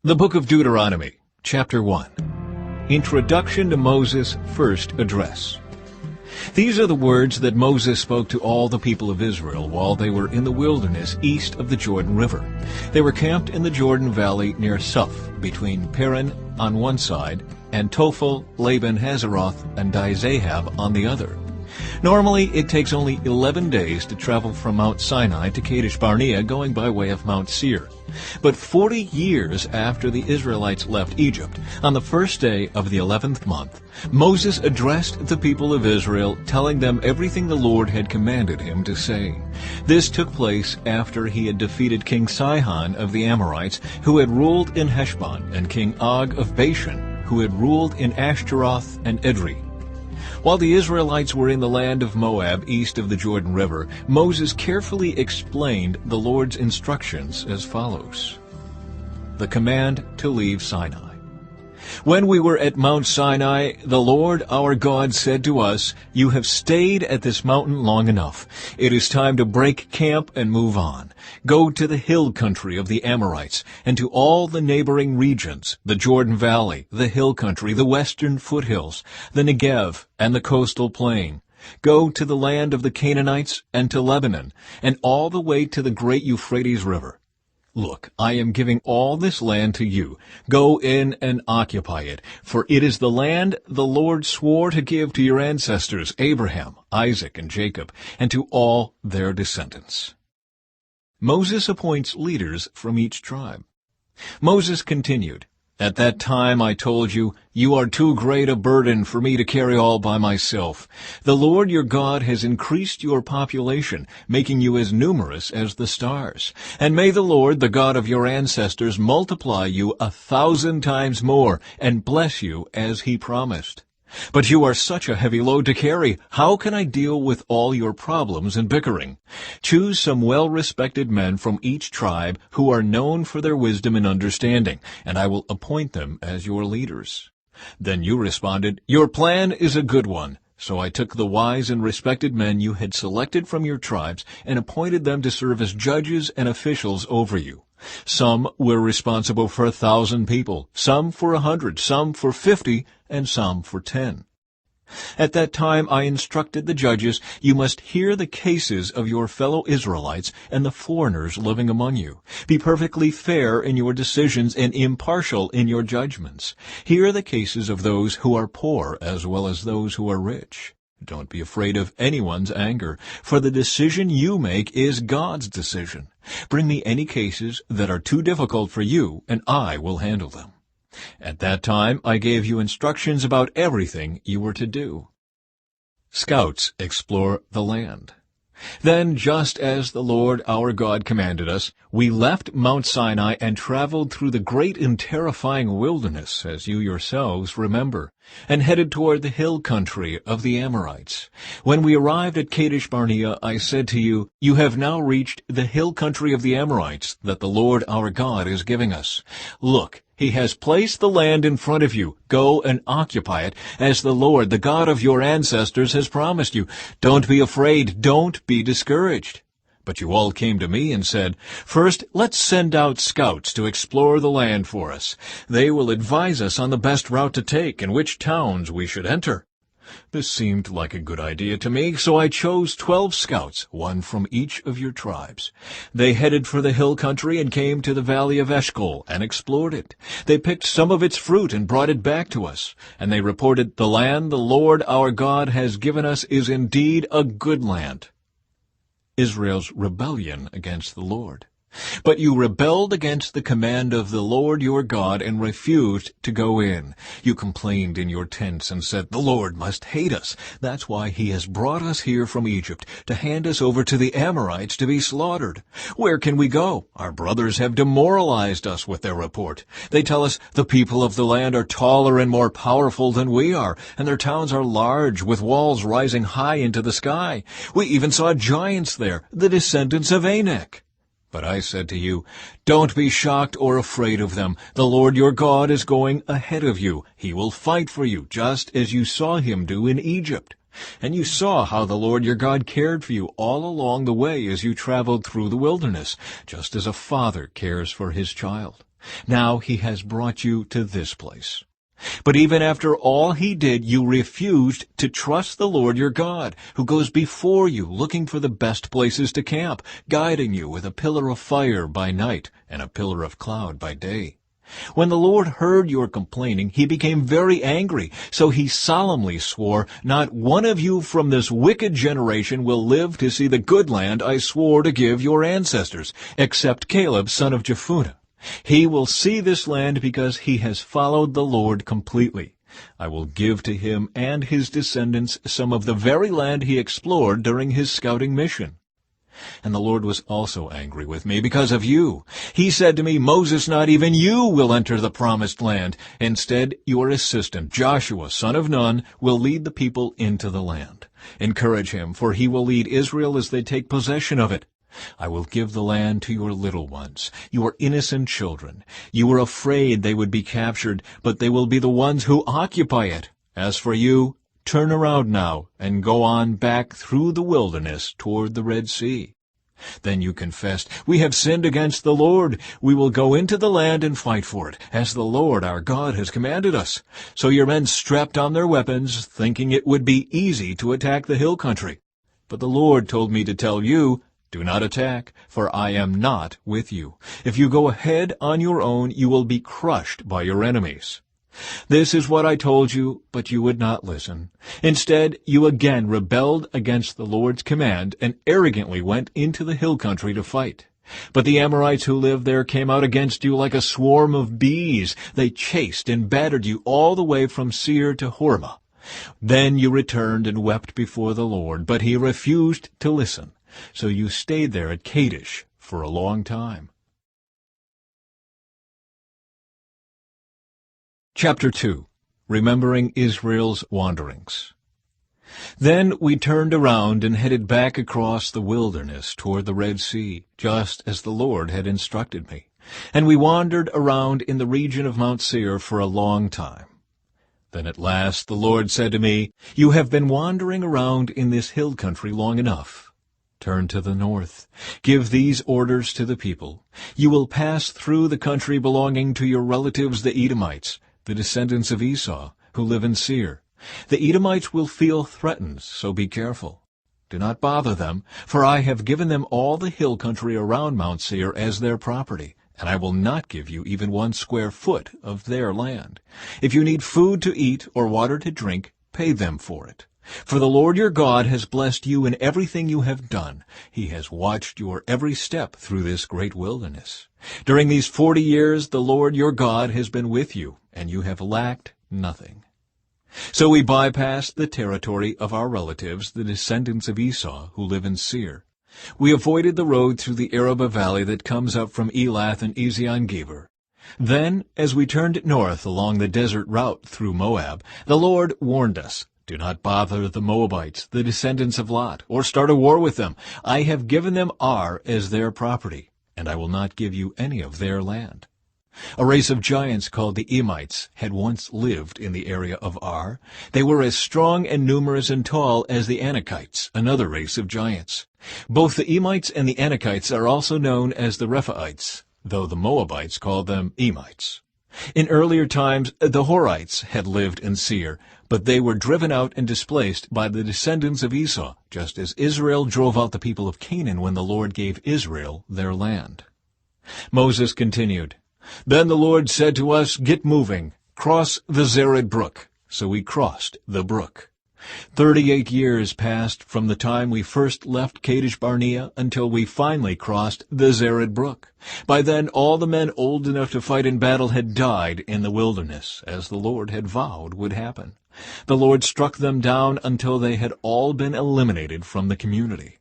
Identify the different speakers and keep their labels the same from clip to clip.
Speaker 1: The Book of Deuteronomy, Chapter 1. Introduction to Moses' First Address. These are the words that Moses spoke to all the people of Israel while they were in the wilderness east of the Jordan River. They were camped in the Jordan Valley near Suph, between Paran on one side and Tophel, Laban, Hazeroth, and Dizahab on the other. Normally, it takes only 11 days to travel from Mount Sinai to Kadesh Barnea going by way of Mount Seir. But 40 years after the Israelites left Egypt, on the first day of the 11th month, Moses addressed the people of Israel, telling them everything the Lord had commanded him to say. This took place after he had defeated King Sihon of the Amorites, who had ruled in Heshbon, and King Og of Bashan, who had ruled in Ashtaroth and Edrei. While the Israelites were in the land of Moab east of the Jordan River, Moses carefully explained the Lord's instructions as follows. The command to leave Sinai. When we were at Mount Sinai, the Lord our God said to us, "You have stayed at this mountain long enough. It is time to break camp and move on. Go to the hill country of the Amorites, and to all the neighboring regions, the Jordan Valley, the hill country, the western foothills, the Negev, and the coastal plain. Go to the land of the Canaanites and to Lebanon, and all the way to the great Euphrates River. Look, I am giving all this land to you. Go in and occupy it, for it is the land the Lord swore to give to your ancestors, Abraham, Isaac, and Jacob, and to all their descendants." Moses appoints leaders from each tribe. Moses continued, "At that time I told you, you are too great a burden for me to carry all by myself. The Lord your God has increased your population, making you as numerous as the stars. And may the Lord, the God of your ancestors, multiply you 1,000 times more and bless you as he promised. But you are such a heavy load to carry. How can I deal with all your problems and bickering? Choose some well-respected men from each tribe who are known for their wisdom and understanding, and I will appoint them as your leaders." Then you responded, "Your plan is a good one." So I took the wise and respected men you had selected from your tribes and appointed them to serve as judges and officials over you. Some were responsible for 1,000 people, some for 100, some for 50, and some for 10. At that time I instructed the judges, "You must hear the cases of your fellow Israelites and the foreigners living among you. Be perfectly fair in your decisions and impartial in your judgments. Hear the cases of those who are poor as well as those who are rich. Don't be afraid of anyone's anger, for the decision you make is God's decision. Bring me any cases that are too difficult for you, and I will handle them." At that time I gave you instructions about everything you were to do. Scouts explore the land. Then, just as the Lord our God commanded us, we left Mount Sinai and traveled through the great and terrifying wilderness, as you yourselves remember, and headed toward the hill country of the Amorites. When we arrived at Kadesh Barnea, I said to you, "You have now reached the hill country of the Amorites that the Lord our God is giving us. Look, he has placed the land in front of you. Go and occupy it, as the Lord, the God of your ancestors, has promised you. Don't be afraid. Don't be discouraged." But you all came to me and said, "First, let's send out scouts to explore the land for us. They will advise us on the best route to take and which towns we should enter." This seemed like a good idea to me, so I chose 12 scouts, one from each of your tribes. They headed for the hill country and came to the valley of Eshcol and explored it. They picked some of its fruit and brought it back to us, and they reported, "The land the Lord our God has given us is indeed a good land." Israel's rebellion against the Lord. But you rebelled against the command of the Lord your God and refused to go in. You complained in your tents and said, "The Lord must hate us. That's why he has brought us here from Egypt, to hand us over to the Amorites to be slaughtered. Where can we go? Our brothers have demoralized us with their report. They tell us the people of the land are taller and more powerful than we are, and their towns are large, with walls rising high into the sky. We even saw giants there, the descendants of Anak." But I said to you, "Don't be shocked or afraid of them. The Lord your God is going ahead of you. He will fight for you, just as you saw him do in Egypt. And you saw how the Lord your God cared for you all along the way as you traveled through the wilderness, just as a father cares for his child. Now he has brought you to this place. But even after all he did, you refused to trust the Lord your God, who goes before you, looking for the best places to camp, guiding you with a pillar of fire by night and a pillar of cloud by day. When the Lord heard your complaining, he became very angry, so he solemnly swore, "Not one of you from this wicked generation will live to see the good land I swore to give your ancestors, except Caleb son of Jephunneh. He will see this land because he has followed the Lord completely. I will give to him and his descendants some of the very land he explored during his scouting mission." And the Lord was also angry with me because of you. He said to me, "Moses, not even you will enter the promised land. Instead, your assistant, Joshua, son of Nun, will lead the people into the land. Encourage him, for he will lead Israel as they take possession of it. I will give the land to your little ones, your innocent children. You were afraid they would be captured, but they will be the ones who occupy it. As for you, turn around now and go on back through the wilderness toward the Red Sea." Then you confessed, "We have sinned against the Lord. We will go into the land and fight for it, as the Lord our God has commanded us." So your men strapped on their weapons, thinking it would be easy to attack the hill country. But the Lord told me to tell you, "Do not attack, for I am not with you. If you go ahead on your own, you will be crushed by your enemies." This is what I told you, but you would not listen. Instead, you again rebelled against the Lord's command and arrogantly went into the hill country to fight. But the Amorites who lived there came out against you like a swarm of bees. They chased and battered you all the way from Seir to Hormah. Then you returned and wept before the Lord, but he refused to listen. So you stayed there at Kadesh for a long time. Chapter 2. Remembering Israel's Wanderings. Then we turned around and headed back across the wilderness toward the Red Sea, just as the Lord had instructed me. And we wandered around in the region of Mount Seir for a long time. Then at last the Lord said to me, "You have been wandering around in this hill country long enough. Turn to the north. Give these orders to the people. You will pass through the country belonging to your relatives the Edomites, the descendants of Esau, who live in Seir. The Edomites will feel threatened, so be careful. Do not bother them, for I have given them all the hill country around Mount Seir as their property, and I will not give you even 1 square foot of their land. If you need food to eat or water to drink, pay them for it. For the Lord your God has blessed you in everything you have done. He has watched your every step through this great wilderness. During these 40 years the Lord your God has been with you, and you have lacked nothing." So we bypassed the territory of our relatives, the descendants of Esau, who live in Seir. We avoided the road through the Arabah valley that comes up from Elath and Ezion-Geber. Then, as we turned north along the desert route through Moab, the Lord warned us, "Do not bother the Moabites, the descendants of Lot, or start a war with them. I have given them Ar as their property, and I will not give you any of their land." A race of giants called the Emites had once lived in the area of Ar. They were as strong and numerous and tall as the Anakites, another race of giants. Both the Emites and the Anakites are also known as the Rephaites, though the Moabites called them Emites. In earlier times, the Horites had lived in Seir, but they were driven out and displaced by the descendants of Esau, just as Israel drove out the people of Canaan when the Lord gave Israel their land. Moses continued, "Then the Lord said to us, 'Get moving, cross the Zered brook.' So we crossed the brook. 38 years passed from the time we first left Kadesh Barnea until we finally crossed the Zered brook. By then all the men old enough to fight in battle had died in the wilderness, as the Lord had vowed would happen. The Lord struck them down until they had all been eliminated from the community.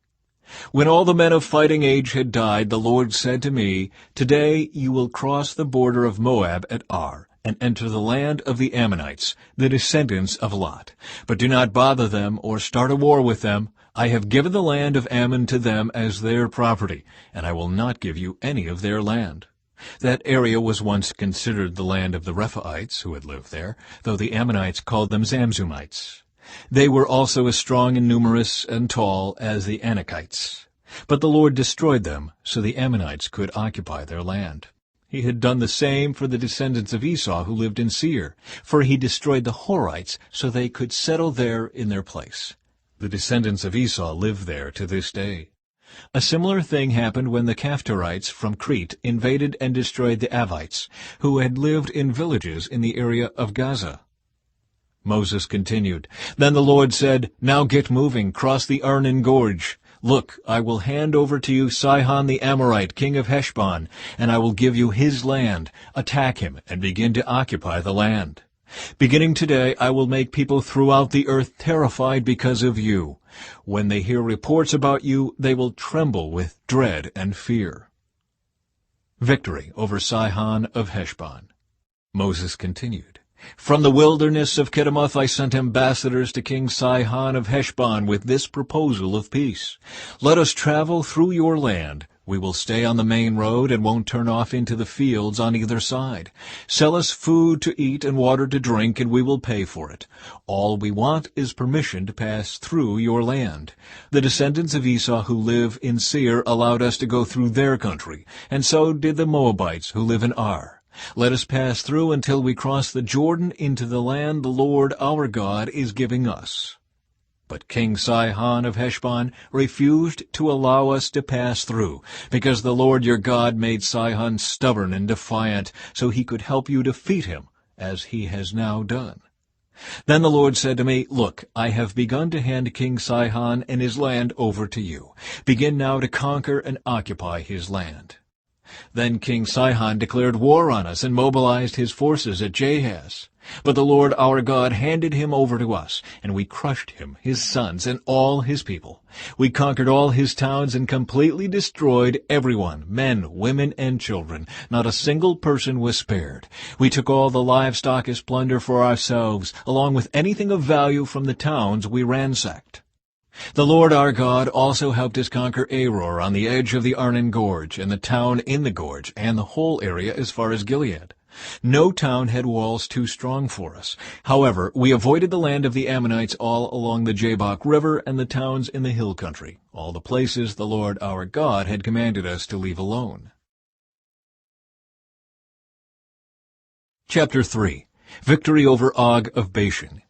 Speaker 1: When all the men of fighting age had died, the Lord said to me, 'Today you will cross the border of Moab at Ar, and enter the land of the Ammonites, the descendants of Lot. But do not bother them or start a war with them. I have given the land of Ammon to them as their property, and I will not give you any of their land.' That area was once considered the land of the Rephaites who had lived there, though the Ammonites called them Zamzumites. They were also as strong and numerous and tall as the Anakites. But the Lord destroyed them, so the Ammonites could occupy their land. He had done the same for the descendants of Esau who lived in Seir, for he destroyed the Horites so they could settle there in their place. The descendants of Esau live there to this day. A similar thing happened when the Caphtorites from Crete invaded and destroyed the Avites, who had lived in villages in the area of Gaza. Moses continued, "Then the Lord said, 'Now get moving, cross the Arnon Gorge. Look, I will hand over to you Sihon the Amorite, king of Heshbon, and I will give you his land. Attack him and begin to occupy the land. Beginning today, I will make people throughout the earth terrified because of you. When they hear reports about you, they will tremble with dread and fear.'" Victory over Sihon of Heshbon. Moses continued, "From the wilderness of Kedemoth I sent ambassadors to King Sihon of Heshbon with this proposal of peace. Let us travel through your land. We will stay on the main road and won't turn off into the fields on either side. Sell us food to eat and water to drink, and we will pay for it. All we want is permission to pass through your land. The descendants of Esau who live in Seir allowed us to go through their country, and so did the Moabites who live in Ar. Let us pass through until we cross the Jordan into the land the Lord our God is giving us." But King Sihon of Heshbon refused to allow us to pass through, because the Lord your God made Sihon stubborn and defiant, so he could help you defeat him, as he has now done. Then the Lord said to me, "Look, I have begun to hand King Sihon and his land over to you. Begin now to conquer and occupy his land." Then King Sihon declared war on us and mobilized his forces at Jahaz. But the Lord our God handed him over to us, and we crushed him, his sons, and all his people. We conquered all his towns and completely destroyed everyone, men, women, and children. Not a single person was spared. We took all the livestock as plunder for ourselves, along with anything of value from the towns we ransacked. The Lord our God also helped us conquer Aror on the edge of the Arnon Gorge, and the town in the gorge, and the whole area as far as Gilead. No town had walls too strong for us. However, we avoided the land of the Ammonites all along the Jabbok River and the towns in the hill country, all the places the Lord our God had commanded us to leave alone. Chapter 3. Victory over Og of Bashan.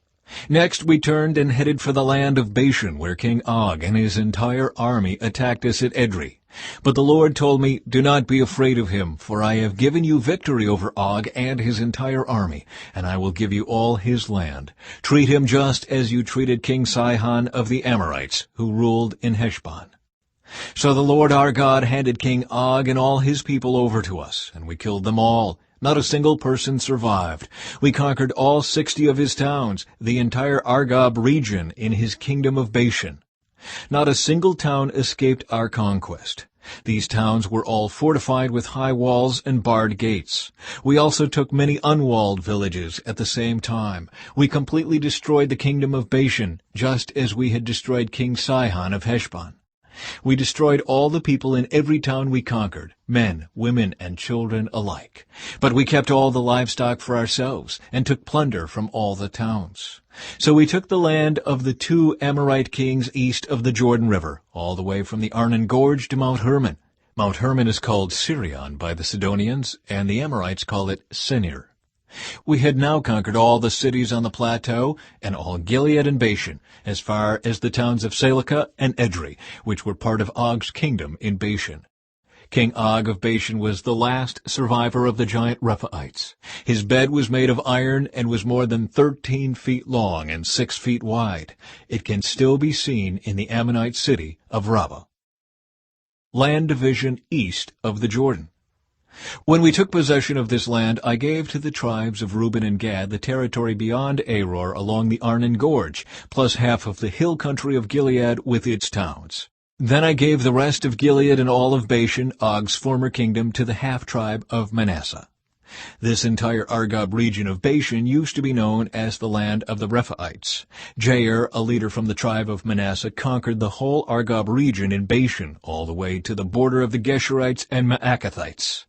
Speaker 1: Next we turned and headed for the land of Bashan, where King Og and his entire army attacked us at Edrei. But the Lord told me, "Do not be afraid of him, for I have given you victory over Og and his entire army, and I will give you all his land. Treat him just as you treated King Sihon of the Amorites, who ruled in Heshbon." So the Lord our God handed King Og and all his people over to us, and we killed them all. Not a single person survived. We conquered all 60 of his towns, the entire Argob region in his kingdom of Bashan. Not a single town escaped our conquest. These towns were all fortified with high walls and barred gates. We also took many unwalled villages at the same time. We completely destroyed the kingdom of Bashan, just as we had destroyed King Sihon of Heshbon. We destroyed all the people in every town we conquered, men, women, and children alike. But we kept all the livestock for ourselves, and took plunder from all the towns. So we took the land of the 2 Amorite kings east of the Jordan River, all the way from the Arnon Gorge to Mount Hermon. Mount Hermon is called Sirion by the Sidonians, and the Amorites call it Senir. We had now conquered all the cities on the plateau, and all Gilead and Bashan, as far as the towns of Salecah and Edrei, which were part of Og's kingdom in Bashan. King Og of Bashan was the last survivor of the giant Rephaites. His bed was made of iron and was more than 13 feet long and 6 feet wide. It can still be seen in the Ammonite city of Rabbah. Land division east of the Jordan. When we took possession of this land, I gave to the tribes of Reuben and Gad the territory beyond Aror along the Arnon Gorge, plus half of the hill country of Gilead with its towns. Then I gave the rest of Gilead and all of Bashan, Og's former kingdom, to the half-tribe of Manasseh. This entire Argob region of Bashan used to be known as the land of the Rephaites. Jair, a leader from the tribe of Manasseh, conquered the whole Argob region in Bashan, all the way to the border of the Geshurites and Maacathites.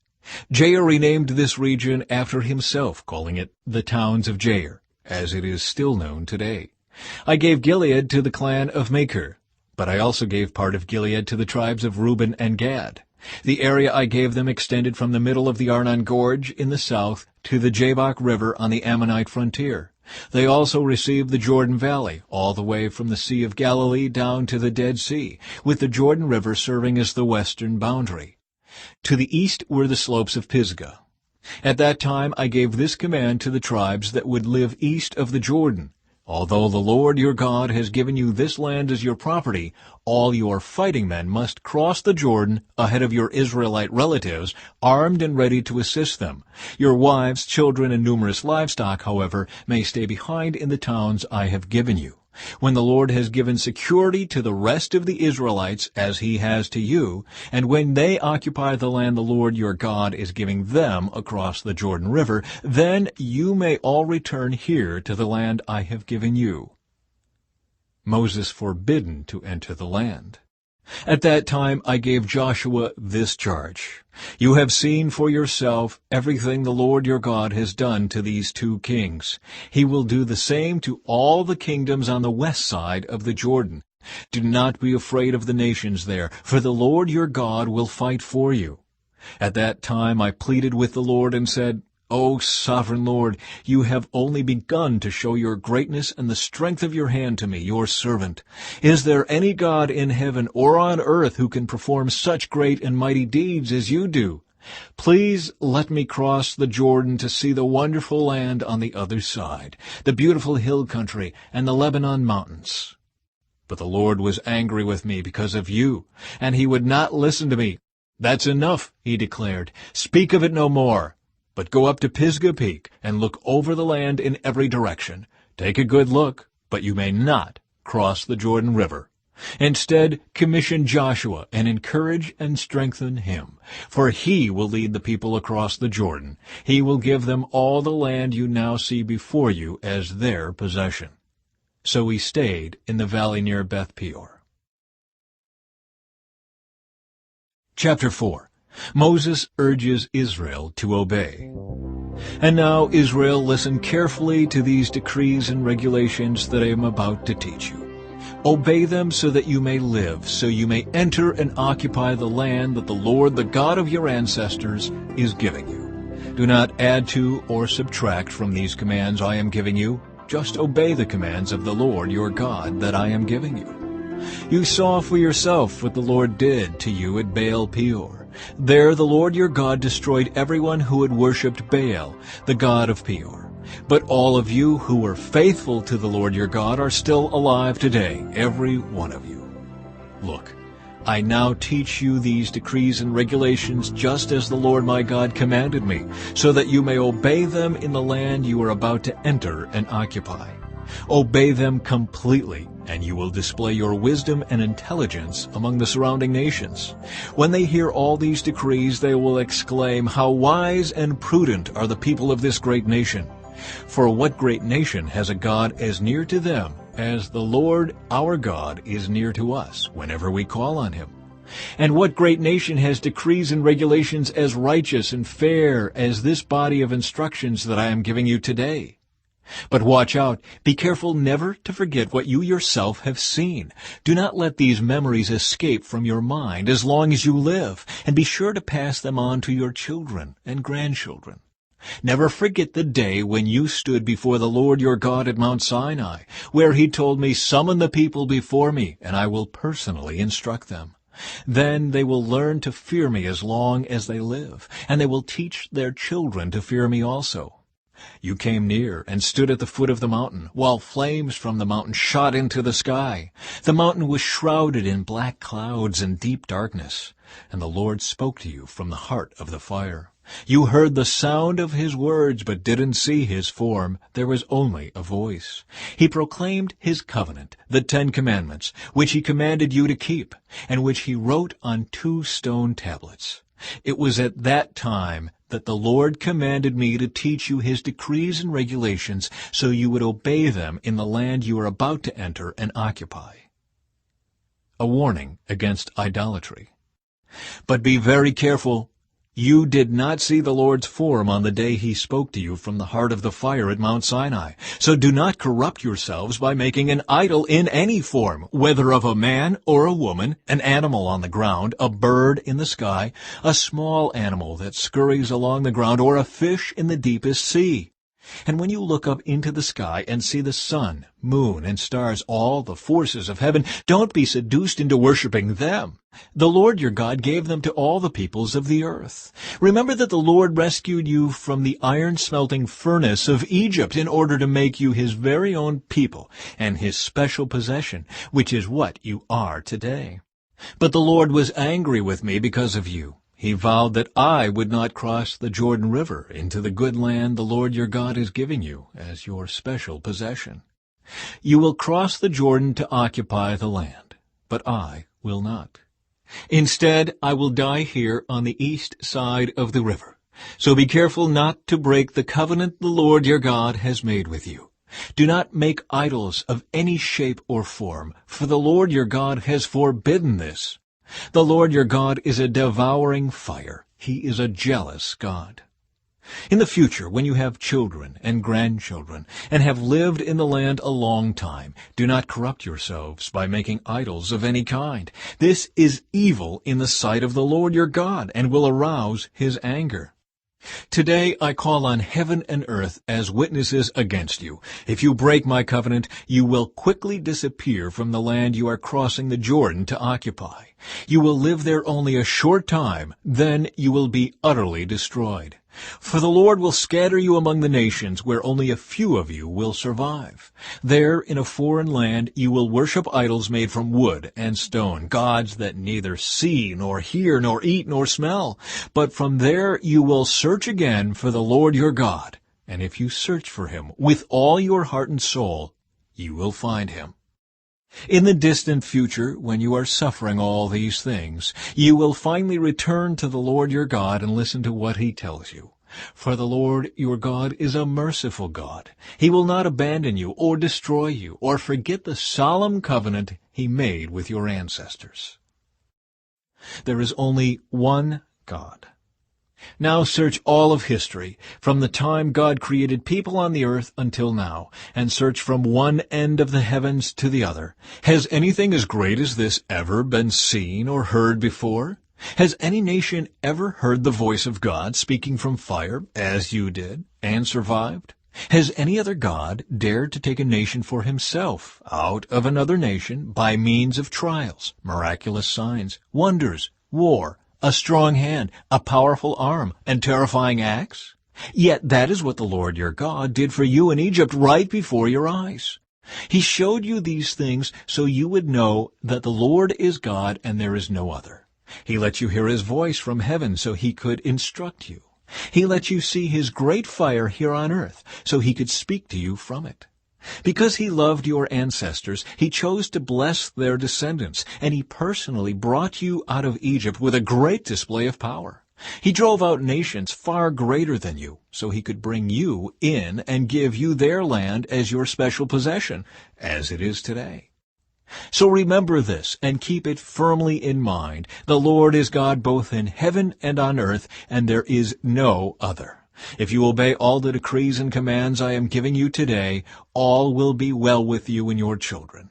Speaker 1: Jair renamed this region after himself, calling it the Towns of Jair, as it is still known today. I gave Gilead to the clan of Machir, but I also gave part of Gilead to the tribes of Reuben and Gad. The area I gave them extended from the middle of the Arnon Gorge in the south to the Jabbok River on the Ammonite frontier. They also received the Jordan Valley, all the way from the Sea of Galilee down to the Dead Sea, with the Jordan River serving as the western boundary. To the east were the slopes of Pisgah. At that time I gave this command to the tribes that would live east of the Jordan. Although the Lord your God has given you this land as your property, all your fighting men must cross the Jordan ahead of your Israelite relatives, armed and ready to assist them. Your wives, children, and numerous livestock, however, may stay behind in the towns I have given you. When the Lord has given security to the rest of the Israelites, as he has to you, and when they occupy the land the Lord your God is giving them across the Jordan River, then you may all return here to the land I have given you. Moses forbidden to enter the land. At that time I gave Joshua this charge. You have seen for yourself everything the Lord your God has done to these two kings. He will do the same to all the kingdoms on the west side of the Jordan. Do not be afraid of the nations there, for the Lord your God will fight for you. At that time I pleaded with the Lord and said, O sovereign Lord, you have only begun to show your greatness and the strength of your hand to me, your servant. Is there any God in heaven or on earth who can perform such great and mighty deeds as you do? Please let me cross the Jordan to see the wonderful land on the other side, the beautiful hill country and the Lebanon mountains. But the Lord was angry with me because of you, and he would not listen to me. That's enough, he declared. Speak of it no more. But go up to Pisgah Peak and look over the land in every direction. Take a good look, but you may not cross the Jordan River. Instead, commission Joshua and encourage and strengthen him, for he will lead the people across the Jordan. He will give them all the land you now see before you as their possession. So he stayed in the valley near Beth Peor. Chapter 4. Moses urges Israel to obey. And now, Israel, listen carefully to these decrees and regulations that I am about to teach you. Obey them so that you may live, so you may enter and occupy the land that the Lord, the God of your ancestors, is giving you. Do not add to or subtract from these commands I am giving you. Just obey the commands of the Lord your God that I am giving you. You saw for yourself what the Lord did to you at Baal Peor. There the Lord your God destroyed everyone who had worshipped Baal, the god of Peor. But all of you who were faithful to the Lord your God are still alive today, every one of you. Look, I now teach you these decrees and regulations just as the Lord my God commanded me, so that you may obey them in the land you are about to enter and occupy. Obey them completely, and you will display your wisdom and intelligence among the surrounding nations. When they hear all these decrees, they will exclaim, How wise and prudent are the people of this great nation! For what great nation has a God as near to them as the Lord our God is near to us whenever we call on him? And what great nation has decrees and regulations as righteous and fair as this body of instructions that I am giving you today? But watch out, be careful never to forget what you yourself have seen. Do not let these memories escape from your mind as long as you live, and be sure to pass them on to your children and grandchildren. Never forget the day when you stood before the Lord your God at Mount Sinai, where he told me, Summon the people before me, and I will personally instruct them. Then they will learn to fear me as long as they live, and they will teach their children to fear me also. You came near and stood at the foot of the mountain, while flames from the mountain shot into the sky. The mountain was shrouded in black clouds and deep darkness, and the Lord spoke to you from the heart of the fire. You heard the sound of his words, but didn't see his form. There was only a voice. He proclaimed his covenant, the 10 Commandments, which he commanded you to keep, and which he wrote on 2 stone tablets. It was at that time that the Lord commanded me to teach you his decrees and regulations so you would obey them in the land you are about to enter and occupy. A warning against idolatry. But be very careful. You did not see the Lord's form on the day he spoke to you from the heart of the fire at Mount Sinai. So do not corrupt yourselves by making an idol in any form, whether of a man or a woman, an animal on the ground, a bird in the sky, a small animal that scurries along the ground, or a fish in the deepest sea. And when you look up into the sky and see the sun, moon, and stars, all the forces of heaven, don't be seduced into worshiping them. The Lord your God gave them to all the peoples of the earth. Remember that the Lord rescued you from the iron-smelting furnace of Egypt in order to make you his very own people and his special possession, which is what you are today. But the Lord was angry with me because of you. He vowed that I would not cross the Jordan River into the good land the Lord your God is giving you as your special possession. You will cross the Jordan to occupy the land, but I will not. Instead, I will die here on the east side of the river. So be careful not to break the covenant the Lord your God has made with you. Do not make idols of any shape or form, for the Lord your God has forbidden this. The Lord your God is a devouring fire. He is a jealous God. In the future, when you have children and grandchildren, and have lived in the land a long time, do not corrupt yourselves by making idols of any kind. This is evil in the sight of the Lord your God, and will arouse his anger. Today I call on heaven and earth as witnesses against you. If you break my covenant, you will quickly disappear from the land you are crossing the Jordan to occupy. You will live there only a short time, then you will be utterly destroyed. For the Lord will scatter you among the nations where only a few of you will survive. There, in a foreign land, you will worship idols made from wood and stone, gods that neither see, nor hear, nor eat, nor smell. But from there you will search again for the Lord your God. And if you search for him with all your heart and soul, you will find him. In the distant future, when you are suffering all these things, you will finally return to the Lord your God and listen to what he tells you. For the Lord your God is a merciful God. He will not abandon you or destroy you or forget the solemn covenant he made with your ancestors. There is only one God. Now search all of history, from the time God created people on the earth until now, and search from one end of the heavens to the other. Has anything as great as this ever been seen or heard before? Has any nation ever heard the voice of God speaking from fire, as you did, and survived? Has any other God dared to take a nation for himself out of another nation by means of trials, miraculous signs, wonders, war, a strong hand, a powerful arm, and terrifying acts? Yet that is what the Lord your God did for you in Egypt right before your eyes. He showed you these things so you would know that the Lord is God and there is no other. He let you hear his voice from heaven so he could instruct you. He let you see his great fire here on earth so he could speak to you from it. Because he loved your ancestors, he chose to bless their descendants, and he personally brought you out of Egypt with a great display of power. He drove out nations far greater than you, so he could bring you in and give you their land as your special possession, as it is today. So remember this, and keep it firmly in mind. The Lord is God both in heaven and on earth, and there is no other. If you obey all the decrees and commands I am giving you today, all will be well with you and your children.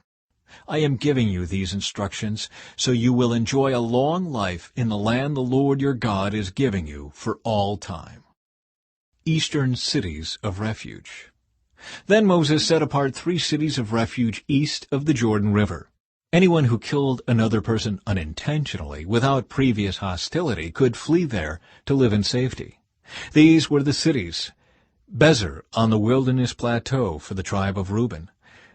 Speaker 1: I am giving you these instructions so you will enjoy a long life in the land the Lord your God is giving you for all time. Eastern Cities of Refuge. Then Moses set apart 3 cities of refuge east of the Jordan River. Anyone who killed another person unintentionally without previous hostility could flee there to live in safety. These were the cities: Bezer on the wilderness plateau for the tribe of Reuben,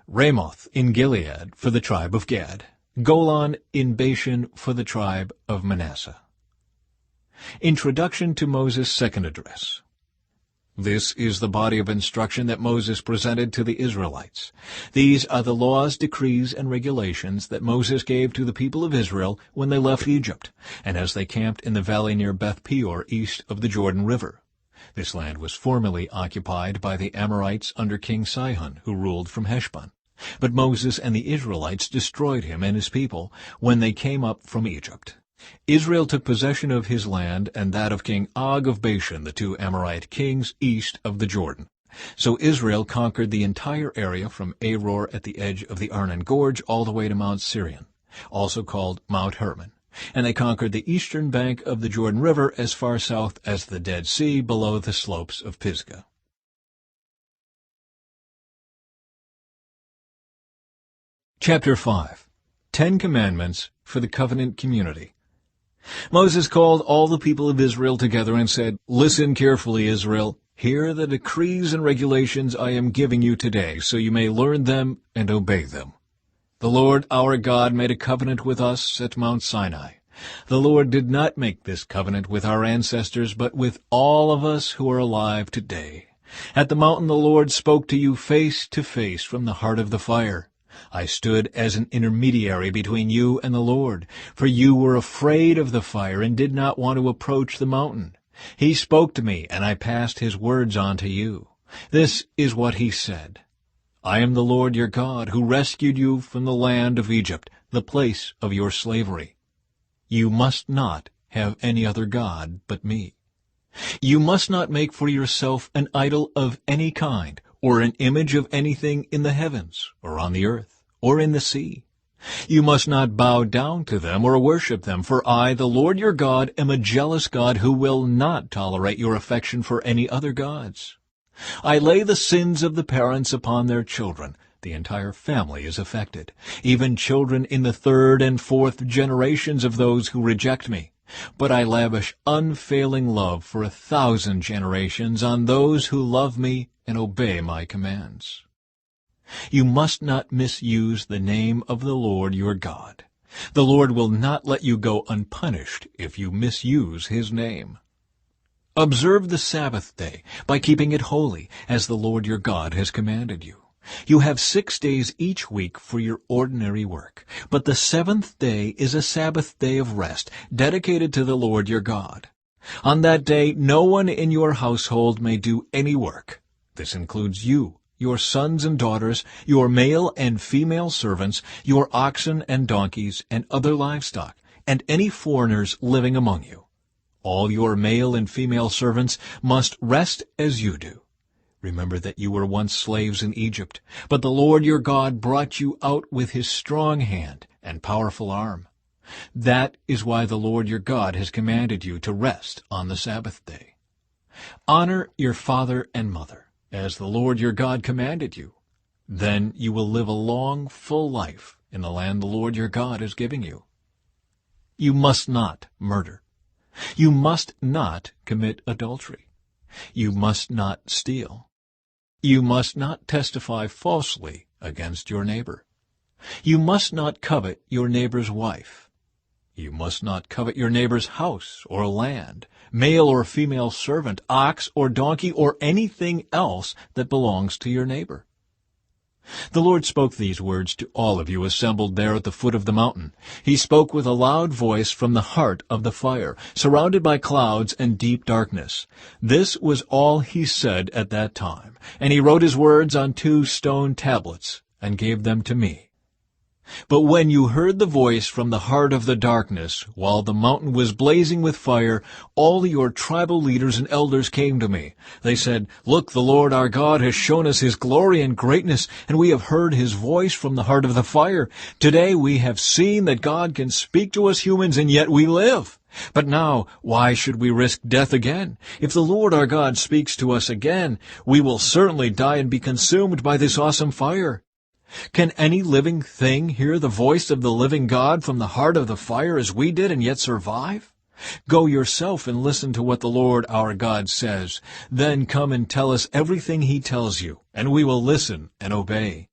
Speaker 1: Ramoth in Gilead for the tribe of Gad, Golan in Bashan for the tribe of Manasseh. Introduction to Moses' second address. This is the body of instruction that Moses presented to the Israelites. These are the laws, decrees, and regulations that Moses gave to the people of Israel when they left Egypt, and as they camped in the valley near Beth Peor east of the Jordan River. This land was formerly occupied by the Amorites under King Sihon, who ruled from Heshbon. But Moses and the Israelites destroyed him and his people when they came up from Egypt. Israel took possession of his land and that of King Og of Bashan, the two Amorite kings east of the Jordan. So Israel conquered the entire area from Aror at the edge of the Arnon Gorge all the way to Mount Sirion, also called Mount Hermon. And they conquered the eastern bank of the Jordan River as far south as the Dead Sea below the slopes of Pisgah. Chapter 5. 10 Commandments for the Covenant Community. Moses called all the people of Israel together and said, "Listen carefully, Israel. Hear the decrees and regulations I am giving you today, so you may learn them and obey them. The Lord our God made a covenant with us at Mount Sinai. The Lord did not make this covenant with our ancestors, but with all of us who are alive today. At the mountain the Lord spoke to you face to face from the heart of the fire. I stood as an intermediary between you and the Lord, for you were afraid of the fire and did not want to approach the mountain. He spoke to me, and I passed his words on to you. This is what he said. I am the Lord your God, who rescued you from the land of Egypt, the place of your slavery. You must not have any other god but me. You must not make for yourself an idol of any kind, or an image of anything in the heavens, or on the earth, or in the sea. You must not bow down to them or worship them, for I, the Lord your God, am a jealous God who will not tolerate your affection for any other gods. I lay the sins of the parents upon their children. The entire family is affected, even children in the third and fourth generations of those who reject me. But I lavish unfailing love for 1,000 generations on those who love me and obey my commands. You must not misuse the name of the Lord your God. The Lord will not let you go unpunished if you misuse his name. Observe the Sabbath day by keeping it holy, as the Lord your God has commanded you. You have 6 days each week for your ordinary work, but the seventh day is a Sabbath day of rest, dedicated to the Lord your God. On that day no one in your household may do any work. This includes you, your sons and daughters, your male and female servants, your oxen and donkeys, and other livestock, and any foreigners living among you. All your male and female servants must rest as you do. Remember that you were once slaves in Egypt, but the Lord your God brought you out with his strong hand and powerful arm. That is why the Lord your God has commanded you to rest on the Sabbath day. Honor your father and mother, as the Lord your God commanded you. Then you will live a long, full life in the land the Lord your God is giving you. You must not murder. You must not commit adultery. You must not steal. You must not testify falsely against your neighbor. You must not covet your neighbor's wife. You must not covet your neighbor's house or land, male or female servant, ox or donkey, or anything else that belongs to your neighbor. The Lord spoke these words to all of you assembled there at the foot of the mountain. He spoke with a loud voice from the heart of the fire, surrounded by clouds and deep darkness. This was all he said at that time, and he wrote his words on 2 stone tablets and gave them to me. But when you heard the voice from the heart of the darkness, while the mountain was blazing with fire, all your tribal leaders and elders came to me. They said, "Look, the Lord our God has shown us his glory and greatness, and we have heard his voice from the heart of the fire. Today we have seen that God can speak to us humans, and yet we live. But now, why should we risk death again? If the Lord our God speaks to us again, we will certainly die and be consumed by this awesome fire. Can any living thing hear the voice of the living God from the heart of the fire as we did and yet survive? Go yourself and listen to what the Lord our God says. Then come and tell us everything he tells you, and we will listen and obey."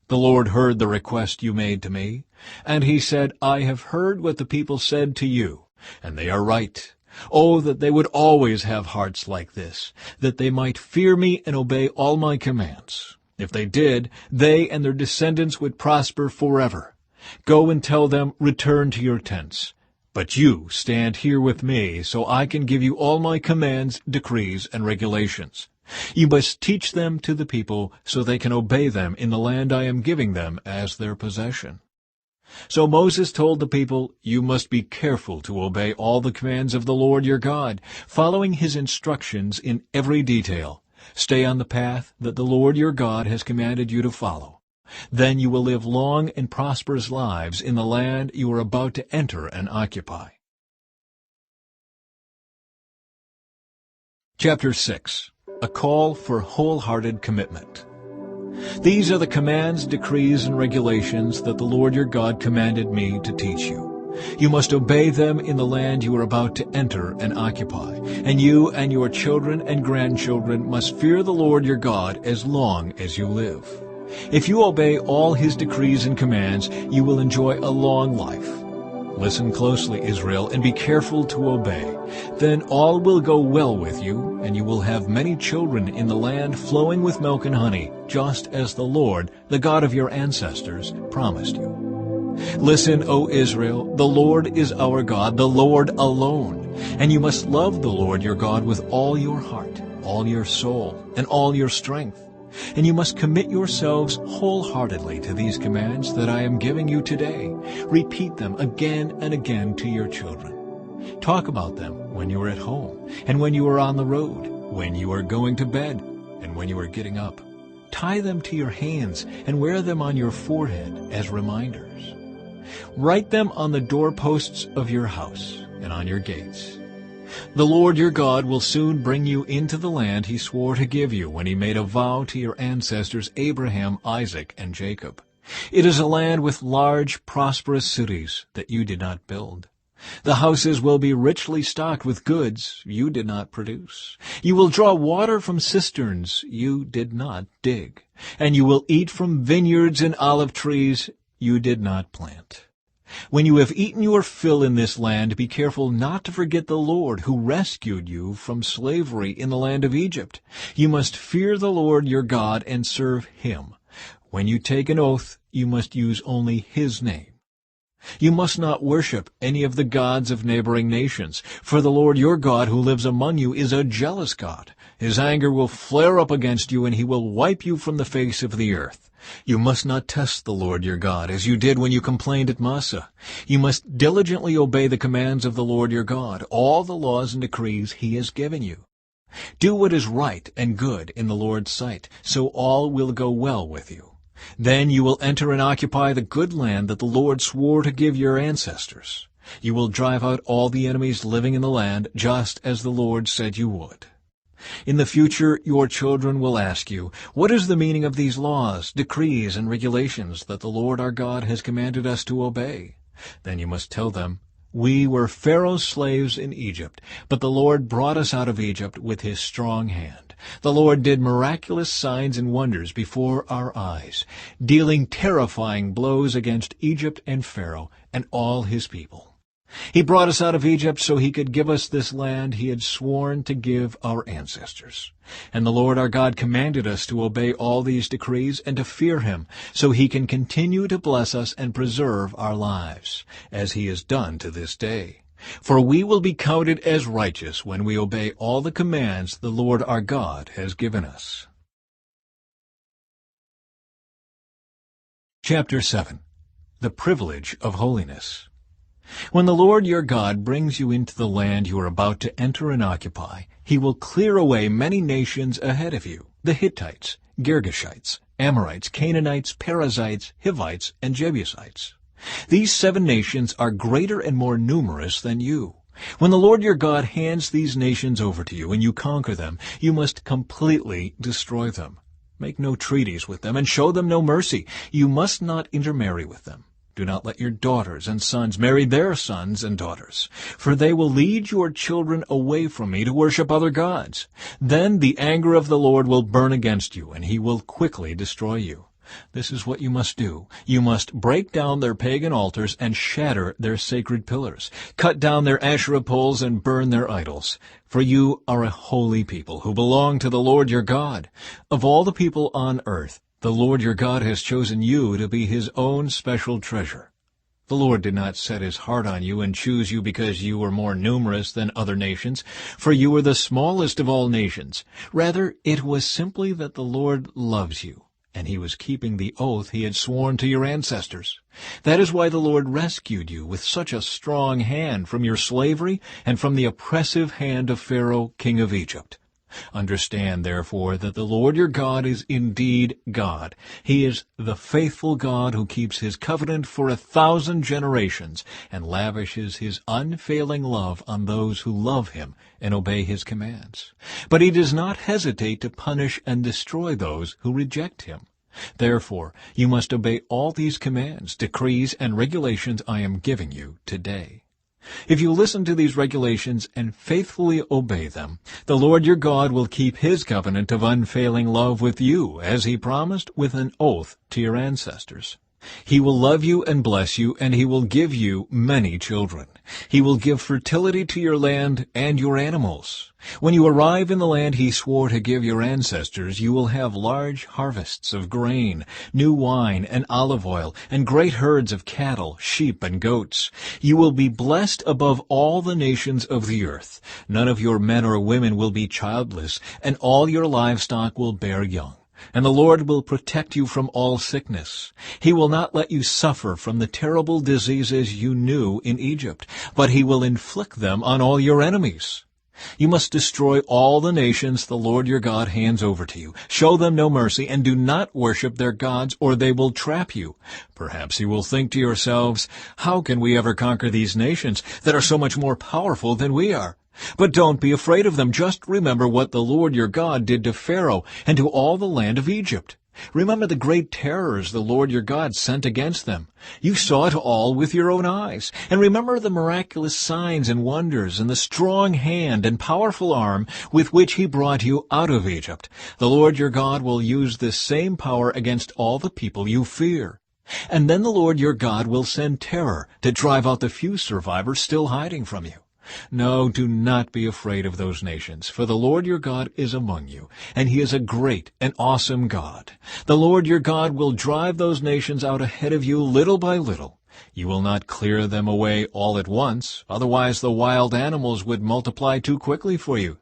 Speaker 1: The Lord heard the request you made to me, and he said, "I have heard what the people said to you, and they are right. Oh, that they would always have hearts like this, that they might fear me and obey all my commands. If they did, they and their descendants would prosper forever. Go and tell them, 'Return to your tents.' But you stand here with me, so I can give you all my commands, decrees, and regulations. You must teach them to the people so they can obey them in the land I am giving them as their possession. So Moses told the people, "You must be careful to obey all the commands of the Lord your God, following his instructions in every detail. Stay on the path that the Lord your God has commanded you to follow. Then you will live long and prosperous lives in the land you are about to enter and occupy." Chapter 6. A call for wholehearted commitment. These are the commands, decrees, and regulations that the Lord your God commanded me to teach you. You must obey them in the land you are about to enter and occupy, and you and your children and grandchildren must fear the Lord your God as long as you live. If you obey all his decrees and commands, you will enjoy a long life. Listen closely, Israel, and be careful to obey. Then all will go well with you, and you will have many children in the land flowing with milk and honey, just as the Lord, the God of your ancestors, promised you. Listen, O Israel, the Lord is our God, the Lord alone. And you must love the Lord your God with all your heart, all your soul, and all your strength. And you must commit yourselves wholeheartedly to these commands that I am giving you today. Repeat them again and again to your children. Talk about them when you are at home, and when you are on the road, when you are going to bed, and when you are getting up. Tie them to your hands and wear them on your forehead as reminders. Write them on the doorposts of your house and on your gates. The Lord your God will soon bring you into the land he swore to give you when he made a vow to your ancestors Abraham, Isaac, and Jacob. It is a land with large, prosperous cities that you did not build. The houses will be richly stocked with goods you did not produce. You will draw water from cisterns you did not dig, and you will eat from vineyards and olive trees you did not plant. When you have eaten your fill in this land, be careful not to forget the Lord who rescued you from slavery in the land of Egypt. You must fear the Lord your God and serve him. When you take an oath, you must use only his name. You must not worship any of the gods of neighboring nations, for the Lord your God who lives among you is a jealous God. His anger will flare up against you, and he will wipe you from the face of the earth. You must not test the Lord your God, as you did when you complained at Massah. You must diligently obey the commands of the Lord your God, all the laws and decrees he has given you. Do what is right and good in the Lord's sight, so all will go well with you. Then you will enter and occupy the good land that the Lord swore to give your ancestors. You will drive out all the enemies living in the land, just as the Lord said you would. In the future, your children will ask you, "What is the meaning of these laws, decrees, and regulations that the Lord our God has commanded us to obey?" Then you must tell them, "We were Pharaoh's slaves in Egypt, but the Lord brought us out of Egypt with his strong hand. The Lord did miraculous signs and wonders before our eyes, dealing terrifying blows against Egypt and Pharaoh and all his people. He brought us out of Egypt so he could give us this land he had sworn to give our ancestors. And the Lord our God commanded us to obey all these decrees and to fear him, so he can continue to bless us and preserve our lives, as he has done to this day. For we will be counted as righteous when we obey all the commands the Lord our God has given us." Chapter 7. The Privilege of Holiness. When the Lord your God brings you into the land you are about to enter and occupy, he will clear away many nations ahead of you, the Hittites, Girgashites, Amorites, Canaanites, Perizzites, Hivites, and Jebusites. These 7 nations are greater and more numerous than you. When the Lord your God hands these nations over to you and you conquer them, you must completely destroy them. Make no treaties with them and show them no mercy. You must not intermarry with them. Do not let your daughters and sons marry their sons and daughters, for they will lead your children away from me to worship other gods. Then the anger of the Lord will burn against you, and he will quickly destroy you. This is what you must do. You must break down their pagan altars and shatter their sacred pillars, cut down their Asherah poles and burn their idols. For you are a holy people who belong to the Lord your God. Of all the people on earth, the Lord your God has chosen you to be his own special treasure. The Lord did not set his heart on you and choose you because you were more numerous than other nations, for you were the smallest of all nations. Rather, it was simply that the Lord loves you, and he was keeping the oath he had sworn to your ancestors. That is why the Lord rescued you with such a strong hand from your slavery and from the oppressive hand of Pharaoh, king of Egypt. Understand, therefore, that the Lord your God is indeed God. He is the faithful God who keeps his covenant for 1,000 generations and lavishes his unfailing love on those who love him and obey his commands. But he does not hesitate to punish and destroy those who reject him. Therefore, you must obey all these commands, decrees, and regulations I am giving you today. If you listen to these regulations and faithfully obey them, the Lord your God will keep his covenant of unfailing love with you, as he promised with an oath to your ancestors. He will love you and bless you, and he will give you many children. He will give fertility to your land and your animals. When you arrive in the land he swore to give your ancestors, you will have large harvests of grain, new wine and olive oil, and great herds of cattle, sheep, and goats. You will be blessed above all the nations of the earth. None of your men or women will be childless, and all your livestock will bear young. And the Lord will protect you from all sickness. He will not let you suffer from the terrible diseases you knew in Egypt, but he will inflict them on all your enemies. You must destroy all the nations the Lord your God hands over to you. Show them no mercy, and do not worship their gods, or they will trap you. Perhaps you will think to yourselves, how can we ever conquer these nations that are so much more powerful than we are? But don't be afraid of them. Just remember what the Lord your God did to Pharaoh and to all the land of Egypt. Remember the great terrors the Lord your God sent against them. You saw it all with your own eyes. And remember the miraculous signs and wonders and the strong hand and powerful arm with which he brought you out of Egypt. The Lord your God will use this same power against all the people you fear. And then the Lord your God will send terror to drive out the few survivors still hiding from you. No, do not be afraid of those nations, for the Lord your God is among you, and he is a great and awesome God. The Lord your God will drive those nations out ahead of you little by little. You will not clear them away all at once, otherwise the wild animals would multiply too quickly for you.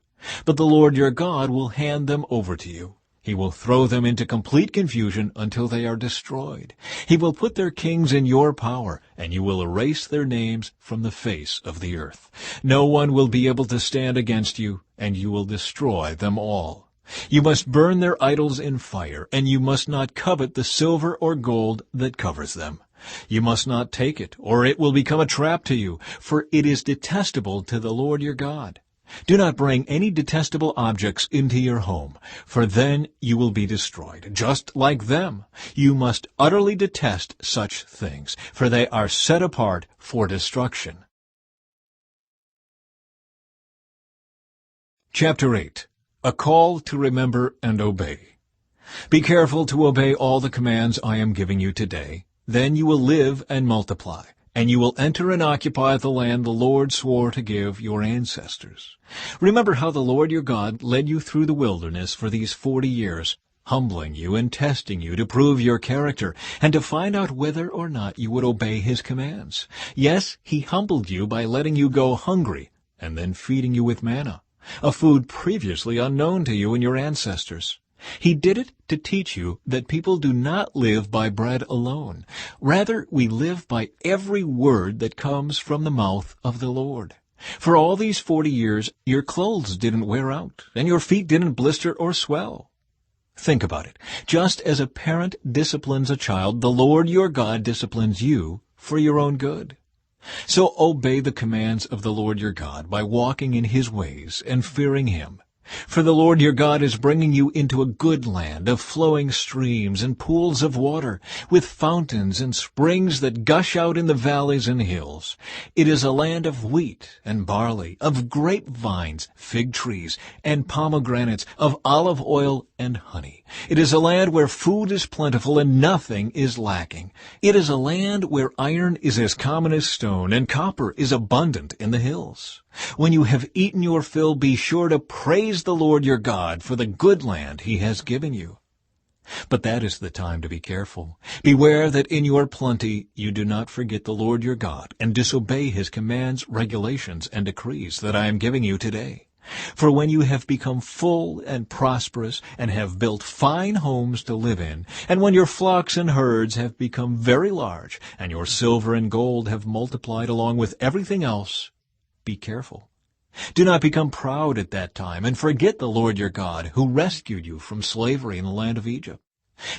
Speaker 1: But the Lord your God will hand them over to you. He will throw them into complete confusion until they are destroyed. He will put their kings in your power, and you will erase their names from the face of the earth. No one will be able to stand against you, and you will destroy them all. You must burn their idols in fire, and you must not covet the silver or gold that covers them. You must not take it, or it will become a trap to you, for it is detestable to the Lord your God. Do not bring any detestable objects into your home, for then you will be destroyed, just like them. You must utterly detest such things, for they are set apart for destruction. Chapter 8. A Call to Remember and Obey. Be careful to obey all the commands I am giving you today. Then you will live and multiply, and you will enter and occupy the land the Lord swore to give your ancestors. Remember how the Lord your God led you through the wilderness for these 40 years, humbling you and testing you to prove your character and to find out whether or not you would obey his commands. Yes, he humbled you by letting you go hungry and then feeding you with manna, a food previously unknown to you and your ancestors. He did it to teach you that people do not live by bread alone. Rather, we live by every word that comes from the mouth of the Lord. For all these 40 years, your clothes didn't wear out, and your feet didn't blister or swell. Think about it. Just as a parent disciplines a child, the Lord your God disciplines you for your own good. So obey the commands of the Lord your God by walking in his ways and fearing him. For the Lord your God is bringing you into a good land of flowing streams and pools of water, with fountains and springs that gush out in the valleys and hills. It is a land of wheat and barley, of grapevines, fig trees, and pomegranates, of olive oil and honey. It is a land where food is plentiful and nothing is lacking. It is a land where iron is as common as stone, and copper is abundant in the hills. When you have eaten your fill, be sure to praise the Lord your God for the good land he has given you. But that is the time to be careful. Beware that in your plenty you do not forget the Lord your God and disobey his commands, regulations, and decrees that I am giving you today. For when you have become full and prosperous, and have built fine homes to live in, and when your flocks and herds have become very large, and your silver and gold have multiplied along with everything else, be careful. Do not become proud at that time, and forget the Lord your God, who rescued you from slavery in the land of Egypt.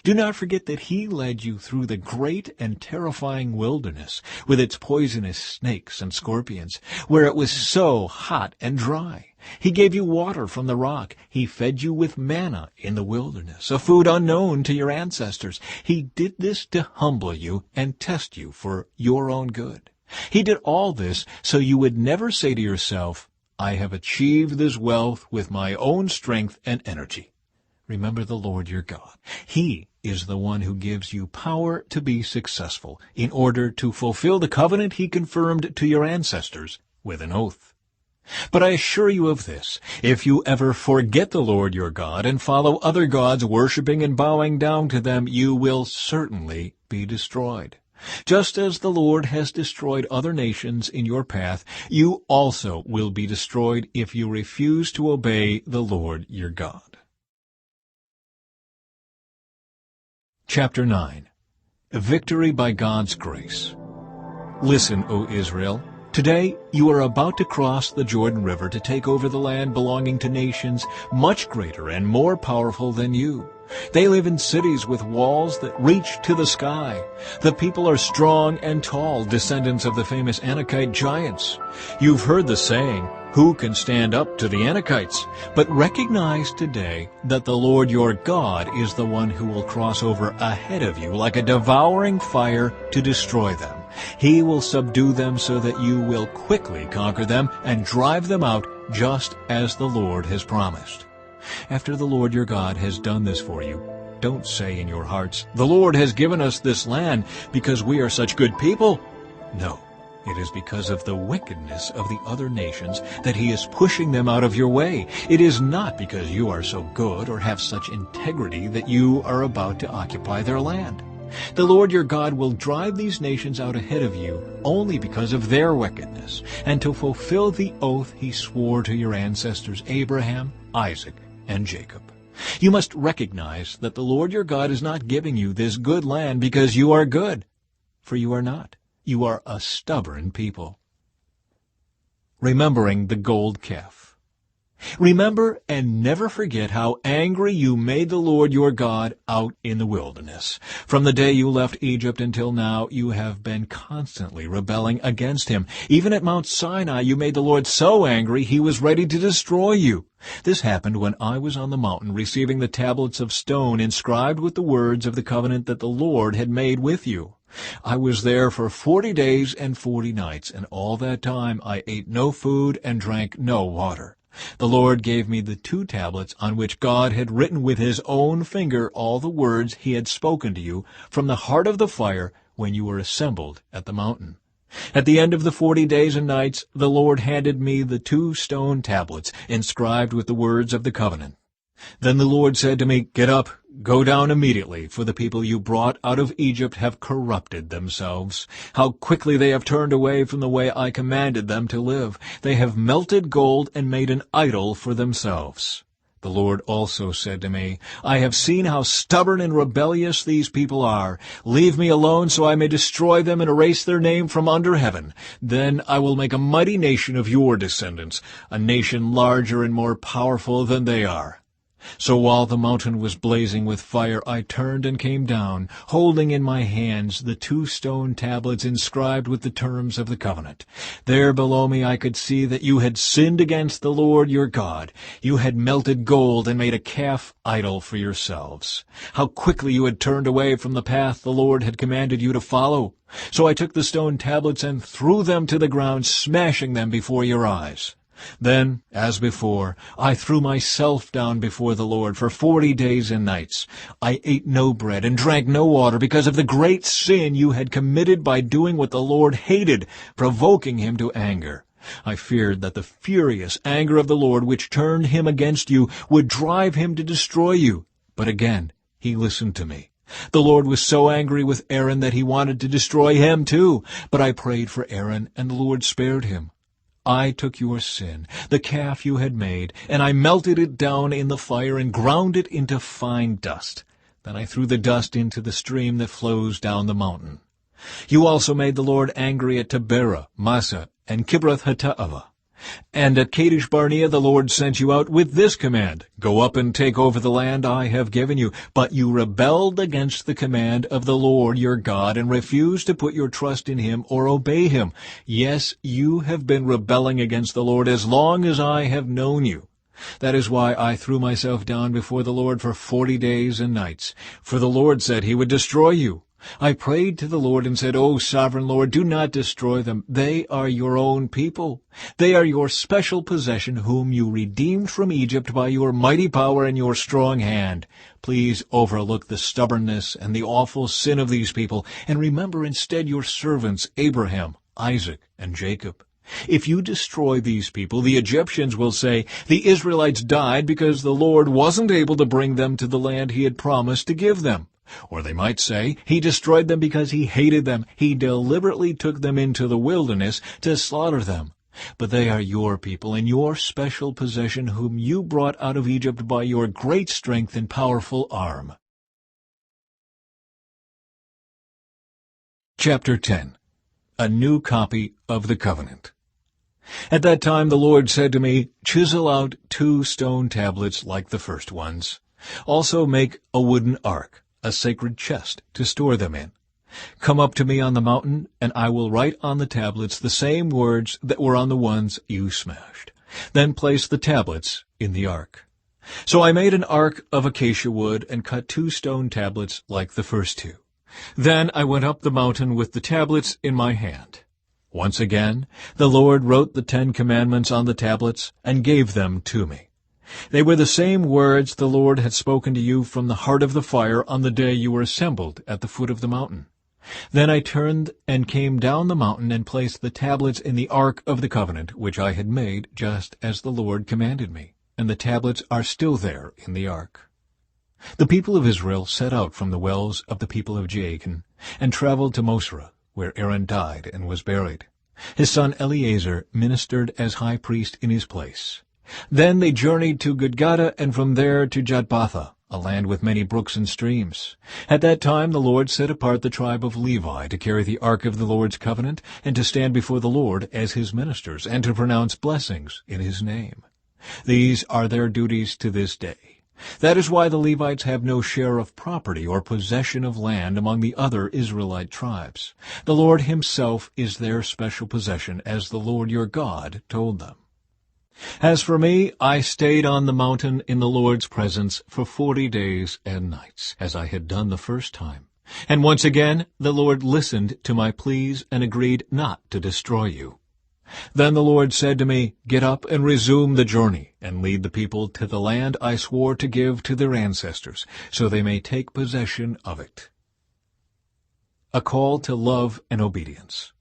Speaker 1: Do not forget that he led you through the great and terrifying wilderness, with its poisonous snakes and scorpions, where it was so hot and dry. He gave you water from the rock. He fed you with manna in the wilderness, a food unknown to your ancestors. He did this to humble you and test you for your own good. He did all this so you would never say to yourself, I have achieved this wealth with my own strength and energy. Remember the Lord your God. He is the one who gives you power to be successful in order to fulfill the covenant he confirmed to your ancestors with an oath. But I assure you of this, if you ever forget the Lord your God and follow other gods, worshiping and bowing down to them, you will certainly be destroyed. Just as the Lord has destroyed other nations in your path, you also will be destroyed if you refuse to obey the Lord your God. Chapter 9. Victory by God's Grace. Listen, O Israel. Today you are about to cross the Jordan River to take over the land belonging to nations much greater and more powerful than you. They live in cities with walls that reach to the sky. The people are strong and tall, descendants of the famous Anakite giants. You've heard the saying, who can stand up to the Anakites? But recognize today that the Lord your God is the one who will cross over ahead of you like a devouring fire to destroy them. He will subdue them so that you will quickly conquer them and drive them out just as the Lord has promised. After the Lord your God has done this for you, don't say in your hearts, the Lord has given us this land because we are such good people. No, it is because of the wickedness of the other nations that he is pushing them out of your way. It is not because you are so good or have such integrity that you are about to occupy their land. The Lord your God will drive these nations out ahead of you only because of their wickedness, and to fulfill the oath he swore to your ancestors Abraham, Isaac, and Jacob. You must recognize that the Lord your God is not giving you this good land because you are good, for you are not. You are a stubborn people. Remembering the gold calf. Remember and never forget how angry you made the Lord your God out in the wilderness. From the day you left Egypt until now, you have been constantly rebelling against him. Even at Mount Sinai, you made the Lord so angry he was ready to destroy you. This happened when I was on the mountain receiving the tablets of stone inscribed with the words of the covenant that the Lord had made with you. I was there for 40 days and 40 nights, and all that time I ate no food and drank no water. The Lord gave me the 2 tablets on which God had written with his own finger all the words he had spoken to you from the heart of the fire when you were assembled at the mountain. At the end of the 40 days and nights, the Lord handed me the 2 stone tablets inscribed with the words of the covenant. Then the Lord said to me, Get up, go down immediately, for the people you brought out of Egypt have corrupted themselves. How quickly they have turned away from the way I commanded them to live. They have melted gold and made an idol for themselves. The Lord also said to me, I have seen how stubborn and rebellious these people are. Leave me alone so I may destroy them and erase their name from under heaven. Then I will make a mighty nation of your descendants, a nation larger and more powerful than they are. So while the mountain was blazing with fire, I turned and came down, holding in my hands the 2 stone tablets inscribed with the terms of the covenant. There below me I could see that you had sinned against the Lord your God. You had melted gold and made a calf idol for yourselves. How quickly you had turned away from the path the Lord had commanded you to follow. So I took the stone tablets and threw them to the ground, smashing them before your eyes. Then, as before, I threw myself down before the Lord for 40 days and nights. I ate no bread and drank no water because of the great sin you had committed by doing what the Lord hated, provoking him to anger. I feared that the furious anger of the Lord, which turned him against you, would drive him to destroy you. But again, he listened to me. The Lord was so angry with Aaron that he wanted to destroy him too. But I prayed for Aaron, and the Lord spared him. I took your sin, the calf you had made, and I melted it down in the fire and ground it into fine dust. Then I threw the dust into the stream that flows down the mountain. You also made the Lord angry at Taberah, Massah, and Kibroth-Hattaavah. And at Kadesh-Barnea the Lord sent you out with this command, Go up and take over the land I have given you. But you rebelled against the command of the Lord your God and refused to put your trust in him or obey him. Yes, you have been rebelling against the Lord as long as I have known you. That is why I threw myself down before the Lord for 40 days and nights. For the Lord said he would destroy you. I prayed to the Lord and said, O sovereign Lord, do not destroy them. They are your own people. They are your special possession, whom you redeemed from Egypt by your mighty power and your strong hand. Please overlook the stubbornness and the awful sin of these people, and remember instead your servants Abraham, Isaac, and Jacob. If you destroy these people, the Egyptians will say, The Israelites died because the Lord wasn't able to bring them to the land he had promised to give them. Or they might say, He destroyed them because he hated them. He deliberately took them into the wilderness to slaughter them. But they are your people and your special possession, whom you brought out of Egypt by your great strength and powerful arm. Chapter 10. A New Copy of the Covenant. At that time the Lord said to me, Chisel out 2 stone tablets like the first ones. Also make a wooden ark, a sacred chest to store them in. Come up to me on the mountain, and I will write on the tablets the same words that were on the ones you smashed. Then place the tablets in the ark. So I made an ark of acacia wood and cut 2 stone tablets like the first 2. Then I went up the mountain with the tablets in my hand. Once again, the Lord wrote the 10 commandments on the tablets and gave them to me. They were the same words the Lord had spoken to you from the heart of the fire on the day you were assembled at the foot of the mountain. Then I turned and came down the mountain and placed the tablets in the ark of the covenant, which I had made just as the Lord commanded me, and the tablets are still there in the ark. The people of Israel set out from the wells of the people of Jaachan and traveled to Mosera, where Aaron died and was buried. His son Eleazar ministered as high priest in his place. Then they journeyed to Gudgodah, and from there to Jotbatha, a land with many brooks and streams. At that time the Lord set apart the tribe of Levi to carry the ark of the Lord's covenant, and to stand before the Lord as his ministers, and to pronounce blessings in his name. These are their duties to this day. That is why the Levites have no share of property or possession of land among the other Israelite tribes. The Lord himself is their special possession, as the Lord your God told them. As for me, I stayed on the mountain in the Lord's presence for 40 days and nights, as I had done the first time. And once again the Lord listened to my pleas and agreed not to destroy you. Then the Lord said to me, Get up and resume the journey, and lead the people to the land I swore to give to their ancestors, so they may take possession of it. A call to love and obedience.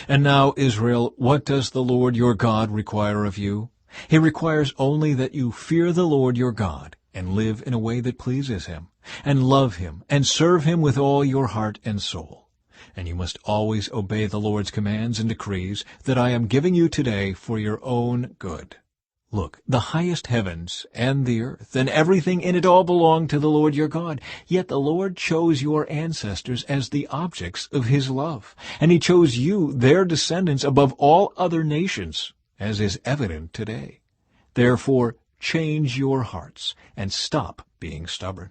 Speaker 1: And now, Israel, what does the Lord your God require of you? He requires only that you fear the Lord your God, and live in a way that pleases him, and love him, and serve him with all your heart and soul. And you must always obey the Lord's commands and decrees that I am giving you today for your own good. Look, the highest heavens and the earth and everything in it all belong to the Lord your God. Yet the Lord chose your ancestors as the objects of his love, and he chose you, their descendants, above all other nations, as is evident today. Therefore, change your hearts and stop being stubborn.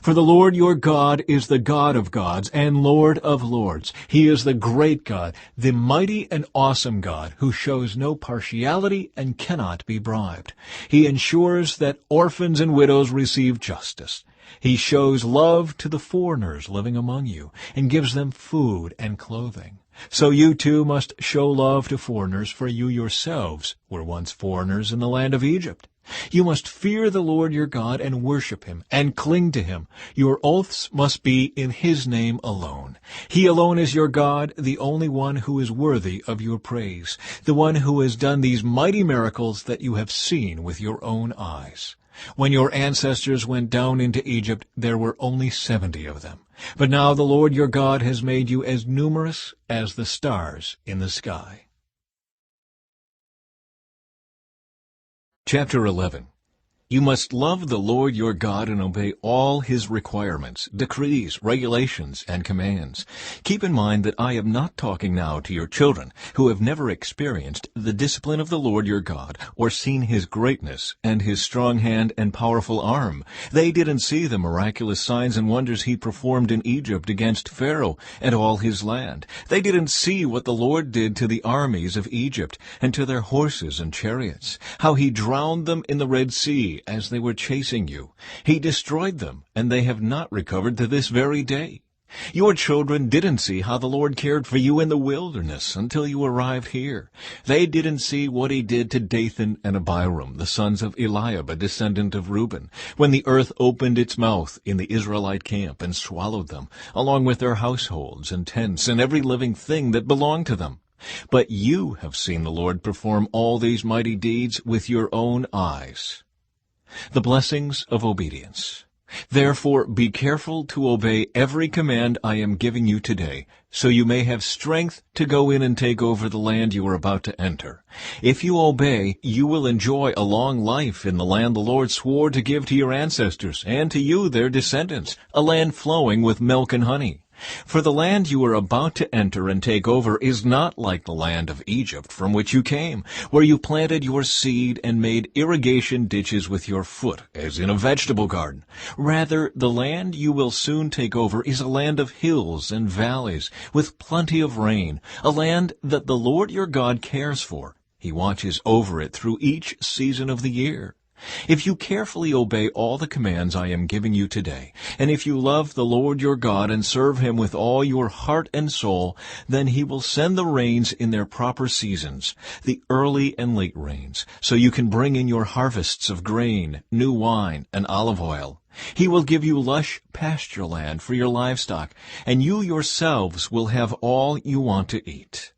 Speaker 1: For the Lord your God is the God of gods and Lord of lords. He is the great God, the mighty and awesome God, who shows no partiality and cannot be bribed. He ensures that orphans and widows receive justice. He shows love to the foreigners living among you, and gives them food and clothing. So you too must show love to foreigners, for you yourselves were once foreigners in the land of Egypt. You must fear the Lord your God and worship him and cling to him. Your oaths must be in his name alone. He alone is your God, the only one who is worthy of your praise, the one who has done these mighty miracles that you have seen with your own eyes. When your ancestors went down into Egypt, there were only 70 of them. But now the Lord your God has made you as numerous as the stars in the sky. Chapter 11. You must love the Lord your God and obey all His requirements, decrees, regulations, and commands. Keep in mind that I am not talking now to your children who have never experienced the discipline of the Lord your God or seen His greatness and His strong hand and powerful arm. They didn't see the miraculous signs and wonders He performed in Egypt against Pharaoh and all his land. They didn't see what the Lord did to the armies of Egypt and to their horses and chariots, how He drowned them in the Red Sea as they were chasing you. He destroyed them, and they have not recovered to this very day. Your children didn't see how the Lord cared for you in the wilderness until you arrived here. They didn't see what He did to Dathan and Abiram, the sons of Eliab, a descendant of Reuben, when the earth opened its mouth in the Israelite camp and swallowed them, along with their households and tents and every living thing that belonged to them. But you have seen the Lord perform all these mighty deeds with your own eyes. The blessings of obedience. Therefore be careful to obey every command I am giving you today, so you may have strength to go in and take over the land you are about to enter. If you obey, you will enjoy a long life in the land the Lord swore to give to your ancestors and to you, their descendants, a land flowing with milk and honey. For the land you are about to enter and take over is not like the land of Egypt from which you came, where you planted your seed and made irrigation ditches with your foot, as in a vegetable garden. Rather, the land you will soon take over is a land of hills and valleys, with plenty of rain, a land that the Lord your God cares for. He watches over it through each season of the year. If you carefully obey all the commands I am giving you today, and if you love the Lord your God and serve Him with all your heart and soul, then He will send the rains in their proper seasons, the early and late rains, so you can bring in your harvests of grain, new wine, and olive oil. He will give you lush pasture land for your livestock, and you yourselves will have all you want to eat.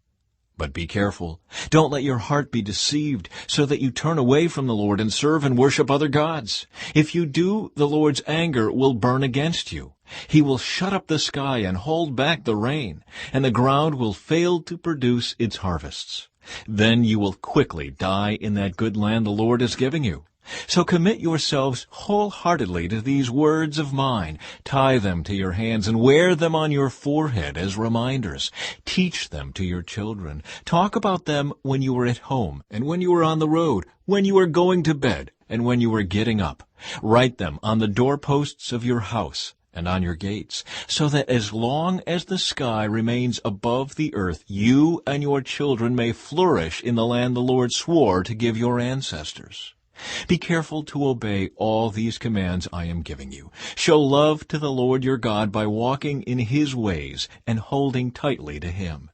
Speaker 1: But be careful. Don't let your heart be deceived, so that you turn away from the Lord and serve and worship other gods. If you do, the Lord's anger will burn against you. He will shut up the sky and hold back the rain, and the ground will fail to produce its harvests. Then you will quickly die in that good land the Lord is giving you. So commit yourselves wholeheartedly to these words of mine. Tie them to your hands and wear them on your forehead as reminders. Teach them to your children. Talk about them when you are at home and when you are on the road, when you are going to bed and when you are getting up. Write them on the doorposts of your house and on your gates, so that as long as the sky remains above the earth, you and your children may flourish in the land the Lord swore to give your ancestors. Be careful to obey all these commands I am giving you. Show love to the Lord your God by walking in His ways and holding tightly to Him.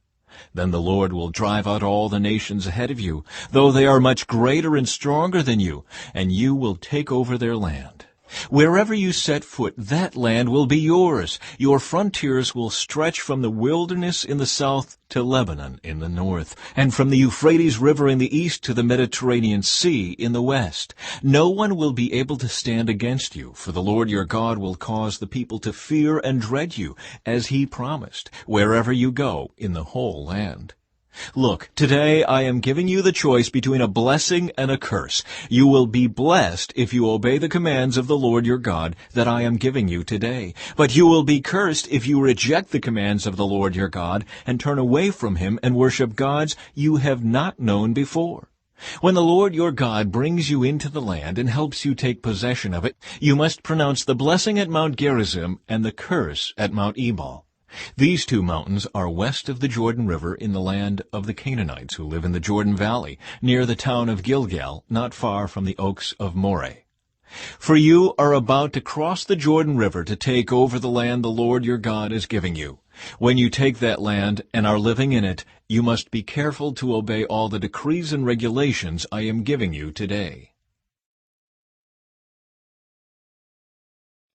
Speaker 1: Then the Lord will drive out all the nations ahead of you, though they are much greater and stronger than you, and you will take over their land. Wherever you set foot, that land will be yours. Your frontiers will stretch from the wilderness in the south to Lebanon in the north, and from the Euphrates River in the east to the Mediterranean Sea in the west. No one will be able to stand against you, for the Lord your God will cause the people to fear and dread you, as He promised, wherever you go in the whole land. Look, today I am giving you the choice between a blessing and a curse. You will be blessed if you obey the commands of the Lord your God that I am giving you today. But you will be cursed if you reject the commands of the Lord your God and turn away from Him and worship gods you have not known before. When the Lord your God brings you into the land and helps you take possession of it, you must pronounce the blessing at Mount Gerizim and the curse at Mount Ebal. These two mountains are west of the Jordan River in the land of the Canaanites who live in the Jordan Valley, near the town of Gilgal, not far from the oaks of Moreh. For you are about to cross the Jordan River to take over the land the Lord your God is giving you. When you take that land and are living in it, you must be careful to obey all the decrees and regulations I am giving you today.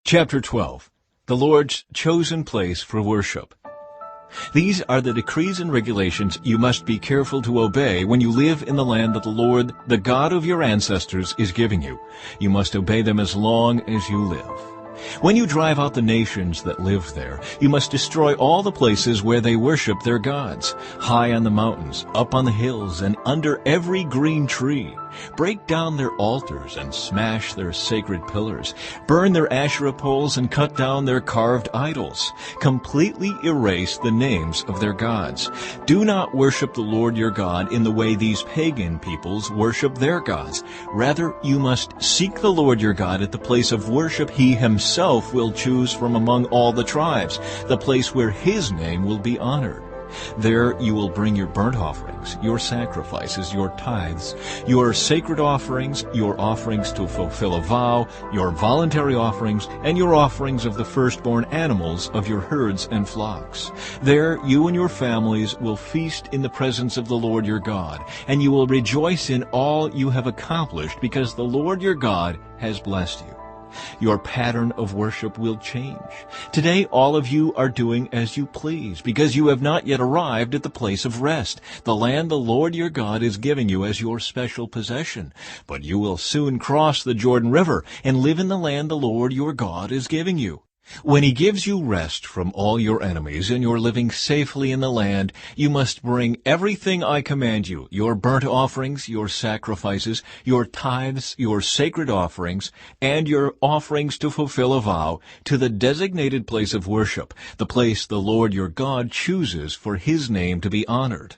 Speaker 1: Chapter 12. The Lord's chosen place for worship. These are the decrees and regulations you must be careful to obey when you live in the land that the Lord, the God of your ancestors, is giving you. You must obey them as long as you live. When you drive out the nations that live there, you must destroy all the places where they worship their gods, high on the mountains, up on the hills, and under every green tree. Break down their altars and smash their sacred pillars. Burn their Asherah poles and cut down their carved idols. Completely erase the names of their gods. Do not worship the Lord your God in the way these pagan peoples worship their gods. Rather, you must seek the Lord your God at the place of worship He Himself will choose from among all the tribes, the place where His name will be honored. There you will bring your burnt offerings, your sacrifices, your tithes, your sacred offerings, your offerings to fulfill a vow, your voluntary offerings, and your offerings of the firstborn animals of your herds and flocks. There you and your families will feast in the presence of the Lord your God, and you will rejoice in all you have accomplished, because the Lord your God has blessed you. Your pattern of worship will change. Today all of you are doing as you please, because you have not yet arrived at the place of rest, the land the Lord your God is giving you as your special possession. But you will soon cross the Jordan River and live in the land the Lord your God is giving you. When He gives you rest from all your enemies and you're living safely in the land, you must bring everything I command you, your burnt offerings, your sacrifices, your tithes, your sacred offerings, and your offerings to fulfill a vow, to the designated place of worship, the place the Lord your God chooses for His name to be honored.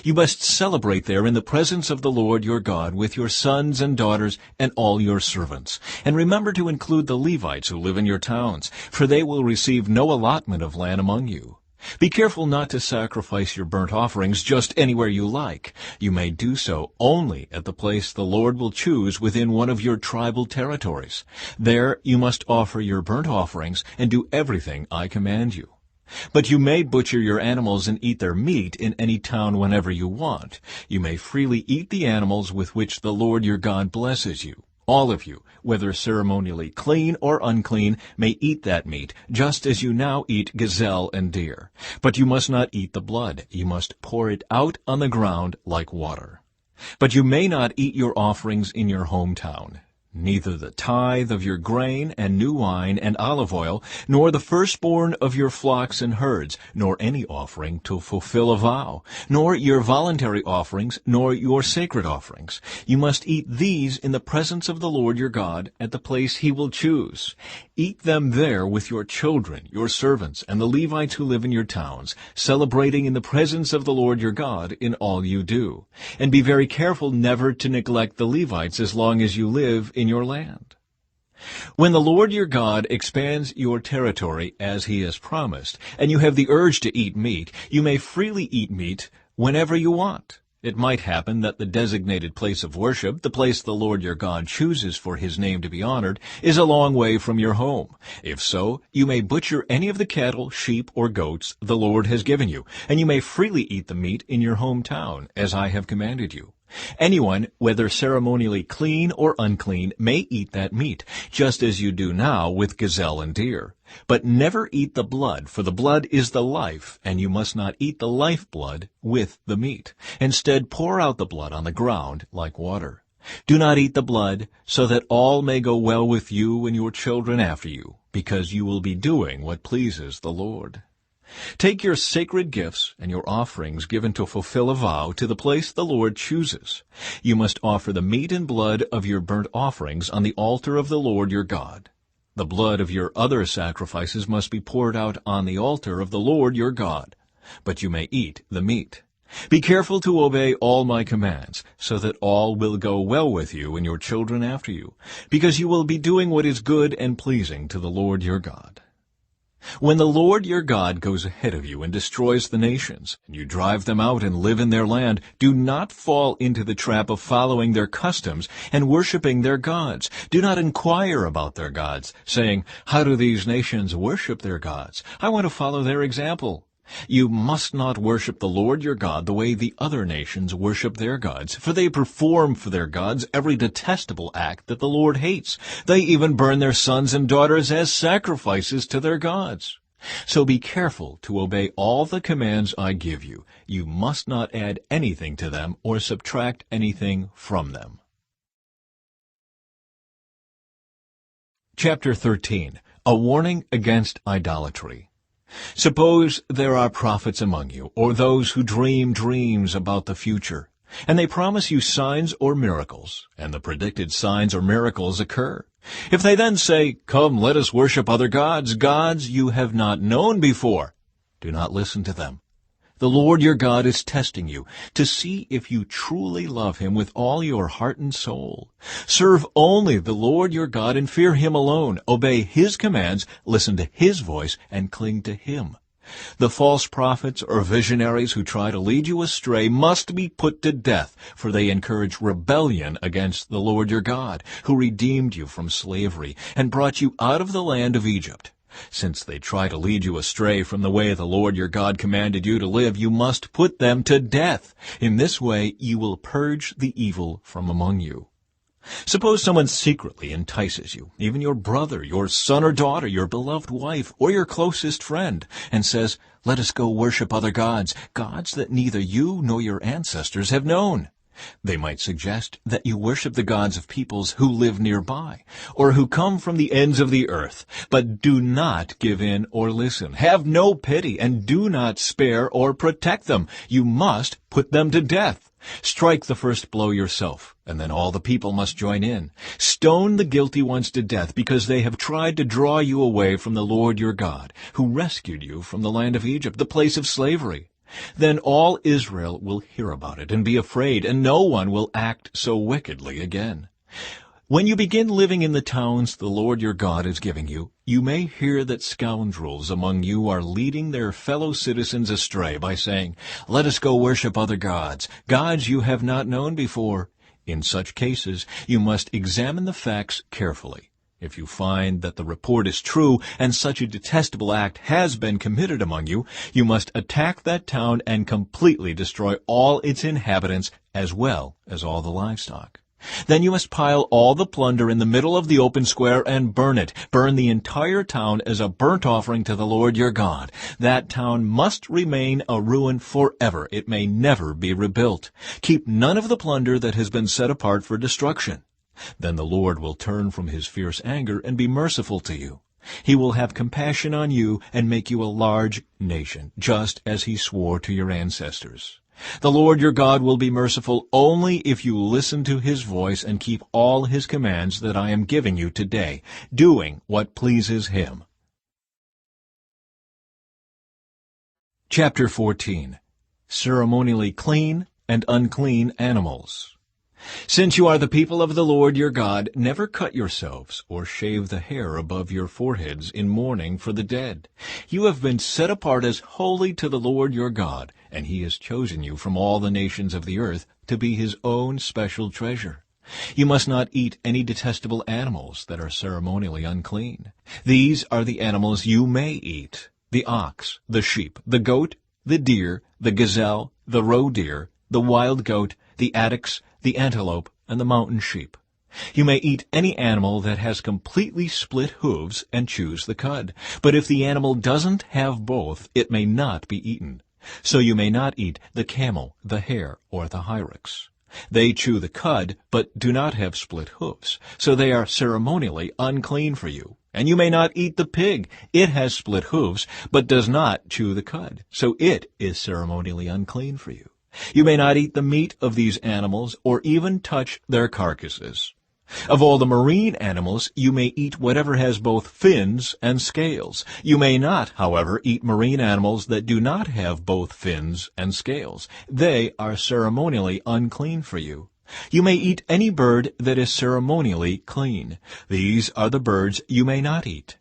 Speaker 1: You must celebrate there in the presence of the Lord your God with your sons and daughters and all your servants. And remember to include the Levites who live in your towns, for they will receive no allotment of land among you. Be careful not to sacrifice your burnt offerings just anywhere you like. You may do so only at the place the Lord will choose within one of your tribal territories. There you must offer your burnt offerings and do everything I command you. But you may butcher your animals and eat their meat in any town whenever you want. You may freely eat the animals with which the Lord your God blesses you. All of you, whether ceremonially clean or unclean, may eat that meat, just as you now eat gazelle and deer. But you must not eat the blood. You must pour it out on the ground like water. But you may not eat your offerings in your hometown. Neither the tithe of your grain and new wine and olive oil, nor the firstborn of your flocks and herds, nor any offering to fulfill a vow, nor your voluntary offerings, nor your sacred offerings. You must eat these in the presence of the Lord your God at the place He will choose. Eat them there with your children, your servants, and the Levites who live in your towns, celebrating in the presence of the Lord your God in all you do. And be very careful never to neglect the Levites as long as you live in your land. When the Lord your God expands your territory as He has promised, and you have the urge to eat meat, you may freely eat meat whenever you want. It might happen that the designated place of worship, the place the Lord your God chooses for His name to be honored, is a long way from your home. If so, you may butcher any of the cattle, sheep, or goats the Lord has given you, and you may freely eat the meat in your hometown, as I have commanded you. Anyone, whether ceremonially clean or unclean, may eat that meat, just as you do now with gazelle and deer. But never eat the blood, for the blood is the life, and you must not eat the lifeblood with the meat. Instead, pour out the blood on the ground like water. Do not eat the blood, so that all may go well with you and your children after you, because you will be doing what pleases the Lord. Take your sacred gifts and your offerings given to fulfill a vow to the place the Lord chooses. You must offer the meat and blood of your burnt offerings on the altar of the Lord your God. The blood of your other sacrifices must be poured out on the altar of the Lord your God, but you may eat the meat. Be careful to obey all my commands, so that all will go well with you and your children after you, because you will be doing what is good and pleasing to the Lord your God. When the Lord your God goes ahead of you and destroys the nations, and you drive them out and live in their land, do not fall into the trap of following their customs and worshiping their gods. Do not inquire about their gods, saying, "How do these nations worship their gods? I want to follow their example." You must not worship the Lord your God the way the other nations worship their gods, for they perform for their gods every detestable act that the Lord hates. They even burn their sons and daughters as sacrifices to their gods. So be careful to obey all the commands I give you. You must not add anything to them or subtract anything from them. Chapter 13. A warning against idolatry. Suppose there are prophets among you, or those who dream dreams about the future. And they promise you signs or miracles, and the predicted signs or miracles occur. If they then say, "Come, let us worship other gods," gods you have not known before, do not listen to them. The Lord your God is testing you to see if you truly love him with all your heart and soul. Serve only the Lord your God and fear him alone. Obey his commands, listen to his voice, and cling to him. The false prophets or visionaries who try to lead you astray must be put to death, for they encourage rebellion against the Lord your God, who redeemed you from slavery and brought you out of the land of Egypt. Since they try to lead you astray from the way the Lord your God commanded you to live, you must put them to death. In this way you will purge the evil from among you. Suppose someone secretly entices you, even your brother, your son or daughter, your beloved wife, or your closest friend, and says, "Let us go worship other gods, gods that neither you nor your ancestors have known." They might suggest that you worship the gods of peoples who live nearby, or who come from the ends of the earth. But do not give in or listen. Have no pity, and do not spare or protect them. You must put them to death. Strike the first blow yourself, and then all the people must join in. Stone the guilty ones to death, because they have tried to draw you away from the Lord your God, who rescued you from the land of Egypt, the place of slavery. Then all Israel will hear about it and be afraid, and no one will act so wickedly again. When you begin living in the towns the Lord your God is giving you, you may hear that scoundrels among you are leading their fellow citizens astray by saying, "Let us go worship other gods, gods you have not known before." In such cases, you must examine the facts carefully. If you find that the report is true and such a detestable act has been committed among you, you must attack that town and completely destroy all its inhabitants as well as all the livestock. Then you must pile all the plunder in the middle of the open square and burn it. Burn the entire town as a burnt offering to the Lord your God. That town must remain a ruin forever. It may never be rebuilt. Keep none of the plunder that has been set apart for destruction. Then the Lord will turn from his fierce anger and be merciful to you. He will have compassion on you and make you a large nation, just as he swore to your ancestors. The Lord your God will be merciful only if you listen to his voice and keep all his commands that I am giving you today, doing what pleases him. Chapter 14. Ceremonially clean and unclean animals. Since you are the people of the Lord your God, never cut yourselves or shave the hair above your foreheads in mourning for the dead. You have been set apart as holy to the Lord your God, and he has chosen you from all the nations of the earth to be his own special treasure. You must not eat any detestable animals that are ceremonially unclean. These are the animals you may eat: the ox, the sheep, the goat, the deer, the gazelle, the roe deer, the wild goat, the addax, the antelope, and the mountain sheep. You may eat any animal that has completely split hooves and chews the cud. But if the animal doesn't have both, it may not be eaten. So you may not eat the camel, the hare, or the hyrax. They chew the cud, but do not have split hooves, so they are ceremonially unclean for you. And you may not eat the pig. It has split hooves, but does not chew the cud, so it is ceremonially unclean for you. You may not eat the meat of these animals or even touch their carcasses. Of all the marine animals, you may eat whatever has both fins and scales. You may not, however, eat marine animals that do not have both fins and scales. They are ceremonially unclean for you. You may eat any bird that is ceremonially clean. These are the birds you may not eat: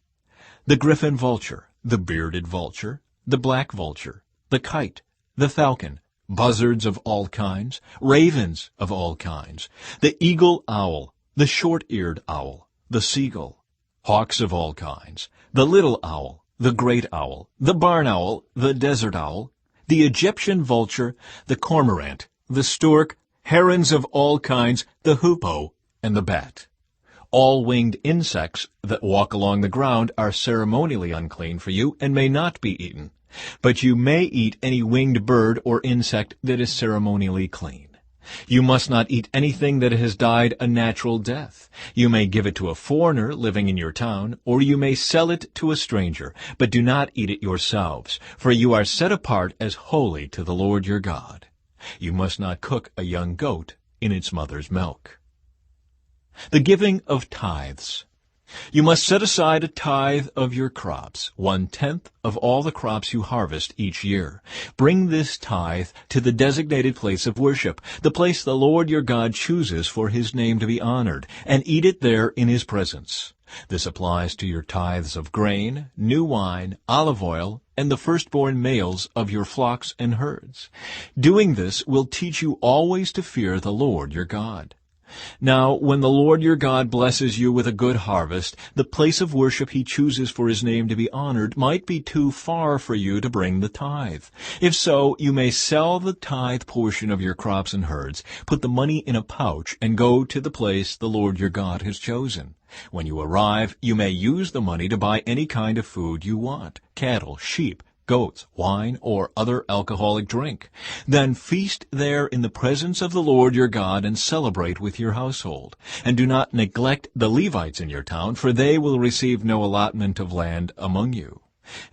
Speaker 1: the griffin vulture, the bearded vulture, the black vulture, the kite, the falcon, buzzards of all kinds, ravens of all kinds, the eagle owl, the short-eared owl, the seagull, hawks of all kinds, the little owl, the great owl, the barn owl, the desert owl, the Egyptian vulture, the cormorant, the stork, herons of all kinds, the hoopoe, and the bat. All winged insects that walk along the ground are ceremonially unclean for you and may not be eaten. But you may eat any winged bird or insect that is ceremonially clean. You must not eat anything that has died a natural death. You may give it to a foreigner living in your town, or you may sell it to a stranger, but do not eat it yourselves, for you are set apart as holy to the Lord your God. You must not cook a young goat in its mother's milk. The giving of tithes. You must set aside a tithe of your crops, 1/10 of all the crops you harvest each year. Bring this tithe to the designated place of worship, the place the Lord your God chooses for his name to be honored, and eat it there in his presence. This applies to your tithes of grain, new wine, olive oil, and the firstborn males of your flocks and herds. Doing this will teach you always to fear the Lord your God. Now, when the Lord your God blesses you with a good harvest, the place of worship he chooses for his name to be honored might be too far for you to bring the tithe. If so, you may sell the tithe portion of your crops and herds, put the money in a pouch, and go to the place the Lord your God has chosen. When you arrive, you may use the money to buy any kind of food you want: cattle, sheep, goats, wine, or other alcoholic drink. Then feast there in the presence of the Lord your God and celebrate with your household. And do not neglect the Levites in your town, for they will receive no allotment of land among you.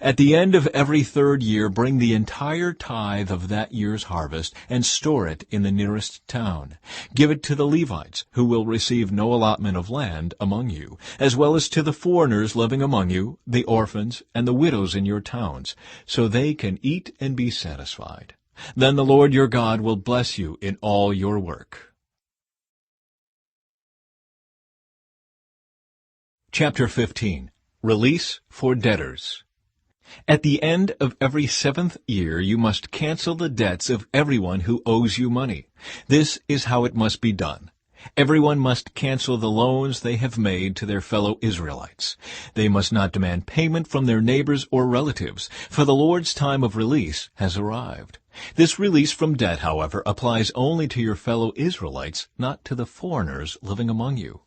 Speaker 1: At the end of every 3rd year, bring the entire tithe of that year's harvest and store it in the nearest town. Give it to the Levites, who will receive no allotment of land among you, as well as to the foreigners living among you, the orphans, and the widows in your towns, so they can eat and be satisfied. Then the Lord your God will bless you in all your work. Chapter 15. Release for debtors. At the end of every 7th year, you must cancel the debts of everyone who owes you money. This is how it must be done. Everyone must cancel the loans they have made to their fellow Israelites. They must not demand payment from their neighbors or relatives, for the Lord's time of release has arrived. This release from debt, however, applies only to your fellow Israelites, not to the foreigners living among you.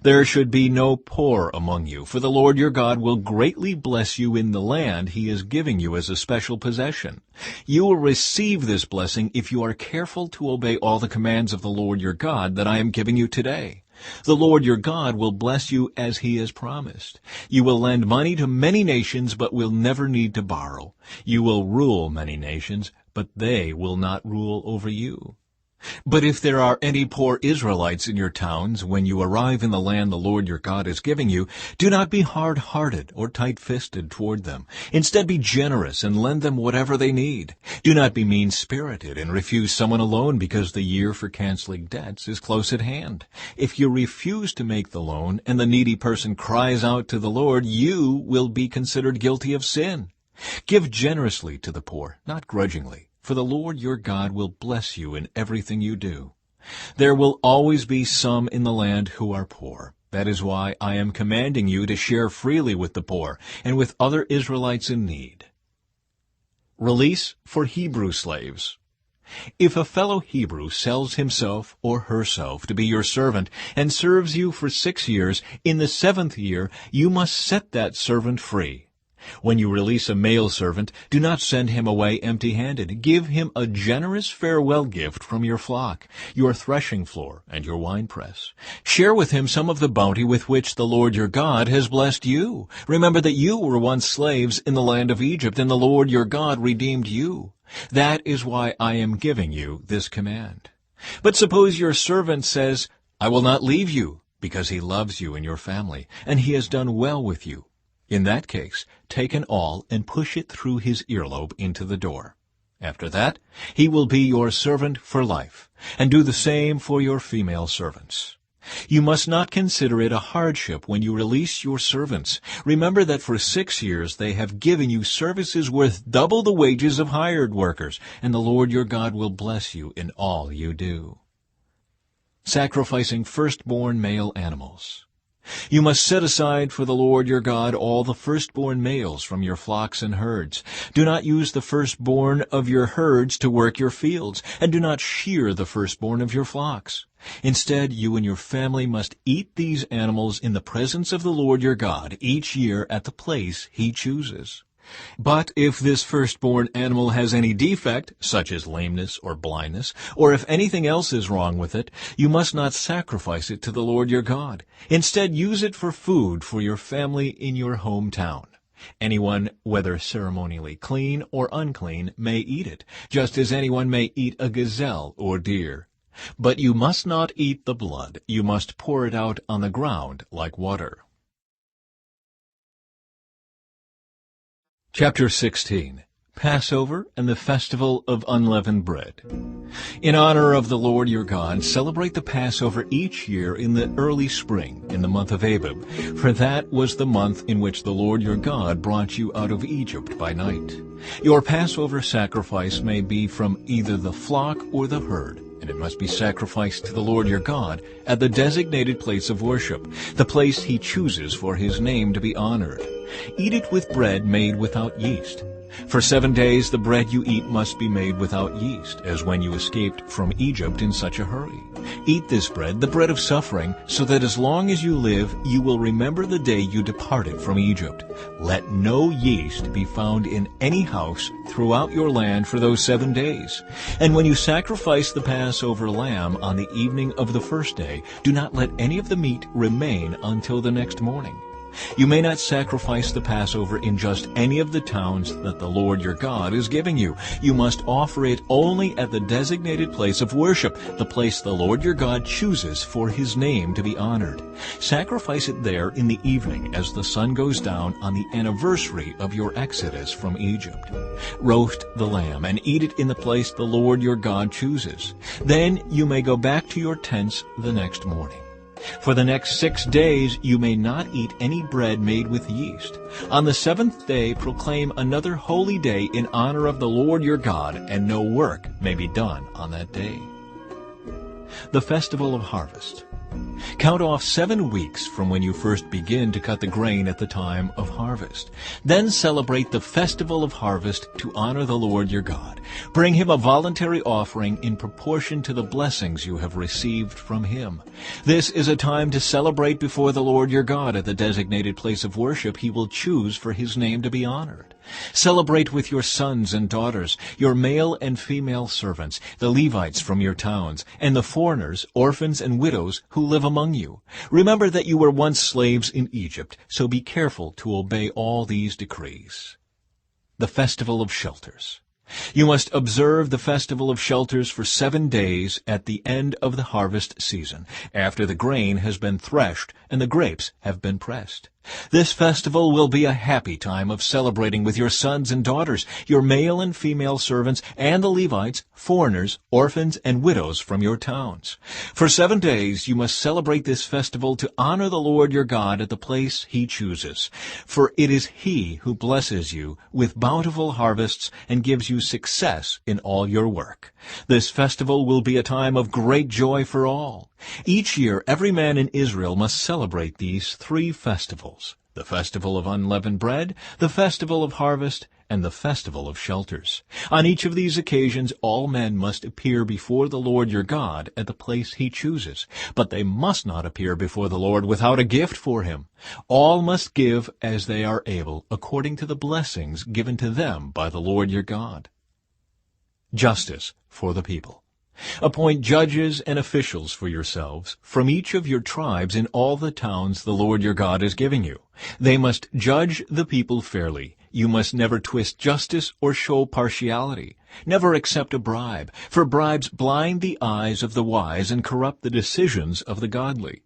Speaker 1: There should be no poor among you, for the Lord your God will greatly bless you in the land he is giving you as a special possession. You will receive this blessing if you are careful to obey all the commands of the Lord your God that I am giving you today. The Lord your God will bless you as he has promised. You will lend money to many nations, but will never need to borrow. You will rule many nations, but they will not rule over you. But if there are any poor Israelites in your towns, when you arrive in the land the Lord your God is giving you, do not be hard-hearted or tight-fisted toward them. Instead, be generous and lend them whatever they need. Do not be mean-spirited and refuse someone a loan because the year for canceling debts is close at hand. If you refuse to make the loan and the needy person cries out to the Lord, you will be considered guilty of sin. Give generously to the poor, not grudgingly, for the Lord your God will bless you in everything you do. There will always be some in the land who are poor. That is why I am commanding you to share freely with the poor and with other Israelites in need. Release for Hebrew slaves. If a fellow Hebrew sells himself or herself to be your servant and serves you for 6 years, in the 7th year you must set that servant free. When you release a male servant, do not send him away empty-handed. Give him a generous farewell gift from your flock, your threshing floor, and your winepress. Share with him some of the bounty with which the Lord your God has blessed you. Remember that you were once slaves in the land of Egypt, and the Lord your God redeemed you. That is why I am giving you this command. But suppose your servant says, I will not leave you, because he loves you and your family, and he has done well with you. In that case, take an awl and push it through his earlobe into the door. After that, he will be your servant for life, and do the same for your female servants. You must not consider it a hardship when you release your servants. Remember that for 6 years they have given you services worth double the wages of hired workers, and the Lord your God will bless you in all you do. Sacrificing firstborn male animals. You must set aside for the Lord your God all the firstborn males from your flocks and herds. Do not use the firstborn of your herds to work your fields, and do not shear the firstborn of your flocks. Instead, you and your family must eat these animals in the presence of the Lord your God each year at the place he chooses. But if this firstborn animal has any defect, such as lameness or blindness, or if anything else is wrong with it, you must not sacrifice it to the Lord your God. Instead, use it for food for your family in your hometown. Anyone, whether ceremonially clean or unclean, may eat it, just as anyone may eat a gazelle or deer. But you must not eat the blood. You must pour it out on the ground like water. Chapter 16. Passover and the Festival of Unleavened Bread. In honor of the Lord your God, celebrate the Passover each year in the early spring, in the month of Abib, for that was the month in which the Lord your God brought you out of Egypt by night. Your Passover sacrifice may be from either the flock or the herd, and it must be sacrificed to the Lord your God at the designated place of worship, the place he chooses for his name to be honored. Eat it with bread made without yeast. For 7 days the bread you eat must be made without yeast, as when you escaped from Egypt in such a hurry. Eat this bread, the bread of suffering, so that as long as you live you will remember the day you departed from Egypt. Let no yeast be found in any house throughout your land for those 7 days. And when you sacrifice the Passover lamb on the evening of the first day, do not let any of the meat remain until the next morning. You may not sacrifice the Passover in just any of the towns that the Lord your God is giving you. You must offer it only at the designated place of worship, the place the Lord your God chooses for his name to be honored. Sacrifice it there in the evening as the sun goes down on the anniversary of your exodus from Egypt. Roast the lamb and eat it in the place the Lord your God chooses. Then you may go back to your tents the next morning. For the next 6 days you may not eat any bread made with yeast. On the 7th day proclaim another holy day in honor of the Lord your God, and no work may be done on that day. The Festival of Harvest. Count off 7 weeks from when you first begin to cut the grain at the time of harvest. Then celebrate the Festival of Harvest to honor the Lord your God. Bring him a voluntary offering in proportion to the blessings you have received from him. This is a time to celebrate before the Lord your God at the designated place of worship he will choose for his name to be honored. Celebrate with your sons and daughters, your male and female servants, the Levites from your towns, and the foreigners, orphans, and widows who live among you. Remember that you were once slaves in Egypt, so be careful to obey all these decrees. The Festival of Shelters. You must observe the Festival of Shelters for 7 days at the end of the harvest season, after the grain has been threshed and the grapes have been pressed. This festival will be a happy time of celebrating with your sons and daughters, your male and female servants, and the Levites, foreigners, orphans, and widows from your towns. For 7 days you must celebrate this festival to honor the Lord your God at the place he chooses. For it is he who blesses you with bountiful harvests and gives you success in all your work. This festival will be a time of great joy for all. Each year every man in Israel must celebrate these 3 festivals: the Festival of Unleavened Bread, the Festival of Harvest, and the Festival of Shelters. On each of these occasions all men must appear before the Lord your God at the place he chooses, but they must not appear before the Lord without a gift for him. All must give as they are able, according to the blessings given to them by the Lord your God. Justice for the people. Appoint judges and officials for yourselves from each of your tribes in all the towns the Lord your God is giving you. They must judge the people fairly. You must never twist justice or show partiality. Never accept a bribe, for bribes blind the eyes of the wise and corrupt the decisions of the godly.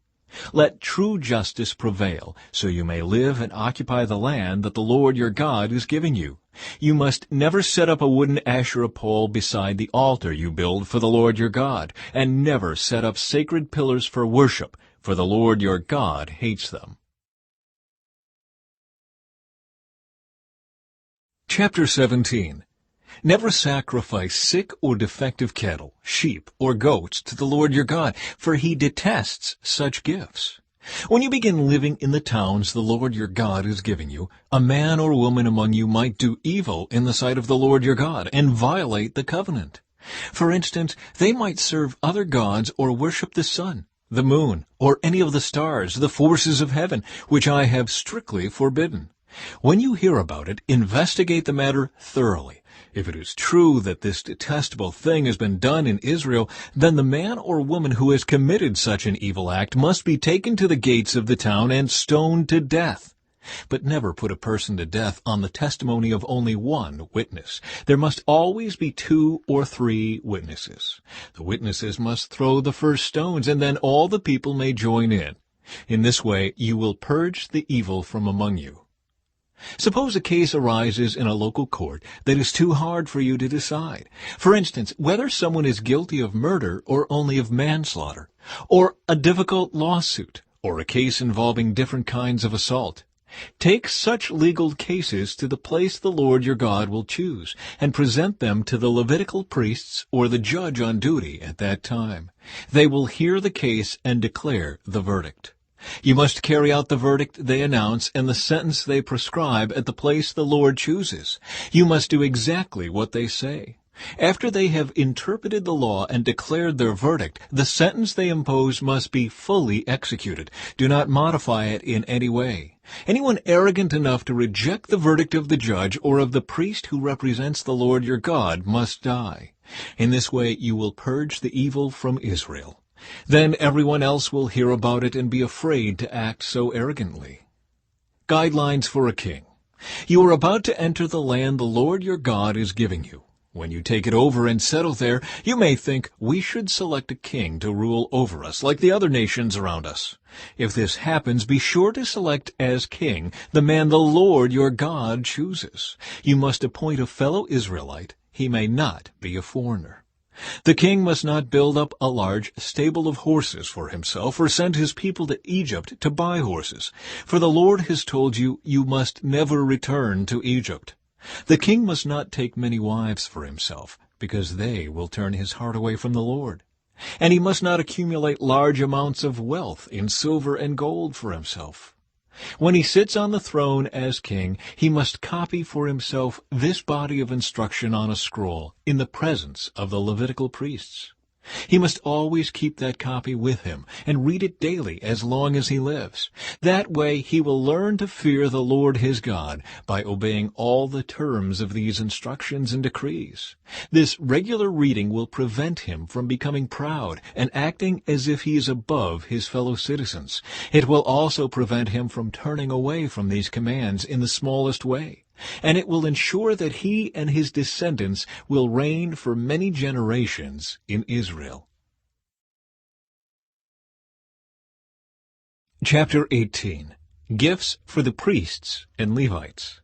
Speaker 1: Let true justice prevail, so you may live and occupy the land that the Lord your God is giving you. You must never set up a wooden Asherah pole beside the altar you build for the Lord your God, and never set up sacred pillars for worship, for the Lord your God hates them. Chapter 17. Never sacrifice sick or defective cattle, sheep, or goats to the Lord your God, for he detests such gifts. When you begin living in the towns the Lord your God is giving you, a man or woman among you might do evil in the sight of the Lord your God and violate the covenant. For instance, they might serve other gods or worship the sun, the moon, or any of the stars, the forces of heaven, which I have strictly forbidden. When you hear about it, investigate the matter thoroughly. If it is true that this detestable thing has been done in Israel, then the man or woman who has committed such an evil act must be taken to the gates of the town and stoned to death. But never put a person to death on the testimony of only one witness. There must always be 2 or 3 witnesses. The witnesses must throw the first stones, and then all the people may join in. In this way you will purge the evil from among you. Suppose a case arises in a local court that is too hard for you to decide. For instance, whether someone is guilty of murder or only of manslaughter, or a difficult lawsuit, or a case involving different kinds of assault. Take such legal cases to the place the Lord your God will choose, and present them to the Levitical priests or the judge on duty at that time. They will hear the case and declare the verdict. You must carry out the verdict they announce and the sentence they prescribe at the place the Lord chooses. You must do exactly what they say. After they have interpreted the law and declared their verdict, the sentence they impose must be fully executed. Do not modify it in any way. Anyone arrogant enough to reject the verdict of the judge or of the priest who represents the Lord your God must die. In this way you will purge the evil from Israel. Then everyone else will hear about it and be afraid to act so arrogantly. Guidelines for a king. You are about to enter the land the Lord your God is giving you. When you take it over and settle there, you may think, we should select a king to rule over us, like the other nations around us. If this happens, be sure to select as king the man the Lord your God chooses. You must appoint a fellow Israelite. He may not be a foreigner. The king must not build up a large stable of horses for himself or send his people to Egypt to buy horses, for the Lord has told you, you must never return to Egypt. The king must not take many wives for himself, because they will turn his heart away from the Lord. And he must not accumulate large amounts of wealth in silver and gold for himself. When he sits on the throne as king, he must copy for himself this body of instruction on a scroll in the presence of the Levitical priests. He must always keep that copy with him and read it daily as long as he lives. That way he will learn to fear the Lord his God by obeying all the terms of these instructions and decrees. This regular reading will prevent him from becoming proud and acting as if he is above his fellow citizens. It will also prevent him from turning away from these commands in the smallest way. And it will ensure that he and his descendants will reign for many generations in Israel. Chapter 18. Gifts for the priests and Levites.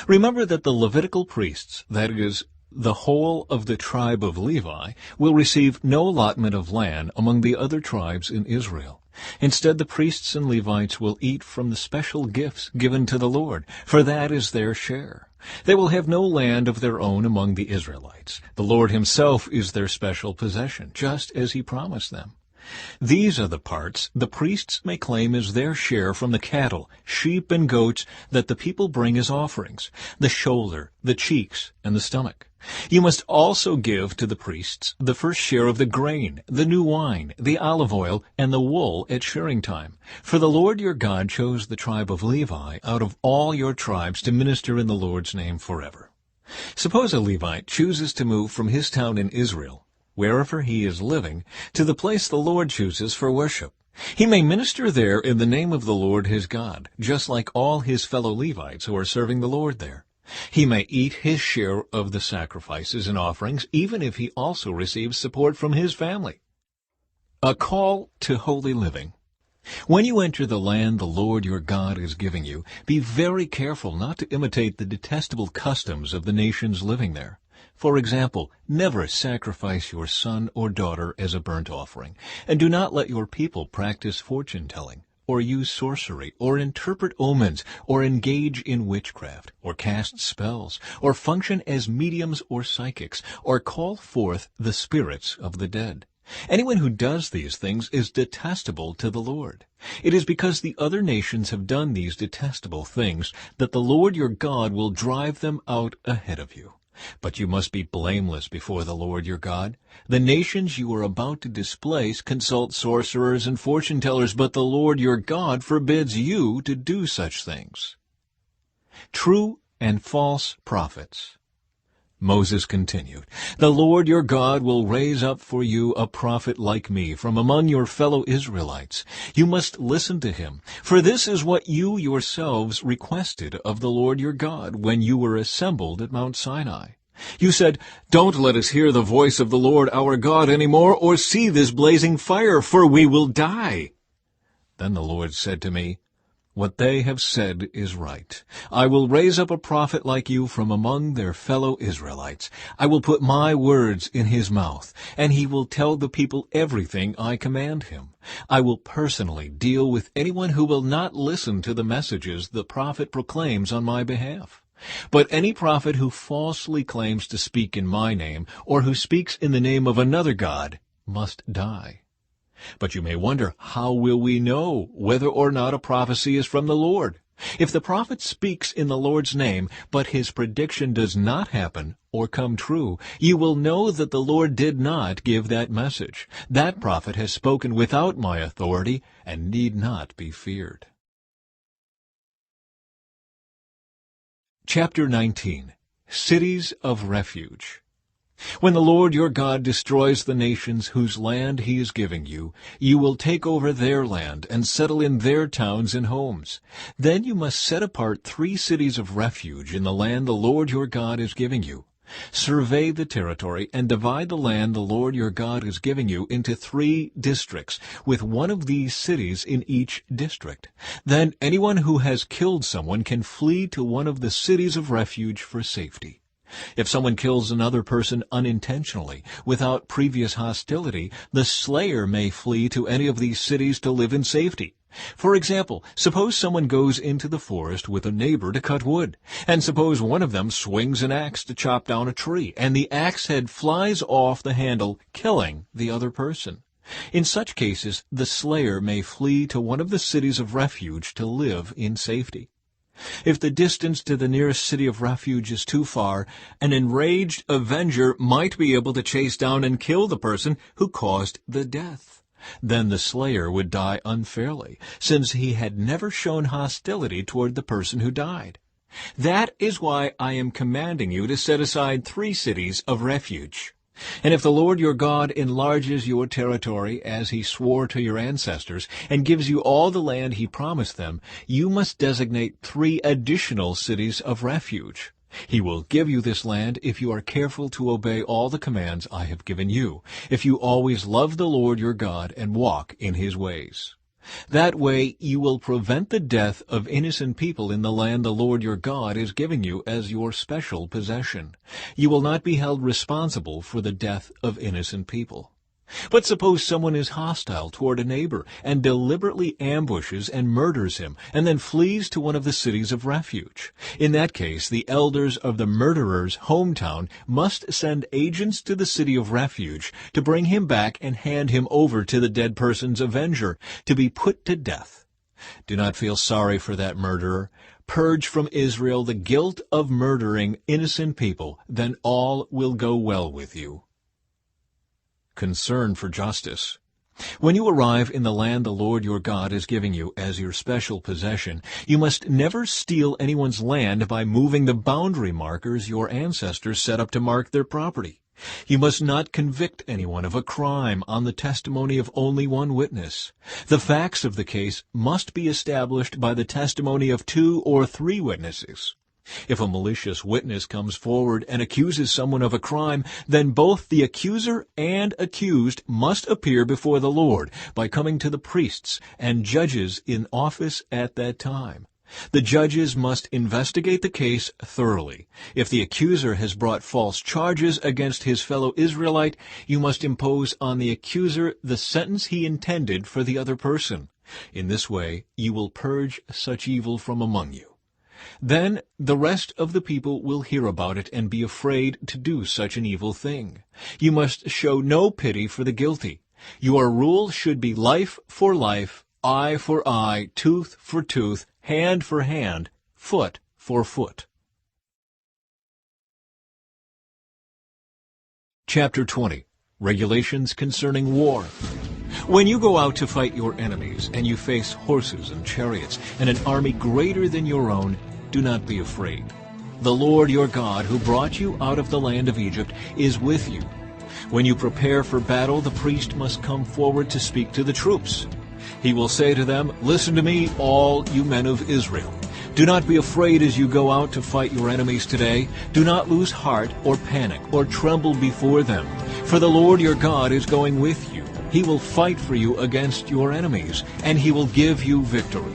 Speaker 1: Remember that the Levitical priests, that is, the whole of the tribe of Levi, will receive no allotment of land among the other tribes in Israel. Instead, the priests and Levites will eat from the special gifts given to the Lord, for that is their share. They will have no land of their own among the Israelites. The Lord himself is their special possession, just as he promised them. These are the parts the priests may claim as their share from the cattle, sheep, and goats that the people bring as offerings, the shoulder, the cheeks, and the stomach. You must also give to the priests the first share of the grain, the new wine, the olive oil, and the wool at shearing time. For the Lord your God chose the tribe of Levi out of all your tribes to minister in the Lord's name forever. Suppose a Levite chooses to move from his town in Israel, wherever he is living, to the place the Lord chooses for worship. He may minister there in the name of the Lord his God, just like all his fellow Levites who are serving the Lord there. He may eat his share of the sacrifices and offerings, even if he also receives support from his family. A call to holy living. When you enter the land the Lord your God is giving you, be very careful not to imitate the detestable customs of the nations living there. For example, never sacrifice your son or daughter as a burnt offering, and do not let your people practice fortune-telling, or use sorcery, or interpret omens, or engage in witchcraft, or cast spells, or function as mediums or psychics, or call forth the spirits of the dead. Anyone who does these things is detestable to the Lord. It is because the other nations have done these detestable things that the Lord your God will drive them out ahead of you. But you must be blameless before the Lord your God. The nations you are about to displace consult sorcerers and fortune-tellers, but the Lord your God forbids you to do such things. True and false prophets. Moses continued, "The Lord your God will raise up for you a prophet like me from among your fellow Israelites. You must listen to him, for this is what you yourselves requested of the Lord your God when you were assembled at Mount Sinai. You said, 'Don't let us hear the voice of the Lord our God any more, or see this blazing fire, for we will die.' Then the Lord said to me, 'What they have said is right. I will raise up a prophet like you from among their fellow Israelites. I will put my words in his mouth, and he will tell the people everything I command him. I will personally deal with anyone who will not listen to the messages the prophet proclaims on my behalf. But any prophet who falsely claims to speak in my name, or who speaks in the name of another god, must die.' But you may wonder, how will we know whether or not a prophecy is from the Lord? If the prophet speaks in the Lord's name, but his prediction does not happen or come true, you will know that the Lord did not give that message. That prophet has spoken without my authority and need not be feared." Chapter 19. Cities of Refuge. When the Lord your God destroys the nations whose land he is giving you, you will take over their land and settle in their towns and homes. Then you must set apart 3 cities of refuge in the land the Lord your God is giving you. Survey the territory and divide the land the Lord your God is giving you into 3 districts, with one of these cities in each district. Then anyone who has killed someone can flee to one of the cities of refuge for safety. If someone kills another person unintentionally, without previous hostility, the slayer may flee to any of these cities to live in safety. For example, suppose someone goes into the forest with a neighbor to cut wood, and suppose one of them swings an axe to chop down a tree, and the axe head flies off the handle, killing the other person. In such cases, the slayer may flee to one of the cities of refuge to live in safety. If the distance to the nearest city of refuge is too far, an enraged avenger might be able to chase down and kill the person who caused the death. Then the slayer would die unfairly, since he had never shown hostility toward the person who died. That is why I am commanding you to set aside 3 cities of refuge. And if the Lord your God enlarges your territory as he swore to your ancestors, and gives you all the land he promised them, you must designate 3 additional cities of refuge. He will give you this land if you are careful to obey all the commands I have given you, if you always love the Lord your God and walk in his ways. That way you will prevent the death of innocent people in the land the Lord your God is giving you as your special possession. You will not be held responsible for the death of innocent people. But suppose someone is hostile toward a neighbor and deliberately ambushes and murders him, and then flees to one of the cities of refuge. In that case, the elders of the murderer's hometown must send agents to the city of refuge to bring him back and hand him over to the dead person's avenger to be put to death. Do not feel sorry for that murderer. Purge from Israel the guilt of murdering innocent people, then all will go well with you. Concern for justice. When you arrive in the land the Lord your God is giving you as your special possession, you must never steal anyone's land by moving the boundary markers your ancestors set up to mark their property. You must not convict anyone of a crime on the testimony of only one witness. The facts of the case must be established by the testimony of 2 or 3 witnesses. If a malicious witness comes forward and accuses someone of a crime, then both the accuser and accused must appear before the Lord by coming to the priests and judges in office at that time. The judges must investigate the case thoroughly. If the accuser has brought false charges against his fellow Israelite, you must impose on the accuser the sentence he intended for the other person. In this way, you will purge such evil from among you. Then the rest of the people will hear about it and be afraid to do such an evil thing. You must show no pity for the guilty. Your rule should be life for life, eye for eye, tooth for tooth, hand for hand, foot for foot. Chapter 20. Regulations concerning war. When you go out to fight your enemies, and you face horses and chariots, and an army greater than your own, do not be afraid. The Lord your God, who brought you out of the land of Egypt, is with you. When you prepare for battle, the priest must come forward to speak to the troops. He will say to them, "Listen to me, all you men of Israel. Do not be afraid as you go out to fight your enemies today. Do not lose heart or panic or tremble before them. For the Lord your God is going with you. He will fight for you against your enemies, and he will give you victory."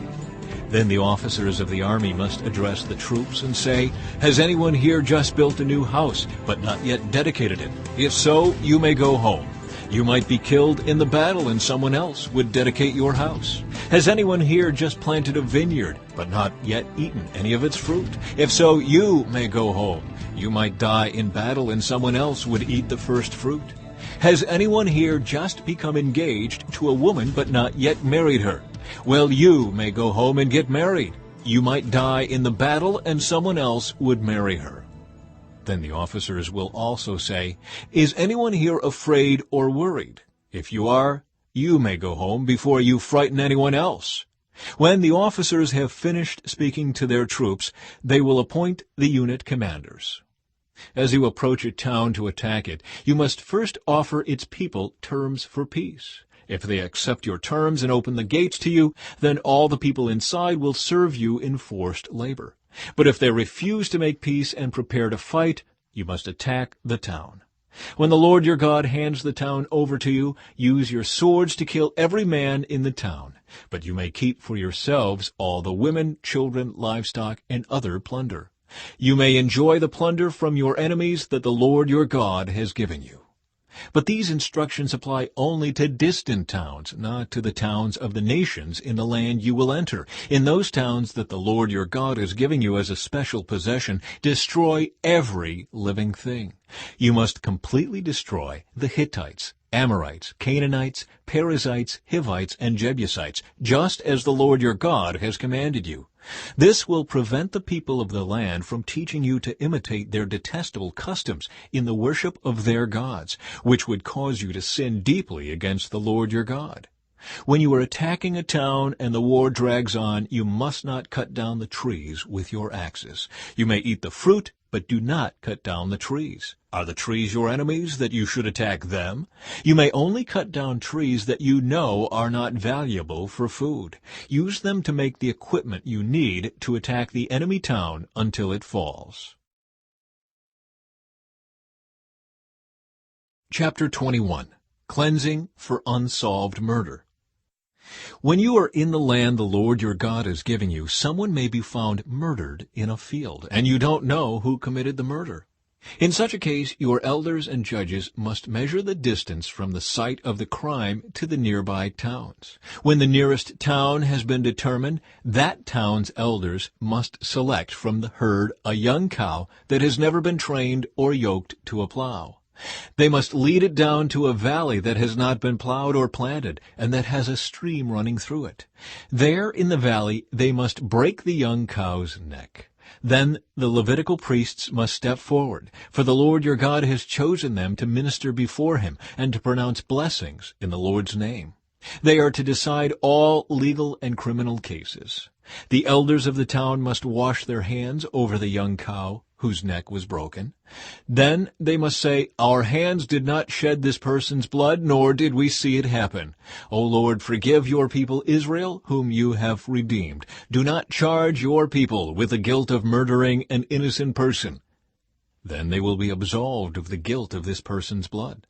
Speaker 1: Then the officers of the army must address the troops and say, "Has anyone here just built a new house, but not yet dedicated it? If so, you may go home. You might be killed in the battle and someone else would dedicate your house. Has anyone here just planted a vineyard, but not yet eaten any of its fruit? If so, you may go home. You might die in battle and someone else would eat the first fruit. Has anyone here just become engaged to a woman but not yet married her? Well, you may go home and get married. You might die in the battle and someone else would marry her." Then the officers will also say, "Is anyone here afraid or worried? If you are, you may go home before you frighten anyone else." When the officers have finished speaking to their troops, they will appoint the unit commanders. As you approach a town to attack it, you must first offer its people terms for peace. If they accept your terms and open the gates to you, then all the people inside will serve you in forced labor. But if they refuse to make peace and prepare to fight, you must attack the town. When the Lord your God hands the town over to you, use your swords to kill every man in the town. But you may keep for yourselves all the women, children, livestock, and other plunder. You may enjoy the plunder from your enemies that the Lord your God has given you. But these instructions apply only to distant towns, not to the towns of the nations in the land you will enter. In those towns that the Lord your God is giving you as a special possession, destroy every living thing. You must completely destroy the Hittites, Amorites, Canaanites, Perizzites, Hivites, and Jebusites, just as the Lord your God has commanded you. This will prevent the people of the land from teaching you to imitate their detestable customs in the worship of their gods, which would cause you to sin deeply against the Lord your God. When you are attacking a town and the war drags on, you must not cut down the trees with your axes. You may eat the fruit, but do not cut down the trees. Are the trees your enemies that you should attack them? You may only cut down trees that you know are not valuable for food. Use them to make the equipment you need to attack the enemy town until it falls. Chapter 21. Cleansing for Unsolved Murder. When you are in the land the Lord your God is giving you, someone may be found murdered in a field, and you don't know who committed the murder. In such a case, your elders and judges must measure the distance from the site of the crime to the nearby towns. When the nearest town has been determined, that town's elders must select from the herd a young cow that has never been trained or yoked to a plow. They must lead it down to a valley that has not been plowed or planted, and that has a stream running through it. There in the valley they must break the young cow's neck. Then the Levitical priests must step forward, for the Lord your God has chosen them to minister before him and to pronounce blessings in the Lord's name. They are to decide all legal and criminal cases. The elders of the town must wash their hands over the young cow whose neck was broken. Then they must say, "Our hands did not shed this person's blood, nor did we see it happen. O Lord, forgive your people Israel, whom you have redeemed. Do not charge your people with the guilt of murdering an innocent person." Then they will be absolved of the guilt of this person's blood.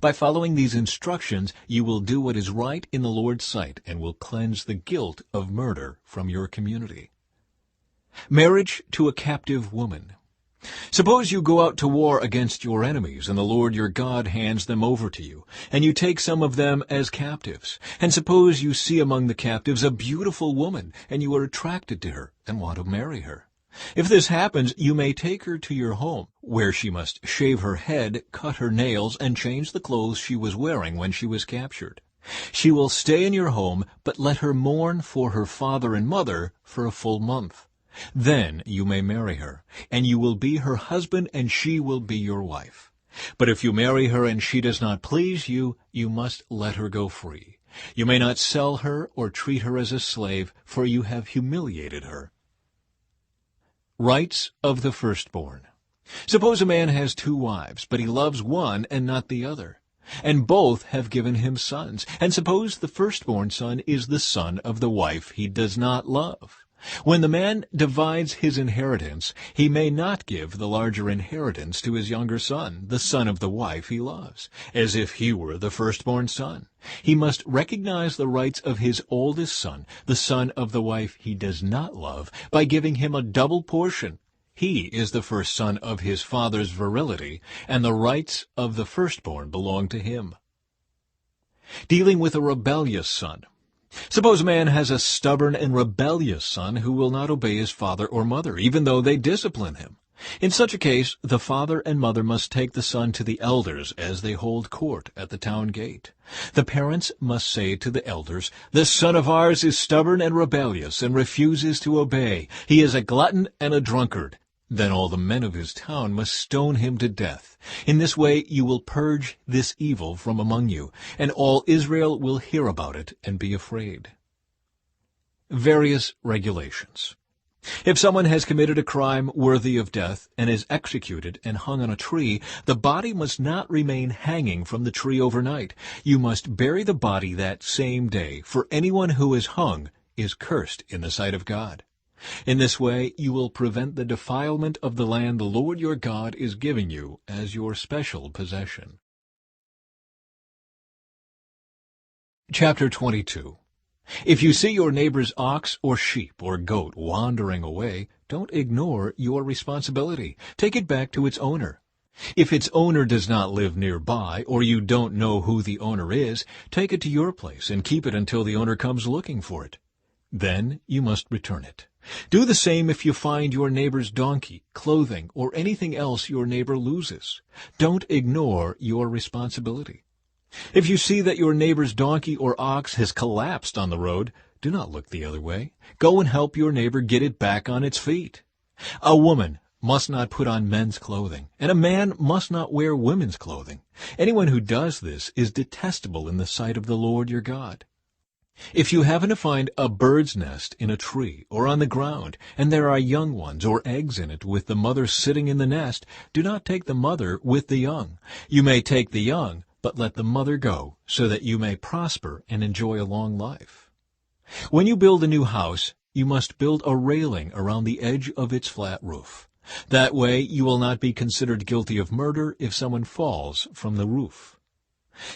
Speaker 1: By following these instructions, you will do what is right in the Lord's sight and will cleanse the guilt of murder from your community. Marriage to a captive woman. Suppose you go out to war against your enemies, and the Lord your God hands them over to you, and you take some of them as captives. And suppose you see among the captives a beautiful woman, and you are attracted to her and want to marry her. If this happens, you may take her to your home, where she must shave her head, cut her nails, and change the clothes she was wearing when she was captured. She will stay in your home, but let her mourn for her father and mother for a full month. Then you may marry her, and you will be her husband, and she will be your wife. But if you marry her and she does not please you, you must let her go free. You may not sell her or treat her as a slave, for you have humiliated her. Rights of the firstborn. Suppose a man has 2 wives, but he loves one and not the other, and both have given him sons. And suppose the firstborn son is the son of the wife he does not love. When the man divides his inheritance, he may not give the larger inheritance to his younger son, the son of the wife he loves, as if he were the firstborn son. He must recognize the rights of his oldest son, the son of the wife he does not love, by giving him a double portion. He is the first son of his father's virility, and the rights of the firstborn belong to him. Dealing with a rebellious son. Suppose a man has a stubborn and rebellious son who will not obey his father or mother, even though they discipline him. In such a case, the father and mother must take the son to the elders as they hold court at the town gate. The parents must say to the elders, "This son of ours is stubborn and rebellious and refuses to obey. He is a glutton and a drunkard." Then all the men of his town must stone him to death. In this way you will purge this evil from among you, and all Israel will hear about it and be afraid. Various regulations. If someone has committed a crime worthy of death and is executed and hung on a tree, the body must not remain hanging from the tree overnight. You must bury the body that same day, for anyone who is hung is cursed in the sight of God. In this way you will prevent the defilement of the land the Lord your God is giving you as your special possession. Chapter 22. If you see your neighbor's ox or sheep or goat wandering away, don't ignore your responsibility. Take it back to its owner. If its owner does not live nearby, or you don't know who the owner is, take it to your place and keep it until the owner comes looking for it. Then you must return it. Do the same if you find your neighbor's donkey, clothing, or anything else your neighbor loses. Don't ignore your responsibility. If you see that your neighbor's donkey or ox has collapsed on the road, do not look the other way. Go and help your neighbor get it back on its feet. A woman must not put on men's clothing, and a man must not wear women's clothing. Anyone who does this is detestable in the sight of the Lord your God. If you happen to find a bird's nest in a tree or on the ground, and there are young ones or eggs in it with the mother sitting in the nest, do not take the mother with the young. You may take the young, but let the mother go, so that you may prosper and enjoy a long life. When you build a new house, you must build a railing around the edge of its flat roof. That way you will not be considered guilty of murder if someone falls from the roof.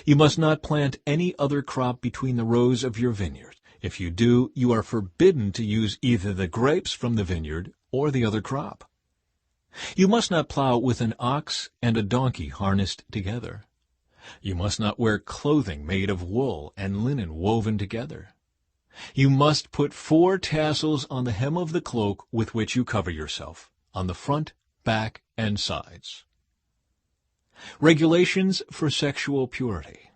Speaker 1: You must not plant any other crop between the rows of your vineyard. If you do, you are forbidden to use either the grapes from the vineyard or the other crop. You must not plow with an ox and a donkey harnessed together. You must not wear clothing made of wool and linen woven together. You must put 4 tassels on the hem of the cloak with which you cover yourself, on the front, back, and sides. Regulations for sexual purity.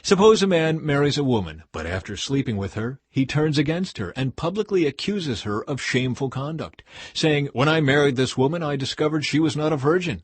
Speaker 1: Suppose a man marries a woman, but after sleeping with her, he turns against her and publicly accuses her of shameful conduct, saying, "When I married this woman, I discovered she was not a virgin."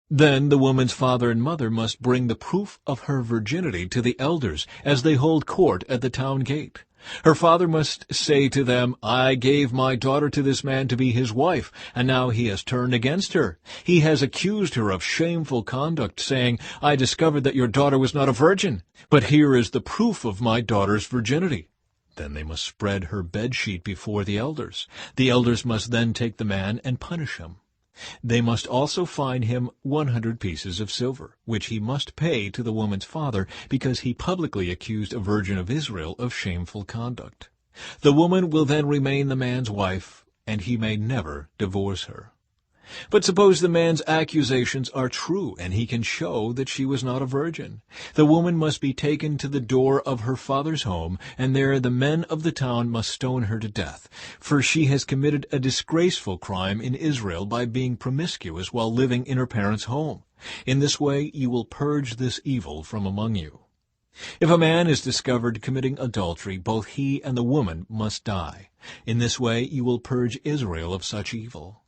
Speaker 1: Then the woman's father and mother must bring the proof of her virginity to the elders as they hold court at the town gate. Her father must say to them, "I gave my daughter to this man to be his wife, and now he has turned against her. He has accused her of shameful conduct, saying, 'I discovered that your daughter was not a virgin, but here is the proof of my daughter's virginity.'" Then they must spread her bedsheet before the elders. The elders must then take the man and punish him. They must also fine him 100 pieces of silver, which he must pay to the woman's father, because he publicly accused a virgin of Israel of shameful conduct. The woman will then remain the man's wife, and he may never divorce her. But suppose the man's accusations are true, and he can show that she was not a virgin. The woman must be taken to the door of her father's home, and there the men of the town must stone her to death, for she has committed a disgraceful crime in Israel by being promiscuous while living in her parents' home. In this way you will purge this evil from among you. If a man is discovered committing adultery, both he and the woman must die. In this way you will purge Israel of such evil.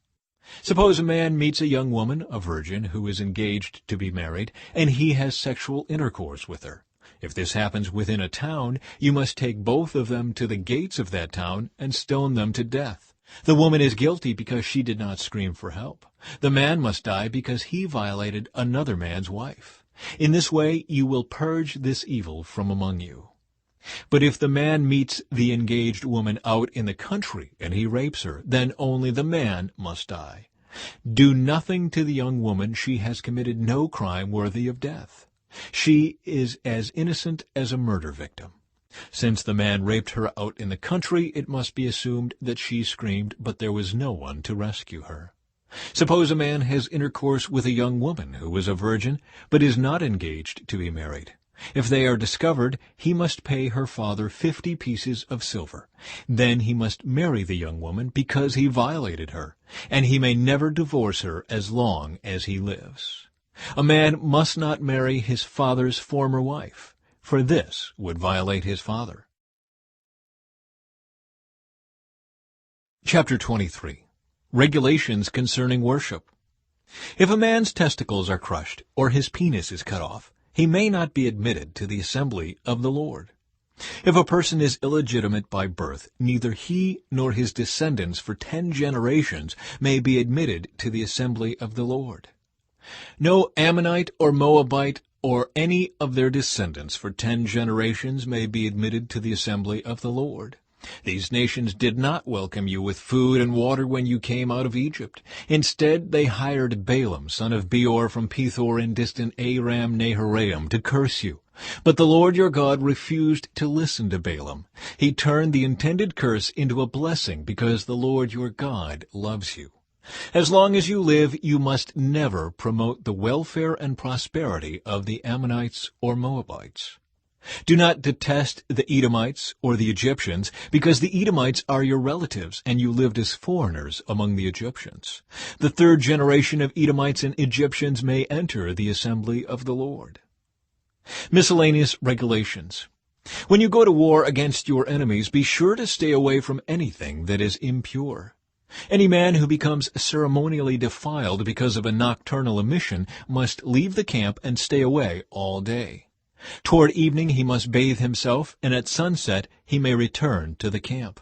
Speaker 1: Suppose a man meets a young woman, a virgin, who is engaged to be married, and he has sexual intercourse with her. If this happens within a town, you must take both of them to the gates of that town and stone them to death. The woman is guilty because she did not scream for help. The man must die because he violated another man's wife. In this way you will purge this evil from among you. But if the man meets the engaged woman out in the country and he rapes her, then only the man must die. Do nothing to the young woman. She has committed no crime worthy of death. She is as innocent as a murder victim. Since the man raped her out in the country, it must be assumed that she screamed, but there was no one to rescue her. Suppose a man has intercourse with a young woman who is a virgin, but is not engaged to be married. If they are discovered, he must pay her father 50 pieces of silver. Then he must marry the young woman because he violated her, and he may never divorce her as long as he lives. A man must not marry his father's former wife, for this would violate his father. Chapter 23. Regulations concerning worship. If a man's testicles are crushed, or his penis is cut off, he may not be admitted to the assembly of the Lord. If a person is illegitimate by birth, neither he nor his descendants for 10 generations may be admitted to the assembly of the Lord. No Ammonite or Moabite or any of their descendants for 10 generations may be admitted to the assembly of the Lord. These nations did not welcome you with food and water when you came out of Egypt. Instead, they hired Balaam, son of Beor, from Pethor in distant Aram-Naharaim, to curse you. But the Lord your God refused to listen to Balaam. He turned the intended curse into a blessing because the Lord your God loves you. As long as you live, you must never promote the welfare and prosperity of the Ammonites or Moabites. Do not detest the Edomites or the Egyptians, because the Edomites are your relatives, and you lived as foreigners among the Egyptians. The 3rd generation of Edomites and Egyptians may enter the assembly of the Lord. Miscellaneous regulations. When you go to war against your enemies, be sure to stay away from anything that is impure. Any man who becomes ceremonially defiled because of a nocturnal emission must leave the camp and stay away all day. Toward evening he must bathe himself, and at sunset he may return to the camp.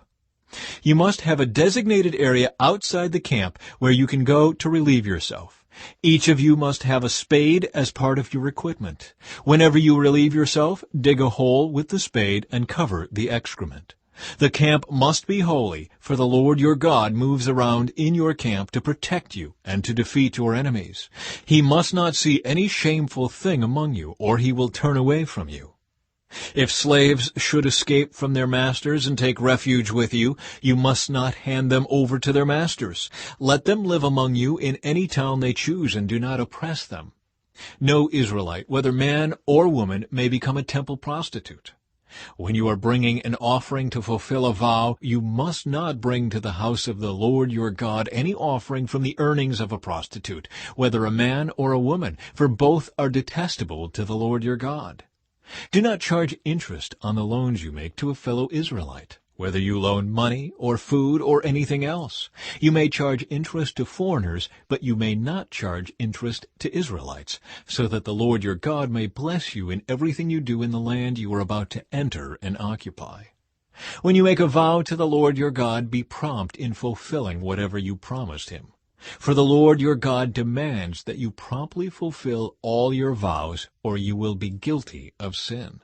Speaker 1: You must have a designated area outside the camp where you can go to relieve yourself. Each of you must have a spade as part of your equipment. Whenever you relieve yourself, dig a hole with the spade and cover the excrement. The camp must be holy, for the Lord your God moves around in your camp to protect you and to defeat your enemies. He must not see any shameful thing among you, or he will turn away from you. If slaves should escape from their masters and take refuge with you, you must not hand them over to their masters. Let them live among you in any town they choose, and do not oppress them. No Israelite, whether man or woman, may become a temple prostitute. When you are bringing an offering to fulfill a vow, you must not bring to the house of the Lord your God any offering from the earnings of a prostitute, whether a man or a woman, for both are detestable to the Lord your God. Do not charge interest on the loans you make to a fellow Israelite, whether you loan money or food or anything else. You may charge interest to foreigners, but you may not charge interest to Israelites, so that the Lord your God may bless you in everything you do in the land you are about to enter and occupy. When you make a vow to the Lord your God, be prompt in fulfilling whatever you promised him. For the Lord your God demands that you promptly fulfill all your vows, or you will be guilty of sin.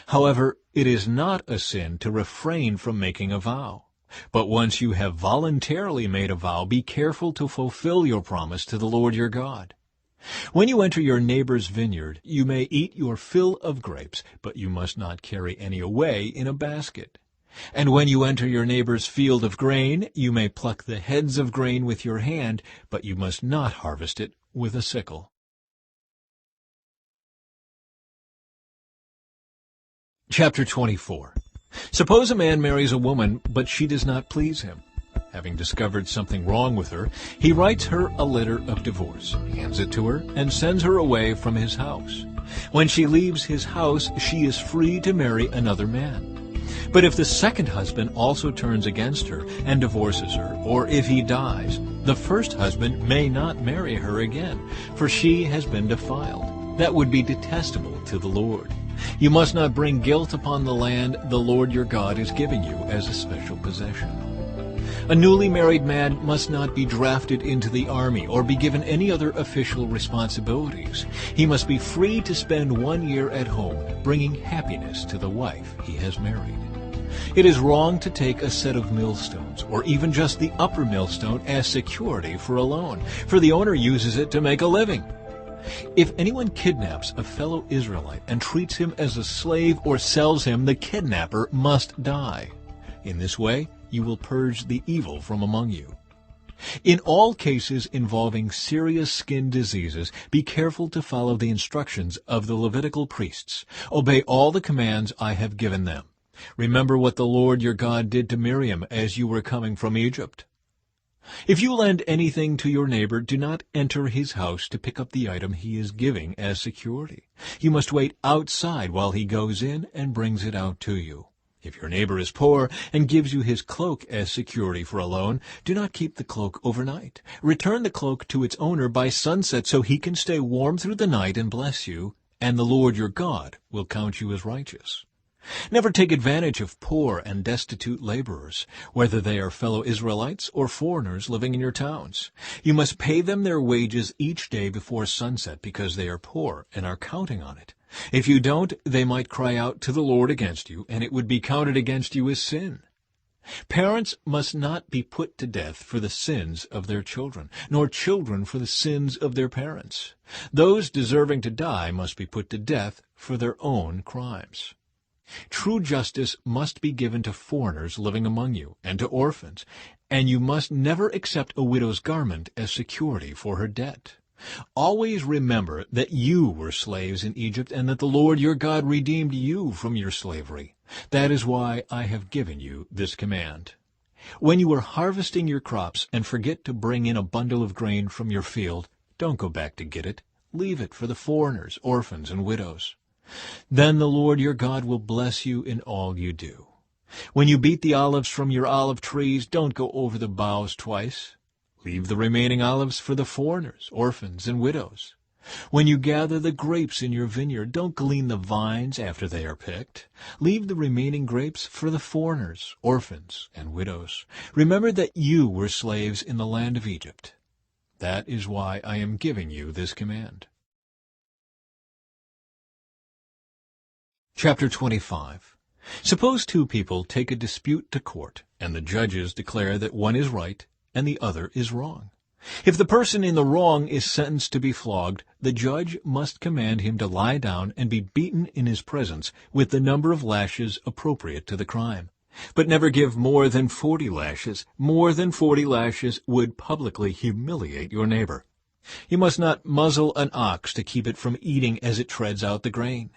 Speaker 1: However, it is not a sin to refrain from making a vow. But once you have voluntarily made a vow, be careful to fulfill your promise to the Lord your God. When you enter your neighbor's vineyard, you may eat your fill of grapes, but you must not carry any away in a basket. And when you enter your neighbor's field of grain, you may pluck the heads of grain with your hand, but you must not harvest it with a sickle. Chapter 24. Suppose a man marries a woman, but she does not please him. Having discovered something wrong with her, he writes her a letter of divorce, hands it to her, and sends her away from his house. When she leaves his house, she is free to marry another man. But if the second husband also turns against her and divorces her, or if he dies, the first husband may not marry her again, for she has been defiled. That would be detestable to the Lord. You must not bring guilt upon the land the Lord your God is giving you as a special possession. A newly married man must not be drafted into the army or be given any other official responsibilities. He must be free to spend 1 year at home, bringing happiness to the wife he has married. It is wrong to take a set of millstones, or even just the upper millstone, as security for a loan, for the owner uses it to make a living. If anyone kidnaps a fellow Israelite and treats him as a slave or sells him, the kidnapper must die. In this way, you will purge the evil from among you. In all cases involving serious skin diseases, be careful to follow the instructions of the Levitical priests. Obey all the commands I have given them. Remember what the Lord your God did to Miriam as you were coming from Egypt. If you lend anything to your neighbor, do not enter his house to pick up the item he is giving as security. You must wait outside while he goes in and brings it out to you. If your neighbor is poor and gives you his cloak as security for a loan, do not keep the cloak overnight. Return the cloak to its owner by sunset so he can stay warm through the night and bless you, and the Lord your God will count you as righteous. Never take advantage of poor and destitute laborers, whether they are fellow Israelites or foreigners living in your towns. You must pay them their wages each day before sunset because they are poor and are counting on it. If you don't, they might cry out to the Lord against you, and it would be counted against you as sin. Parents must not be put to death for the sins of their children, nor children for the sins of their parents. Those deserving to die must be put to death for their own crimes. True justice must be given to foreigners living among you, and to orphans, and you must never accept a widow's garment as security for her debt. Always remember that you were slaves in Egypt, and that the Lord your God redeemed you from your slavery. That is why I have given you this command. When you are harvesting your crops and forget to bring in a bundle of grain from your field, don't go back to get it. Leave it for the foreigners, orphans, and widows. Then the Lord your God will bless you in all you do. When you beat the olives from your olive trees, don't go over the boughs twice. Leave the remaining olives for the foreigners, orphans, and widows. When you gather the grapes in your vineyard, don't glean the vines after they are picked. Leave the remaining grapes for the foreigners, orphans, and widows. Remember that you were slaves in the land of Egypt. That is why I am giving you this command. Chapter 25. Suppose two people take a dispute to court, and the judges declare that one is right and the other is wrong. If the person in the wrong is sentenced to be flogged, the judge must command him to lie down and be beaten in his presence with the number of lashes appropriate to the crime. But never give more than 40 lashes. More than 40 lashes would publicly humiliate your neighbor. You must not muzzle an ox to keep it from eating as it treads out the grain.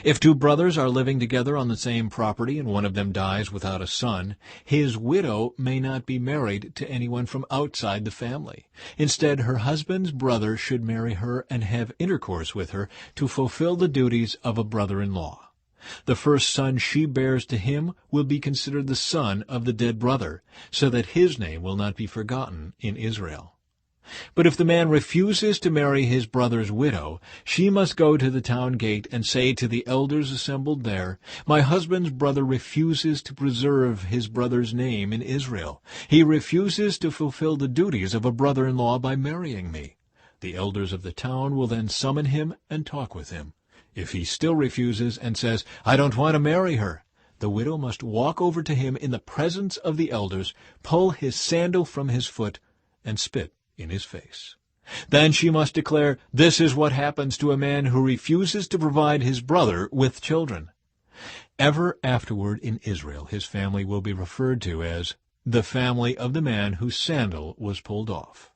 Speaker 1: If two brothers are living together on the same property and one of them dies without a son, his widow may not be married to anyone from outside the family. Instead, her husband's brother should marry her and have intercourse with her to fulfill the duties of a brother-in-law. The first son she bears to him will be considered the son of the dead brother, so that his name will not be forgotten in Israel. But if the man refuses to marry his brother's widow, she must go to the town gate and say to the elders assembled there, "My husband's brother refuses to preserve his brother's name in Israel. He refuses to fulfill the duties of a brother-in-law by marrying me." The elders of the town will then summon him and talk with him. If he still refuses and says, "I don't want to marry her," the widow must walk over to him in the presence of the elders, pull his sandal from his foot, and spit in his face. Then she must declare, "This is what happens to a man who refuses to provide his brother with children." Ever afterward in Israel his family will be referred to as the family of the man whose sandal was pulled off.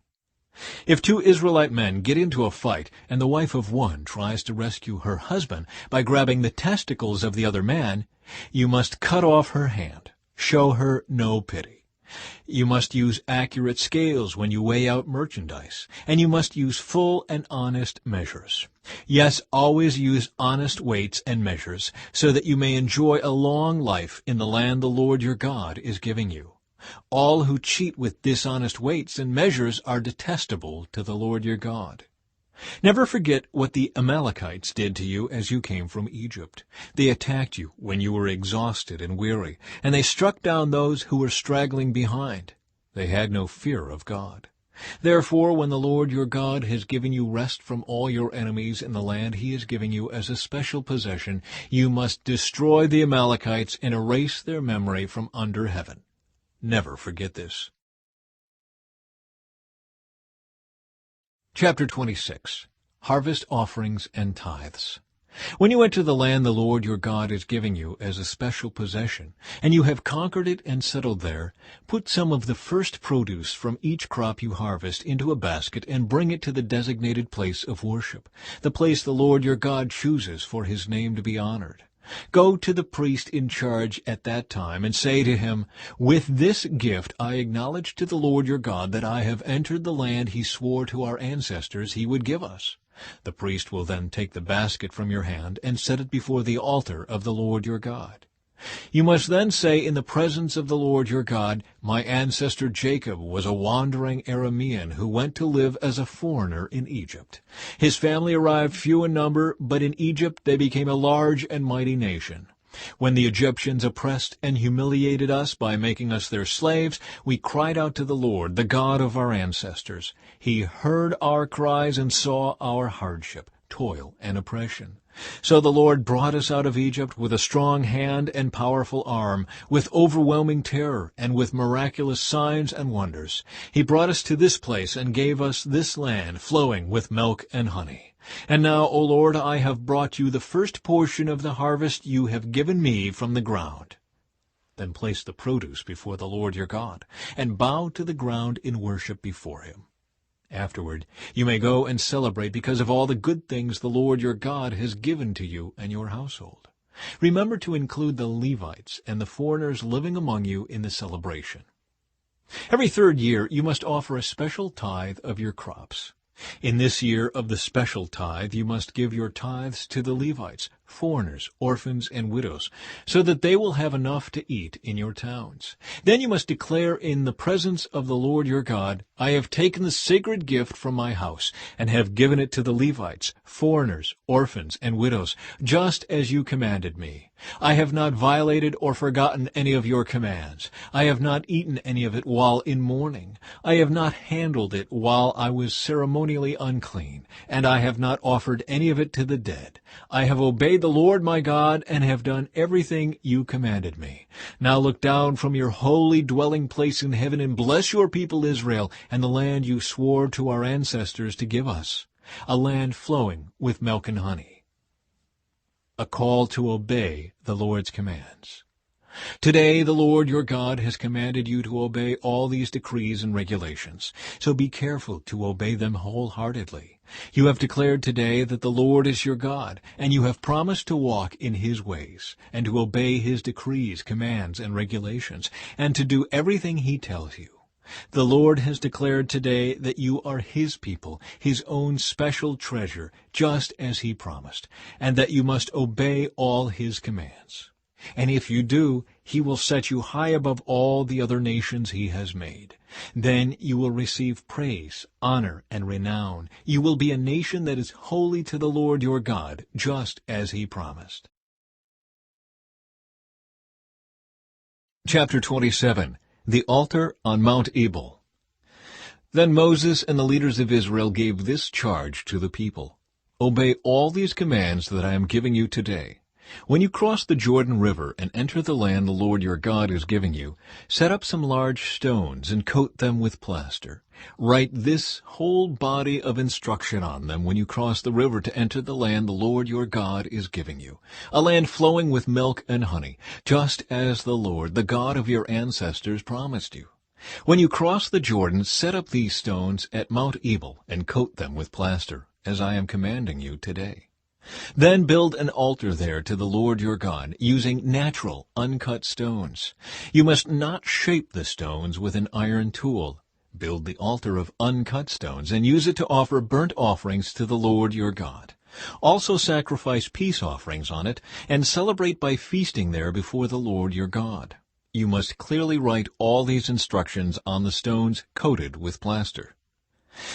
Speaker 1: If two Israelite men get into a fight, and the wife of one tries to rescue her husband by grabbing the testicles of the other man, you must cut off her hand. Show her no pity. You must use accurate scales when you weigh out merchandise, and you must use full and honest measures. Yes, always use honest weights and measures, so that you may enjoy a long life in the land the Lord your God is giving you. All who cheat with dishonest weights and measures are detestable to the Lord your God. Never forget what the Amalekites did to you as you came from Egypt. They attacked you when you were exhausted and weary, and they struck down those who were straggling behind. They had no fear of God. Therefore, when the Lord your God has given you rest from all your enemies in the land he is giving you as a special possession, you must destroy the Amalekites and erase their memory from under heaven. Never forget this. Chapter 26. Harvest Offerings and Tithes. When you enter the land the Lord your God is giving you as a special possession, and you have conquered it and settled there, put some of the first produce from each crop you harvest into a basket and bring it to the designated place of worship, the place the Lord your God chooses for his name to be honored. Go to the priest in charge at that time and say to him, "With this gift I acknowledge to the Lord your God that I have entered the land he swore to our ancestors he would give us." The priest will then take the basket from your hand and set it before the altar of the Lord your God. You must then say in the presence of the Lord your God, "My ancestor Jacob was a wandering Aramean who went to live as a foreigner in Egypt. His family arrived few in number, but in Egypt they became a large and mighty nation. When the Egyptians oppressed and humiliated us by making us their slaves, we cried out to the Lord, the God of our ancestors. He heard our cries and saw our hardship, toil, and oppression. So the Lord brought us out of Egypt with a strong hand and powerful arm, with overwhelming terror, and with miraculous signs and wonders. He brought us to this place and gave us this land flowing with milk and honey. And now, O Lord, I have brought you the first portion of the harvest you have given me from the ground." Then place the produce before the Lord your God, and bow to the ground in worship before him. Afterward, you may go and celebrate because of all the good things the Lord your God has given to you and your household. Remember to include the Levites and the foreigners living among you in the celebration. Every third year, you must offer a special tithe of your crops. In this year of the special tithe, you must give your tithes to the Levites, foreigners, orphans, and widows, so that they will have enough to eat in your towns. Then you must declare in the presence of the Lord your God, "I have taken the sacred gift from my house, and have given it to the Levites, foreigners, orphans, and widows, just as you commanded me. I have not violated or forgotten any of your commands. I have not eaten any of it while in mourning. I have not handled it while I was ceremonially unclean, and I have not offered any of it to the dead. I have obeyed the Lord my God, and have done everything you commanded me. Now look down from your holy dwelling place in heaven and bless your people Israel and the land you swore to our ancestors to give us, a land flowing with milk and honey." A call to obey the Lord's commands. Today the Lord your God has commanded you to obey all these decrees and regulations, so be careful to obey them wholeheartedly. You have declared today that the Lord is your God, and you have promised to walk in his ways, and to obey his decrees, commands, and regulations, and to do everything he tells you. The Lord has declared today that you are his people, his own special treasure, just as he promised, and that you must obey all his commands. And if you do, he will set you high above all the other nations he has made. Then you will receive praise, honor, and renown. You will be a nation that is holy to the Lord your God, just as he promised. Chapter 27. The Altar on Mount Ebal. Then Moses and the leaders of Israel gave this charge to the people: "Obey all these commands that I am giving you today. When you cross the Jordan River and enter the land the Lord your God is giving you, set up some large stones and coat them with plaster. Write this whole body of instruction on them when you cross the river to enter the land the Lord your God is giving you, a land flowing with milk and honey, just as the Lord, the God of your ancestors, promised you. When you cross the Jordan, set up these stones at Mount Ebal and coat them with plaster, as I am commanding you today. Then build an altar there to the Lord your God, using natural, uncut stones. You must not shape the stones with an iron tool. Build the altar of uncut stones and use it to offer burnt offerings to the Lord your God. Also sacrifice peace offerings on it and celebrate by feasting there before the Lord your God. You must clearly write all these instructions on the stones coated with plaster.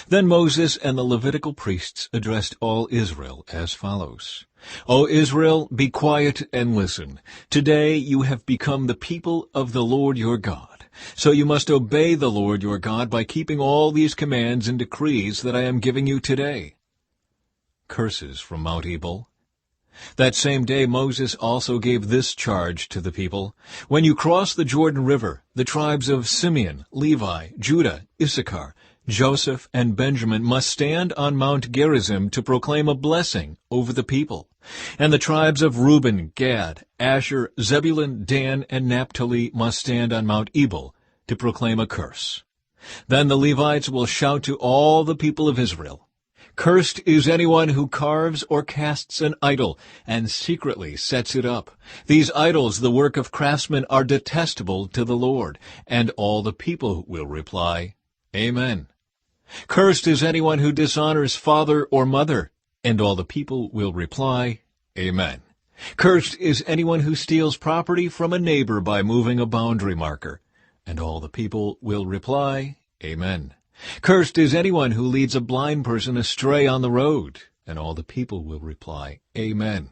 Speaker 1: Then Moses and the Levitical priests addressed all Israel as follows. O Israel, be quiet and listen. Today you have become the people of the Lord your God. So you must obey the Lord your God by keeping all these commands and decrees that I am giving you today. Curses from Mount Ebal. That same day Moses also gave this charge to the people. When you cross the Jordan River, the tribes of Simeon, Levi, Judah, Issachar, Joseph, and Benjamin must stand on Mount Gerizim to proclaim a blessing over the people. And the tribes of Reuben, Gad, Asher, Zebulun, Dan, and Naphtali must stand on Mount Ebal to proclaim a curse. Then the Levites will shout to all the people of Israel, Cursed is anyone who carves or casts an idol and secretly sets it up. These idols, the work of craftsmen, are detestable to the Lord. And all the people will reply, Amen. Cursed is anyone who dishonors father or mother. And all the people will reply, Amen. Cursed is anyone who steals property from a neighbor by moving a boundary marker. And all the people will reply, Amen. Cursed is anyone who leads a blind person astray on the road. And all the people will reply, Amen.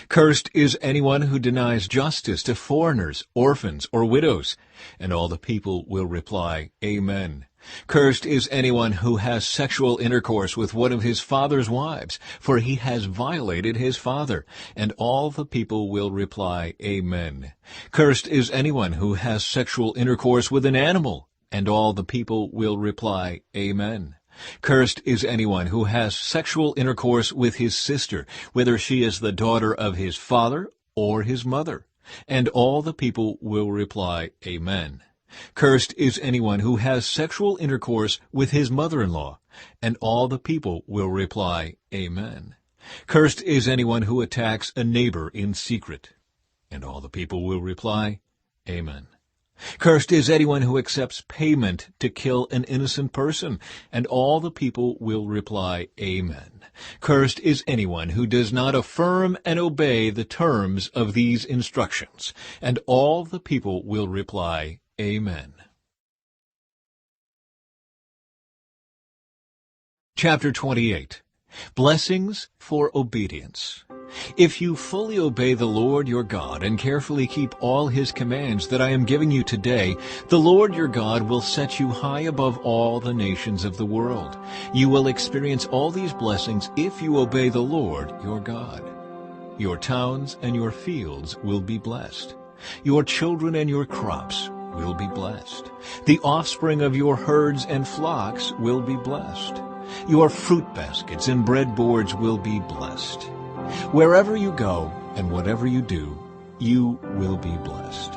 Speaker 1: Cursed is anyone who denies justice to foreigners, orphans, or widows. And all the people will reply, Amen. Cursed is anyone who has sexual intercourse with one of his father's wives, for he has violated his father. And all the people will reply, Amen. Cursed is anyone who has sexual intercourse with an animal. And all the people will reply, Amen. Cursed is anyone who has sexual intercourse with his sister, whether she is the daughter of his father or his mother. And all the people will reply, Amen. Cursed is anyone who has sexual intercourse with his mother-in-law. And all the people will reply, Amen. Cursed is anyone who attacks a neighbor in secret. And all the people will reply, Amen. Cursed is anyone who accepts payment to kill an innocent person. And all the people will reply, Amen. Cursed is anyone who does not affirm and obey the terms of these instructions. And all the people will reply, Amen. Chapter 28. Blessings for Obedience. If you fully obey the Lord your God and carefully keep all his commands that I am giving you today, the Lord your God will set you high above all the nations of the world. You will experience all these blessings if you obey the Lord your God. Your towns and your fields will be blessed. Your children and your crops will be blessed. The offspring of your herds and flocks will be blessed. Your fruit baskets and breadboards will be blessed. Wherever you go and whatever you do, you will be blessed.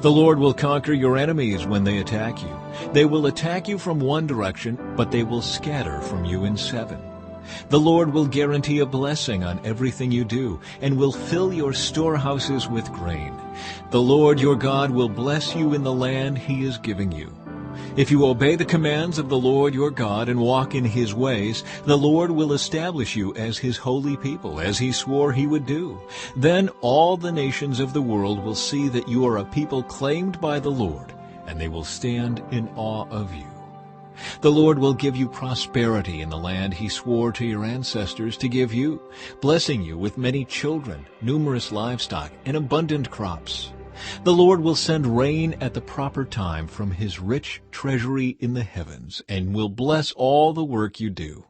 Speaker 1: The Lord will conquer your enemies when they attack you. They will attack you from one direction, but they will scatter from you in 7. The Lord will guarantee a blessing on everything you do, and will fill your storehouses with grain. The Lord your God will bless you in the land he is giving you. If you obey the commands of the Lord your God and walk in his ways, the Lord will establish you as his holy people, as he swore he would do. Then all the nations of the world will see that you are a people claimed by the Lord, and they will stand in awe of you. The Lord will give you prosperity in the land he swore to your ancestors to give you, blessing you with many children, numerous livestock, and abundant crops. The Lord will send rain at the proper time from his rich treasury in the heavens, and will bless all the work you do.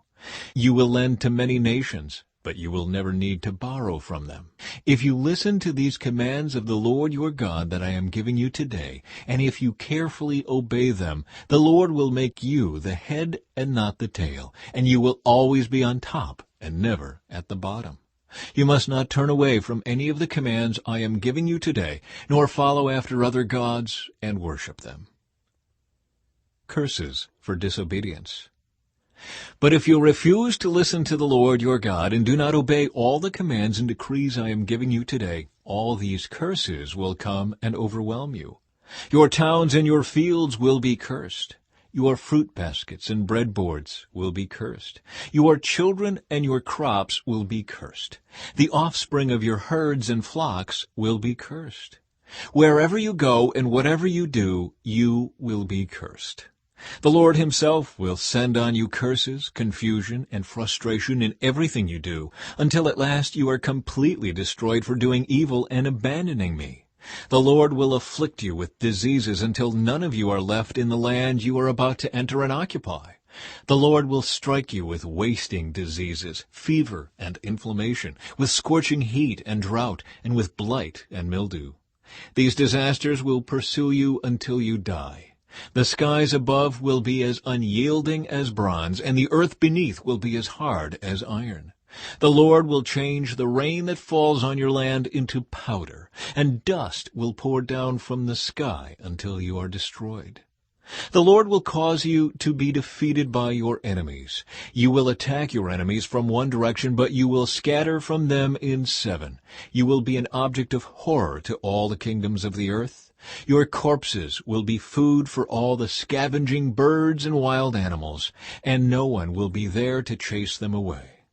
Speaker 1: You will lend to many nations, but you will never need to borrow from them. If you listen to these commands of the Lord your God that I am giving you today, and if you carefully obey them, the Lord will make you the head and not the tail, and you will always be on top and never at the bottom. You must not turn away from any of the commands I am giving you today, nor follow after other gods and worship them. Curses for disobedience. But if you refuse to listen to the Lord your God and do not obey all the commands and decrees I am giving you today, all these curses will come and overwhelm you. Your towns and your fields will be cursed. Your fruit baskets and breadboards will be cursed. Your children and your crops will be cursed. The offspring of your herds and flocks will be cursed. Wherever you go and whatever you do, you will be cursed. The Lord himself will send on you curses, confusion, and frustration in everything you do, until at last you are completely destroyed for doing evil and abandoning me. The Lord will afflict you with diseases until none of you are left in the land you are about to enter and occupy. The Lord will strike you with wasting diseases, fever and inflammation, with scorching heat and drought, and with blight and mildew. These disasters will pursue you until you die. The skies above will be as unyielding as bronze, and the earth beneath will be as hard as iron. The Lord will change the rain that falls on your land into powder, and dust will pour down from the sky until you are destroyed. The Lord will cause you to be defeated by your enemies. You will attack your enemies from one direction, but you will scatter from them in 7. You will be an object of horror to all the kingdoms of the earth. Your corpses will be food for all the scavenging birds and wild animals, and no one will be there to chase them away.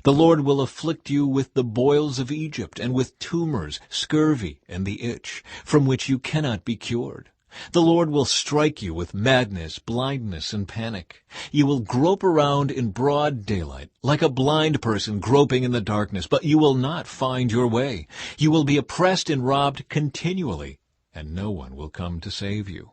Speaker 1: The Lord will afflict you with the boils of Egypt, and with tumors, scurvy, and the itch, from which you cannot be cured. The Lord will strike you with madness, blindness, and panic. You will grope around in broad daylight, like a blind person groping in the darkness, but you will not find your way. You will be oppressed and robbed continually, and no one will come to save you.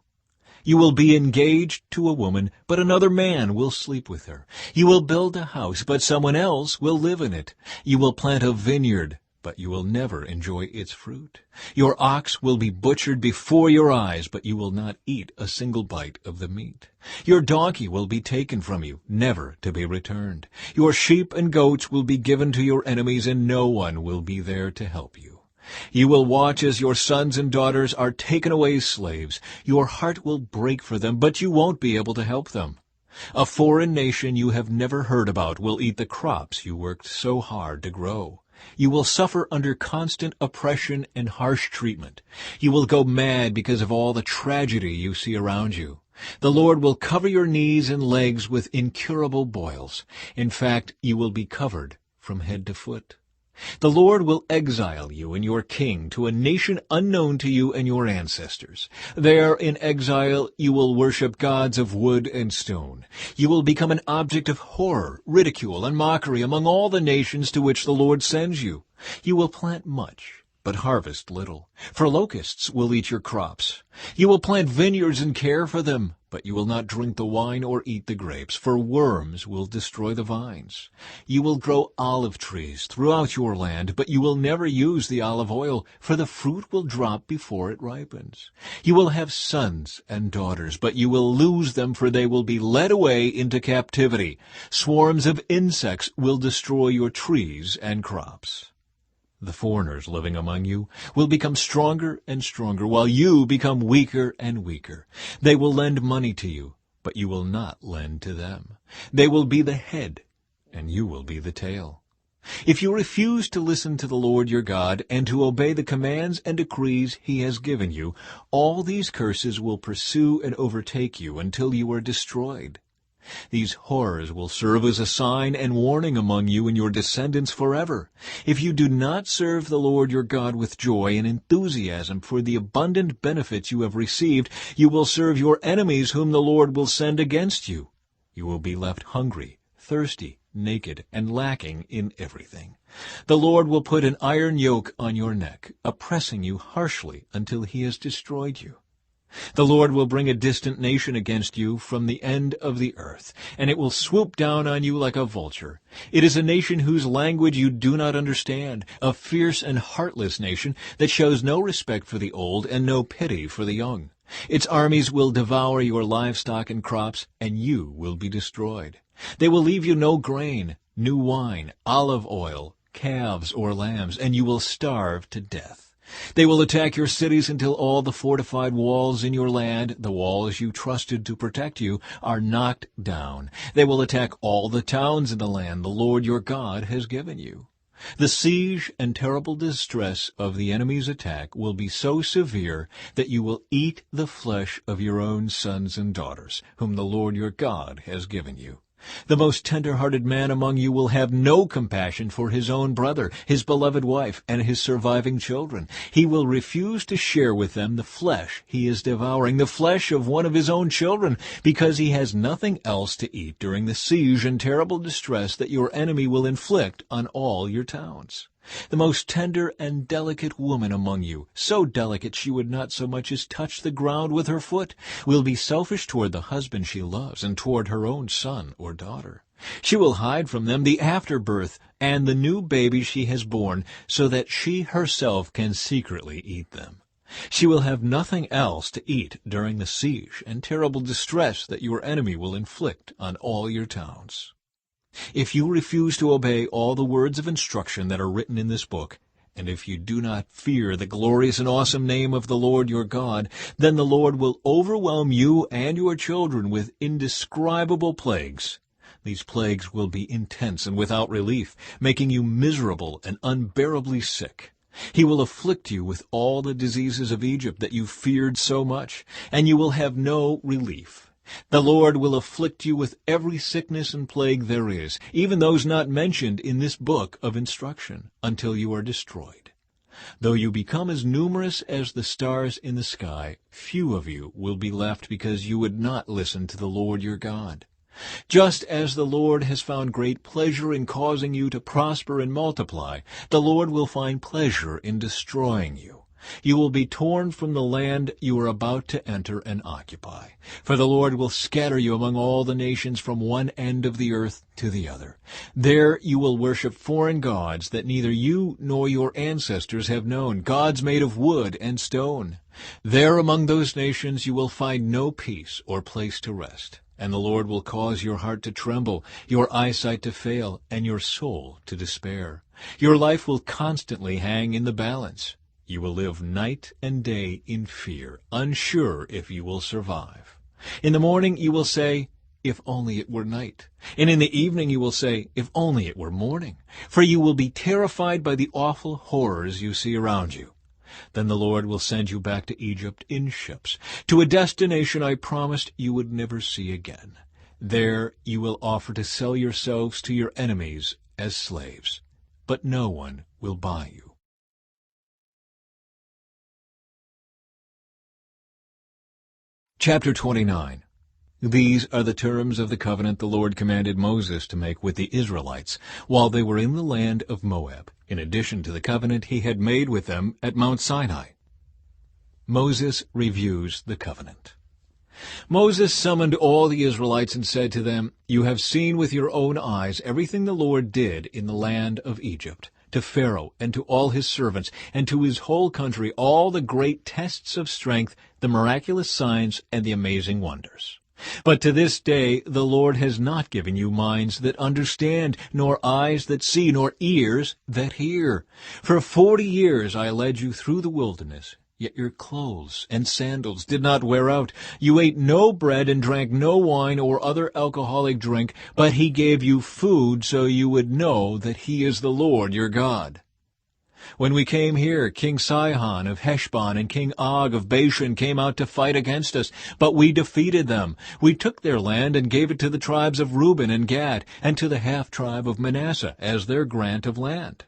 Speaker 1: You will be engaged to a woman, but another man will sleep with her. You will build a house, but someone else will live in it. You will plant a vineyard, but you will never enjoy its fruit. Your ox will be butchered before your eyes, but you will not eat a single bite of the meat. Your donkey will be taken from you, never to be returned. Your sheep and goats will be given to your enemies, and no one will be there to help you. You will watch as your sons and daughters are taken away slaves. Your heart will break for them, but you won't be able to help them. A foreign nation you have never heard about will eat the crops you worked so hard to grow. You will suffer under constant oppression and harsh treatment. You will go mad because of all the tragedy you see around you. The Lord will cover your knees and legs with incurable boils. In fact, you will be covered from head to foot. The Lord will exile you and your king to a nation unknown to you and your ancestors. There in exile you will worship gods of wood and stone. You will become an object of horror, ridicule, and mockery among all the nations to which the Lord sends you. You will plant much, but harvest little, for locusts will eat your crops. You will plant vineyards and care for them, but you will not drink the wine or eat the grapes, for worms will destroy the vines. You will grow olive trees throughout your land, but you will never use the olive oil, for the fruit will drop before it ripens. You will have sons and daughters, but you will lose them, for they will be led away into captivity. Swarms of insects will destroy your trees and crops. The foreigners living among you will become stronger and stronger, while you become weaker and weaker. They will lend money to you, but you will not lend to them. They will be the head, and you will be the tail. If you refuse to listen to the Lord your God and to obey the commands and decrees he has given you, all these curses will pursue and overtake you until you are destroyed. These horrors will serve as a sign and warning among you and your descendants forever. If you do not serve the Lord your God with joy and enthusiasm for the abundant benefits you have received, you will serve your enemies whom the Lord will send against you. You will be left hungry, thirsty, naked, and lacking in everything. The Lord will put an iron yoke on your neck, oppressing you harshly until he has destroyed you. The Lord will bring a distant nation against you from the end of the earth, and it will swoop down on you like a vulture. It is a nation whose language you do not understand, a fierce and heartless nation that shows no respect for the old and no pity for the young. Its armies will devour your livestock and crops, and you will be destroyed. They will leave you no grain, new wine, olive oil, calves or lambs, and you will starve to death. They will attack your cities until all the fortified walls in your land, the walls you trusted to protect you, are knocked down. They will attack all the towns in the land the Lord your God has given you. The siege and terrible distress of the enemy's attack will be so severe that you will eat the flesh of your own sons and daughters, whom the Lord your God has given you. The most tender-hearted man among you will have no compassion for his own brother, his beloved wife, and his surviving children. He will refuse to share with them the flesh he is devouring, the flesh of one of his own children, because he has nothing else to eat during the siege and terrible distress that your enemy will inflict on all your towns. The most tender and delicate woman among you, so delicate she would not so much as touch the ground with her foot, will be selfish toward the husband she loves and toward her own son or daughter. She will hide from them the afterbirth and the new baby she has born, so that she herself can secretly eat them. She will have nothing else to eat during the siege and terrible distress that your enemy will inflict on all your towns. If you refuse to obey all the words of instruction that are written in this book, and if you do not fear the glorious and awesome name of the Lord your God, then the Lord will overwhelm you and your children with indescribable plagues. These plagues will be intense and without relief, making you miserable and unbearably sick. He will afflict you with all the diseases of Egypt that you feared so much, and you will have no relief. The Lord will afflict you with every sickness and plague there is, even those not mentioned in this book of instruction, until you are destroyed. Though you become as numerous as the stars in the sky, few of you will be left because you would not listen to the Lord your God. Just as the Lord has found great pleasure in causing you to prosper and multiply, the Lord will find pleasure in destroying you. You will be torn from the land you are about to enter and occupy. For the Lord will scatter you among all the nations from one end of the earth to the other. There you will worship foreign gods that neither you nor your ancestors have known, gods made of wood and stone. There among those nations you will find no peace or place to rest. And the Lord will cause your heart to tremble, your eyesight to fail, and your soul to despair. Your life will constantly hang in the balance. You will live night and day in fear, unsure if you will survive. In the morning you will say, "If only it were night." And in the evening you will say, "If only it were morning." For you will be terrified by the awful horrors you see around you. Then the Lord will send you back to Egypt in ships, to a destination I promised you would never see again. There you will offer to sell yourselves to your enemies as slaves, but no one will buy you. Chapter 29. These are the terms of the covenant the Lord commanded Moses to make with the Israelites while they were in the land of Moab, in addition to the covenant he had made with them at Mount Sinai. Moses reviews the covenant. Moses summoned all the Israelites and said to them, "You have seen with your own eyes everything the Lord did in the land of Egypt, to Pharaoh and to all his servants, and to his whole country, all the great tests of strength, the miraculous signs, and the amazing wonders. But to this day the Lord has not given you minds that understand, nor eyes that see, nor ears that hear. For 40 years I led you through the wilderness, yet your clothes and sandals did not wear out. You ate no bread and drank no wine or other alcoholic drink, but he gave you food so you would know that he is the Lord your God. When we came here, King Sihon of Heshbon and King Og of Bashan came out to fight against us, but we defeated them. We took their land and gave it to the tribes of Reuben and Gad, and to the half-tribe of Manasseh as their grant of land.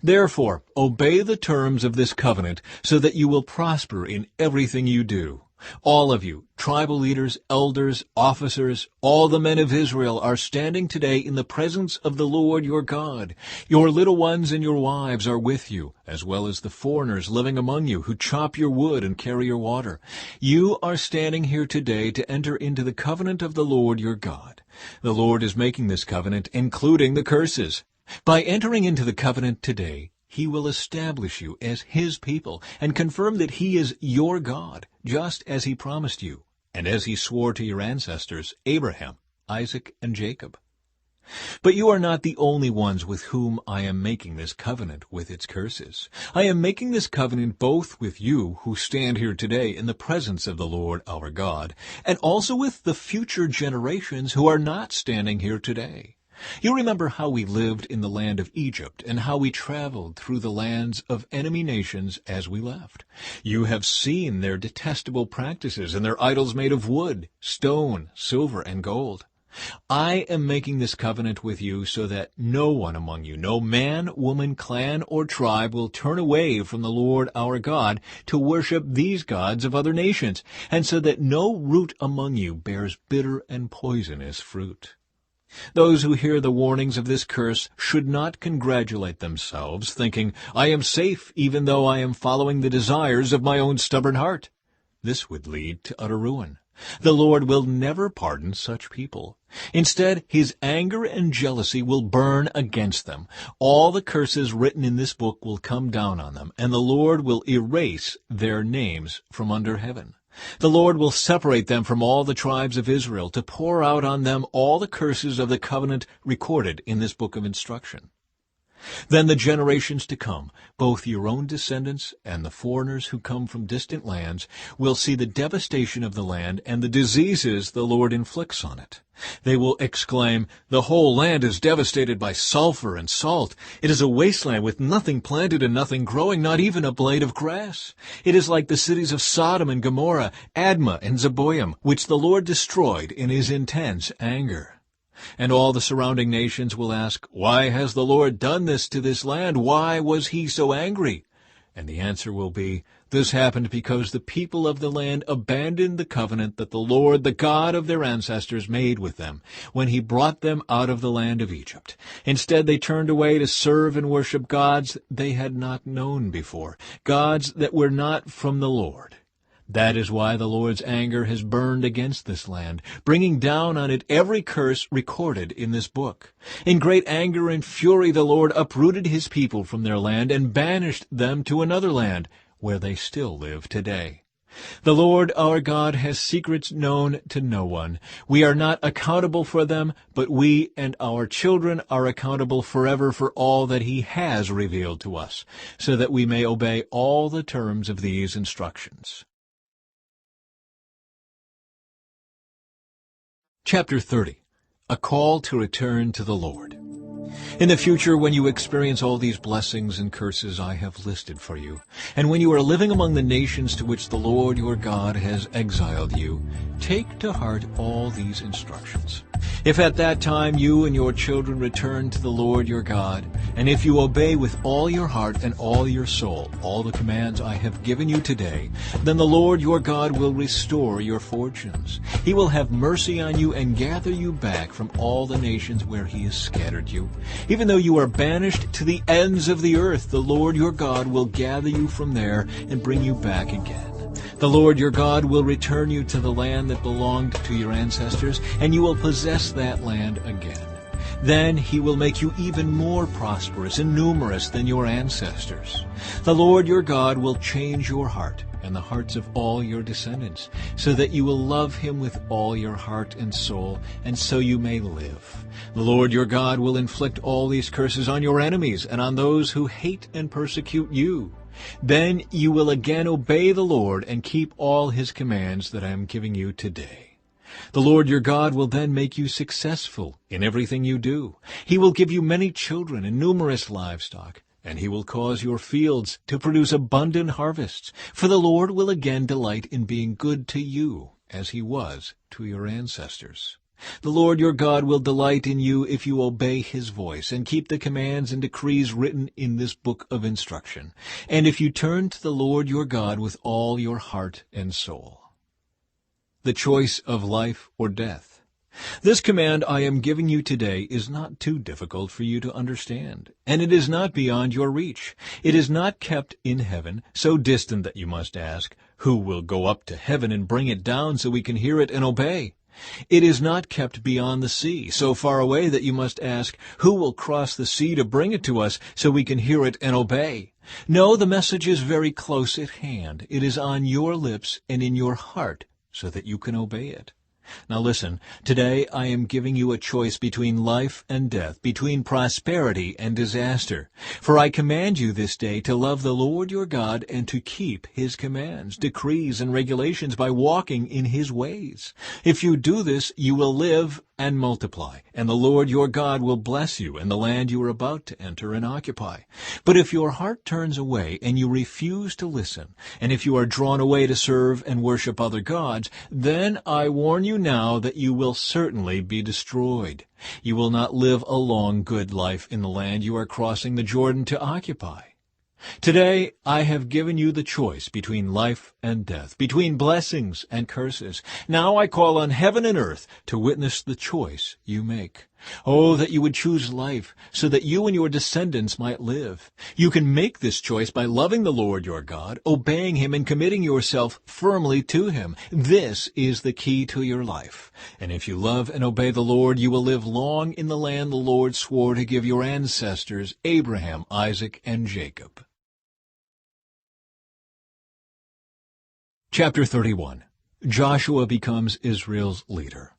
Speaker 1: Therefore, obey the terms of this covenant, so that you will prosper in everything you do. All of you, tribal leaders, elders, officers, all the men of Israel are standing today in the presence of the Lord your God. Your little ones and your wives are with you, as well as the foreigners living among you who chop your wood and carry your water. You are standing here today to enter into the covenant of the Lord your God. The Lord is making this covenant, including the curses. By entering into the covenant today, he will establish you as his people and confirm that he is your God, just as he promised you, and as he swore to your ancestors, Abraham, Isaac, and Jacob. But you are not the only ones with whom I am making this covenant with its curses. I am making this covenant both with you who stand here today in the presence of the Lord our God, and also with the future generations who are not standing here today. You remember how we lived in the land of Egypt and how we traveled through the lands of enemy nations as we left. You have seen their detestable practices and their idols made of wood, stone, silver, and gold. I am making this covenant with you so that no one among you, no man, woman, clan, or tribe will turn away from the Lord our God to worship these gods of other nations, and so that no root among you bears bitter and poisonous fruit. Those who hear the warnings of this curse should not congratulate themselves, thinking, I am safe even though I am following the desires of my own stubborn heart. This would lead to utter ruin. The Lord will never pardon such people. Instead, his anger and jealousy will burn against them. All the curses written in this book will come down on them, and the Lord will erase their names from under heaven. The Lord will separate them from all the tribes of Israel to pour out on them all the curses of the covenant recorded in this book of instruction. Then the generations to come, both your own descendants and the foreigners who come from distant lands, will see the devastation of the land and the diseases the Lord inflicts on it. They will exclaim, the whole land is devastated by sulfur and salt. It is a wasteland with nothing planted and nothing growing, not even a blade of grass. It is like the cities of Sodom and Gomorrah, Admah and Zeboim, which the Lord destroyed in his intense anger. And all the surrounding nations will ask, why has the Lord done this to this land? Why was he so angry? And the answer will be, this happened because the people of the land abandoned the covenant that the Lord, the God of their ancestors, made with them when he brought them out of the land of Egypt. Instead, they turned away to serve and worship gods they had not known before, gods that were not from the Lord. That is why the Lord's anger has burned against this land, bringing down on it every curse recorded in this book. In great anger and fury the Lord uprooted his people from their land and banished them to another land, where they still live today. The Lord our God has secrets known to no one. We are not accountable for them, but we and our children are accountable forever for all that he has revealed to us, so that we may obey all the terms of these instructions. Chapter 30. A Call to Return to the Lord. In the future, when you experience all these blessings and curses I have listed for you, and when you are living among the nations to which the Lord your God has exiled you, take to heart all these instructions. If at that time you and your children return to the Lord your God, and if you obey with all your heart and all your soul all the commands I have given you today, then the Lord your God will restore your fortunes. He will have mercy on you and gather you back from all the nations where he has scattered you. Even though you are banished to the ends of the earth, the Lord your God will gather you from there and bring you back again. The Lord your God will return you to the land that belonged to your ancestors, and you will possess that land again. Then he will make you even more prosperous and numerous than your ancestors. The Lord your God will change your heart and the hearts of all your descendants, so that you will love him with all your heart and soul, and so you may live. The Lord your God will inflict all these curses on your enemies and on those who hate and persecute you. Then you will again obey the Lord and keep all his commands that I am giving you today. The Lord your God will then make you successful in everything you do. He will give you many children and numerous livestock, and he will cause your fields to produce abundant harvests. For the Lord will again delight in being good to you, as he was to your ancestors. The Lord your God will delight in you if you obey his voice and keep the commands and decrees written in this book of instruction, and if you turn to the Lord your God with all your heart and soul. The choice of life or death. This command I am giving you today is not too difficult for you to understand, and it is not beyond your reach. It is not kept in heaven, so distant that you must ask, who will go up to heaven and bring it down so we can hear it and obey? It is not kept beyond the sea, so far away that you must ask, who will cross the sea to bring it to us so we can hear it and obey? No, the message is very close at hand. It is on your lips and in your heart so that you can obey it. Now listen, today I am giving you a choice between life and death, between prosperity and disaster. For I command you this day to love the Lord your God and to keep his commands, decrees, and regulations by walking in his ways. If you do this, you will live and multiply, and the Lord your God will bless you in the land you are about to enter and occupy. But if your heart turns away and you refuse to listen, and if you are drawn away to serve and worship other gods, then I warn you now that you will certainly be destroyed. You will not live a long, good life in the land you are crossing the Jordan to occupy. Today I have given you the choice between life and death, between blessings and curses. Now I call on heaven and earth to witness the choice you make. Oh, that you would choose life, so that you and your descendants might live. You can make this choice by loving the Lord your God, obeying Him, and committing yourself firmly to Him. This is the key to your life. And if you love and obey the Lord, you will live long in the land the Lord swore to give your ancestors, Abraham, Isaac, and Jacob. Chapter 31. Joshua becomes Israel's leader.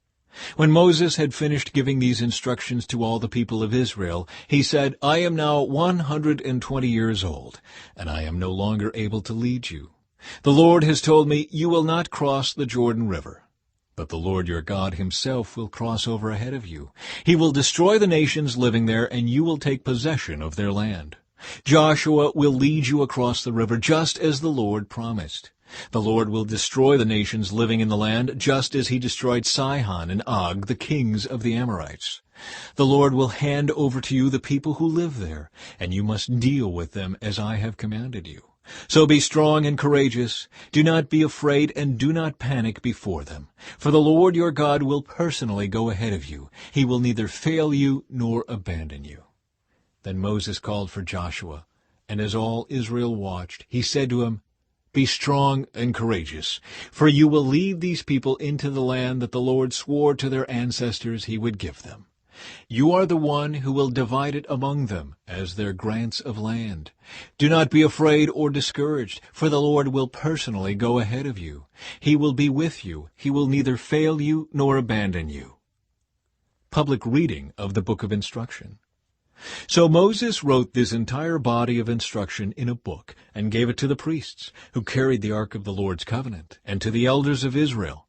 Speaker 1: When Moses had finished giving these instructions to all the people of Israel, he said, I am now 120 years old, and I am no longer able to lead you. The Lord has told me, you will not cross the Jordan River. But the Lord your God Himself will cross over ahead of you. He will destroy the nations living there, and you will take possession of their land. Joshua will lead you across the river, just as the Lord promised. The Lord will destroy the nations living in the land, just as He destroyed Sihon and Og, the kings of the Amorites. The Lord will hand over to you the people who live there, and you must deal with them as I have commanded you. So be strong and courageous. Do not be afraid, and do not panic before them. For the Lord your God will personally go ahead of you. He will neither fail you nor abandon you. Then Moses called for Joshua, and as all Israel watched, he said to him, Be strong and courageous, for you will lead these people into the land that the Lord swore to their ancestors He would give them. You are the one who will divide it among them as their grants of land. Do not be afraid or discouraged, for the Lord will personally go ahead of you. He will be with you. He will neither fail you nor abandon you. Public reading of the Book of Instruction. So Moses wrote this entire body of instruction in a book and gave it to the priests, who carried the ark of the Lord's covenant, and to the elders of Israel.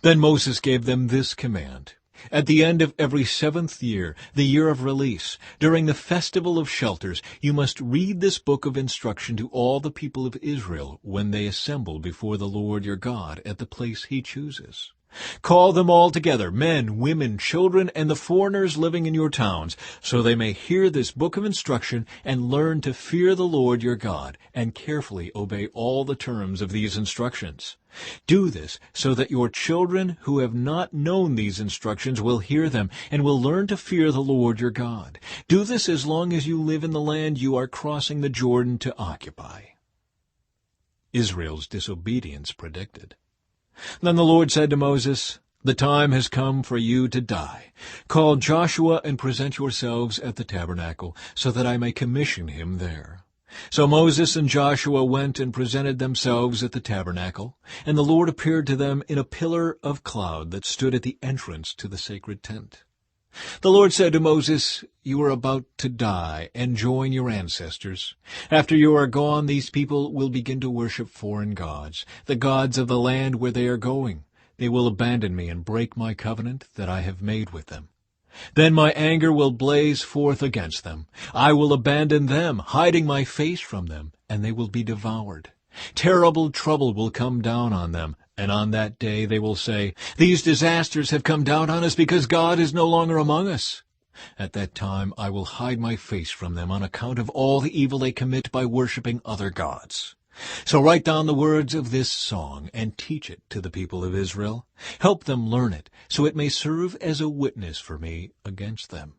Speaker 1: Then Moses gave them this command. At the end of every 7th year, the year of release, during the festival of shelters, you must read this book of instruction to all the people of Israel when they assemble before the Lord your God at the place He chooses. Call them all together, men, women, children, and the foreigners living in your towns, so they may hear this book of instruction and learn to fear the Lord your God and carefully obey all the terms of these instructions. Do this so that your children who have not known these instructions will hear them and will learn to fear the Lord your God. Do this as long as you live in the land you are crossing the Jordan to occupy. Israel's disobedience predicted. Then the Lord said to Moses, The time has come for you to die. Call Joshua and present yourselves at the tabernacle, so that I may commission him there. So Moses and Joshua went and presented themselves at the tabernacle, and the Lord appeared to them in a pillar of cloud that stood at the entrance to the sacred tent. The Lord said to Moses, You are about to die and join your ancestors. After you are gone, these people will begin to worship foreign gods, the gods of the land where they are going. They will abandon me and break my covenant that I have made with them. Then my anger will blaze forth against them. I will abandon them, hiding my face from them, and they will be devoured. Terrible trouble will come down on them, and on that day they will say, These disasters have come down on us because God is no longer among us. At that time I will hide my face from them on account of all the evil they commit by worshiping other gods. So write down the words of this song and teach it to the people of Israel. Help them learn it, so it may serve as a witness for me against them.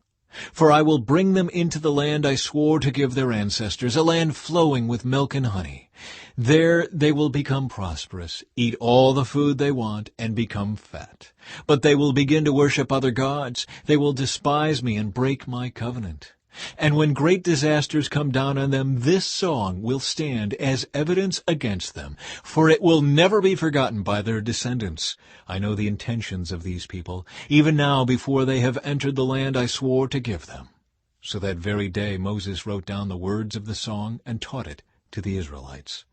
Speaker 1: For I will bring them into the land I swore to give their ancestors, a land flowing with milk and honey. There they will become prosperous, eat all the food they want, and become fat. But they will begin to worship other gods. They will despise me and break my covenant. And when great disasters come down on them, this song will stand as evidence against them, for it will never be forgotten by their descendants. I know the intentions of these people, even now before they have entered the land I swore to give them. So that very day Moses wrote down the words of the song and taught it to the Israelites.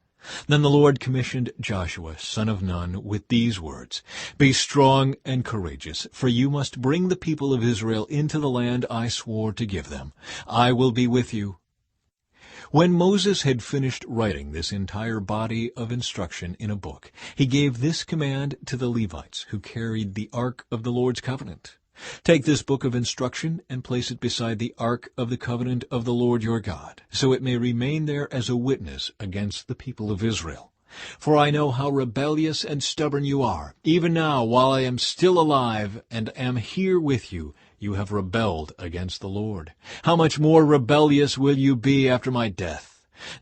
Speaker 1: Then the Lord commissioned Joshua, son of Nun, with these words, "Be strong and courageous, for you must bring the people of Israel into the land I swore to give them. I will be with you." When Moses had finished writing this entire body of instruction in a book, he gave this command to the Levites, who carried the ark of the Lord's covenant. "Take this book of instruction and place it beside the ark of the covenant of the Lord your God, so it may remain there as a witness against the people of Israel. For I know how rebellious and stubborn you are. Even now, while I am still alive and am here with you, you have rebelled against the Lord. How much more rebellious will you be after my death?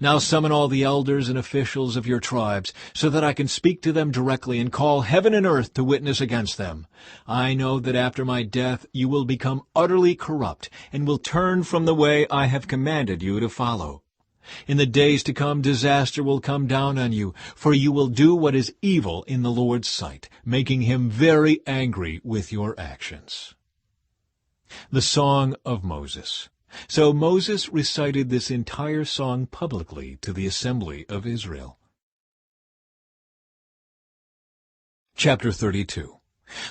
Speaker 1: Now summon all the elders and officials of your tribes, so that I can speak to them directly and call heaven and earth to witness against them. I know that after my death you will become utterly corrupt and will turn from the way I have commanded you to follow. In the days to come disaster will come down on you, for you will do what is evil in the Lord's sight, making him very angry with your actions." The Song of Moses. So Moses recited this entire song publicly to the assembly of Israel. Chapter 32.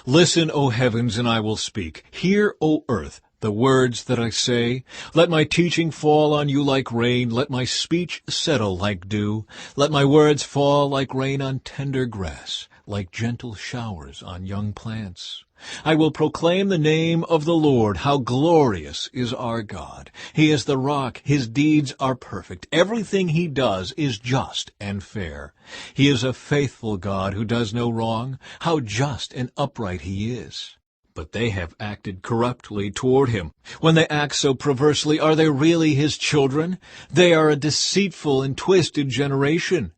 Speaker 1: Listen, O heavens, and I will speak. Hear, O earth, the words that I say. Let my teaching fall on you like rain. Let my speech settle like dew. Let my words fall like rain on tender grass, like gentle showers on young plants. I will proclaim the name of the Lord. How glorious is our God. He is the rock. His deeds are perfect. Everything he does is just and fair. He is a faithful God who does no wrong. How just and upright he is. But they have acted corruptly toward him. When they act so perversely, are they really his children? They are a deceitful and twisted generation.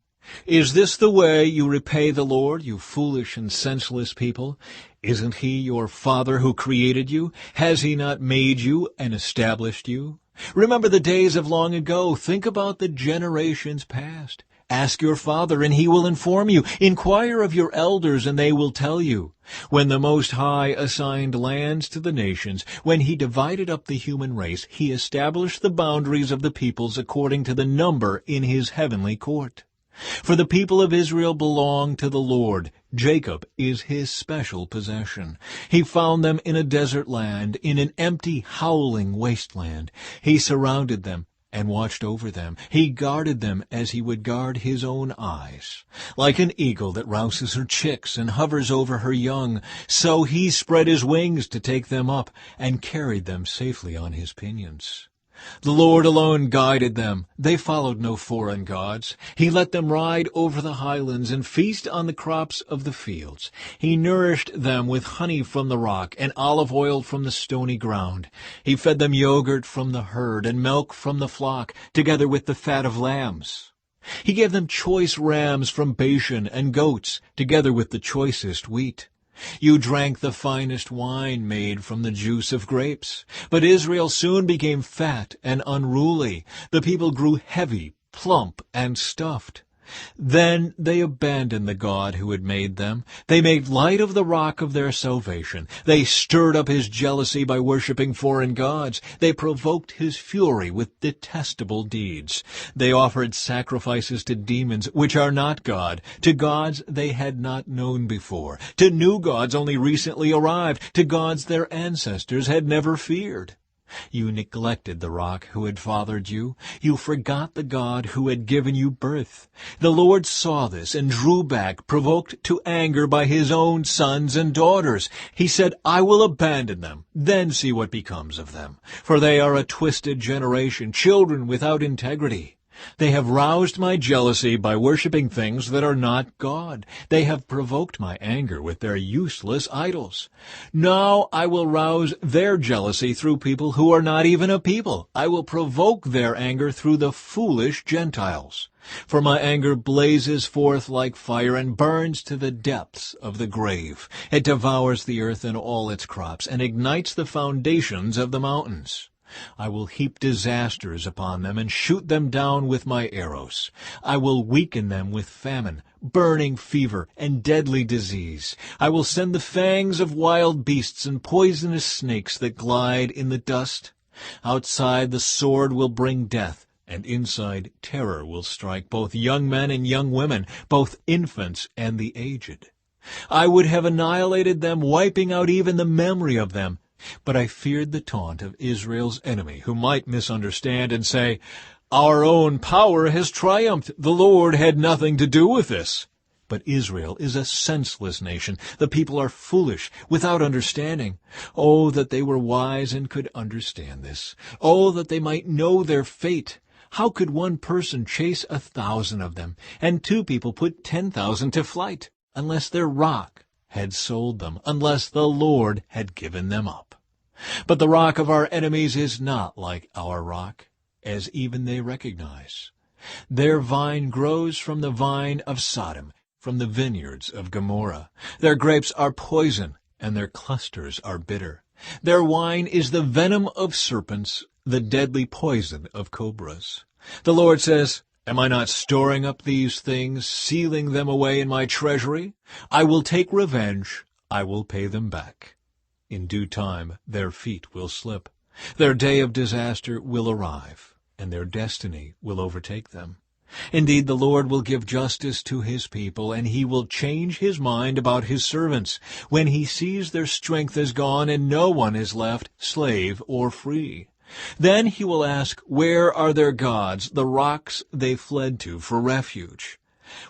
Speaker 1: Is this the way you repay the Lord, you foolish and senseless people? Isn't he your Father who created you? Has he not made you and established you? Remember the days of long ago. Think about the generations past. Ask your father, and he will inform you. Inquire of your elders, and they will tell you. When the Most High assigned lands to the nations, when he divided up the human race, he established the boundaries of the peoples according to the number in his heavenly court. For the people of Israel belong to the Lord. Jacob is his special possession. He found them in a desert land, in an empty, howling wasteland. He surrounded them and watched over them. He guarded them as he would guard his own eyes. Like an eagle that rouses her chicks and hovers over her young, so he spread his wings to take them up and carried them safely on his pinions. The Lord alone guided them. They followed no foreign gods. He let them ride over the highlands and feast on the crops of the fields. He nourished them with honey from the rock and olive oil from the stony ground. He fed them yogurt from the herd and milk from the flock, together with the fat of lambs. He gave them choice rams from Bashan and goats, together with the choicest wheat. You drank the finest wine made from the juice of grapes. But Israel soon became fat and unruly. The people grew heavy, plump, and stuffed. Then they abandoned the God who had made them. They made light of the rock of their salvation. They stirred up his jealousy by worshiping foreign gods. They provoked his fury with detestable deeds. They offered sacrifices to demons, which are not God, to gods they had not known before, to new gods only recently arrived, to gods their ancestors had never feared. You neglected the rock who had fathered you. You forgot the God who had given you birth. The Lord saw this and drew back, provoked to anger by his own sons and daughters. He said, I will abandon them, then see what becomes of them. For they are a twisted generation, children without integrity. They have roused my jealousy by worshiping things that are not God. They have provoked my anger with their useless idols. Now I will rouse their jealousy through people who are not even a people. I will provoke their anger through the foolish Gentiles. For my anger blazes forth like fire and burns to the depths of the grave. It devours the earth and all its crops and ignites the foundations of the mountains. I will heap disasters upon them and shoot them down with my arrows. I will weaken them with famine, burning fever, and deadly disease. I will send the fangs of wild beasts and poisonous snakes that glide in the dust. Outside the sword will bring death. and inside terror will strike both young men and young women, both infants and the aged. I would have annihilated them, wiping out even the memory of them. But I feared the taunt of Israel's enemy, who might misunderstand and say, "Our own power has triumphed. The Lord had nothing to do with this." But Israel is a senseless nation. The people are foolish, without understanding. Oh, that they were wise and could understand this. Oh, that they might know their fate. How could one person chase 1,000 of them, and 2 people put 10,000 to flight, unless their rock had sold them, unless the Lord had given them up? But the rock of our enemies is not like our rock, as even they recognize. Their vine grows from the vine of Sodom, from the vineyards of Gomorrah. Their grapes are poison, and their clusters are bitter. Their wine is the venom of serpents, the deadly poison of cobras. The Lord says, "Am I not storing up these things, sealing them away in my treasury? I will take revenge, I will pay them back. In due time their feet will slip. Their day of disaster will arrive, and their destiny will overtake them. Indeed, the Lord will give justice to his people, and he will change his mind about his servants, when he sees their strength is gone and no one is left, slave or free. Then he will ask, where are their gods, the rocks they fled to for refuge?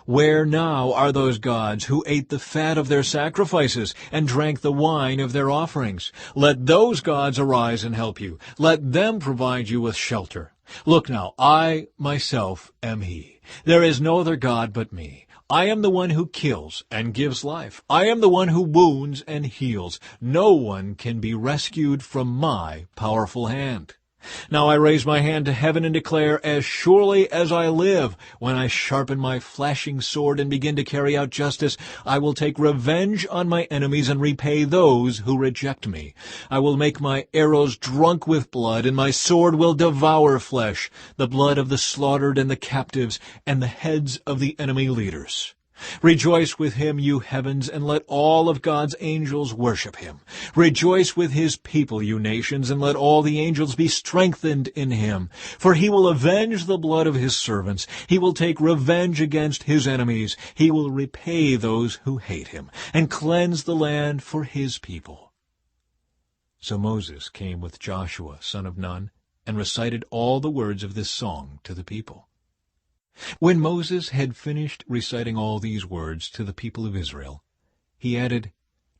Speaker 1: Where now are those gods who ate the fat of their sacrifices and drank the wine of their offerings? Let those gods arise and help you. Let them provide you with shelter. Look now, I myself am he. There is no other God but me. I am the one who kills and gives life. I am the one who wounds and heals. No one can be rescued from my powerful hand. Now I raise my hand to heaven and declare, as surely as I live, when I sharpen my flashing sword and begin to carry out justice, I will take revenge on my enemies and repay those who reject me. I will make my arrows drunk with blood, and my sword will devour flesh, the blood of the slaughtered and the captives, and the heads of the enemy leaders. Rejoice with him, you heavens, and let all of God's angels worship him. Rejoice with his people, you nations, and let all the angels be strengthened in him. For he will avenge the blood of his servants. He will take revenge against his enemies. He will repay those who hate him, and cleanse the land for his people. So Moses came with Joshua, son of Nun, and recited all the words of this song to the people. When Moses had finished reciting all these words to the people of Israel, he added,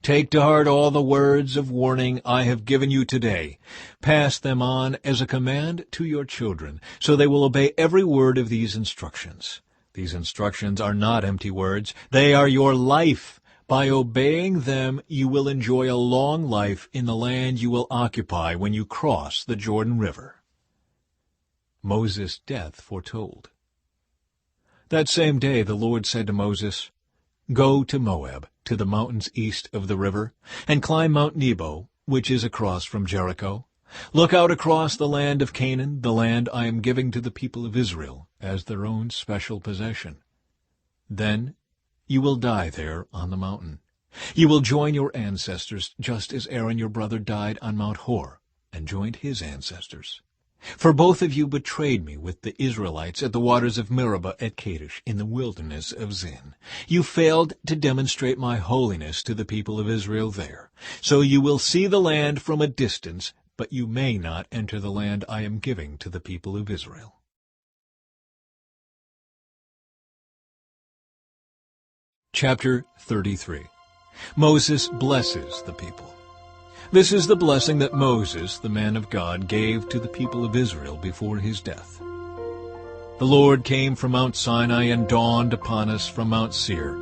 Speaker 1: "Take to heart all the words of warning I have given you today. Pass them on as a command to your children, so they will obey every word of these instructions. These instructions are not empty words. They are your life. By obeying them, you will enjoy a long life in the land you will occupy when you cross the Jordan River." Moses' death foretold. That same day the Lord said to Moses, "Go to Moab, to the mountains east of the river, and climb Mount Nebo, which is across from Jericho. Look out across the land of Canaan, the land I am giving to the people of Israel as their own special possession. Then you will die there on the mountain. You will join your ancestors, just as Aaron your brother died on Mount Hor and joined his ancestors. For both of you betrayed me with the Israelites at the waters of Meribah at Kadesh in the wilderness of Zin. You failed to demonstrate my holiness to the people of Israel there. So you will see the land from a distance, but you may not enter the land I am giving to the people of Israel." Chapter 33. Moses blesses the people. This is the blessing that Moses, the man of God, gave to the people of Israel before his death. "The Lord came from Mount Sinai and dawned upon us from Mount Seir.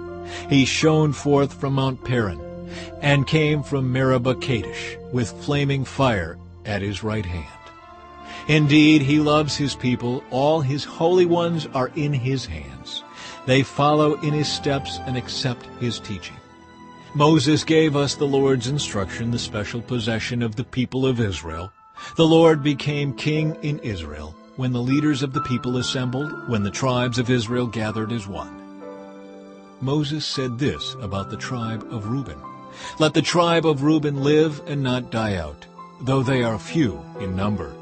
Speaker 1: He shone forth from Mount Paran and came from Meribah Kadesh with flaming fire at his right hand. Indeed, he loves his people. All his holy ones are in his hands. They follow in his steps and accept his teaching. Moses gave us the Lord's instruction, the special possession of the people of Israel. The Lord became king in Israel when the leaders of the people assembled, when the tribes of Israel gathered as one. Moses said this about the tribe of Reuben, "Let the tribe of Reuben live and not die out, though they are few in number."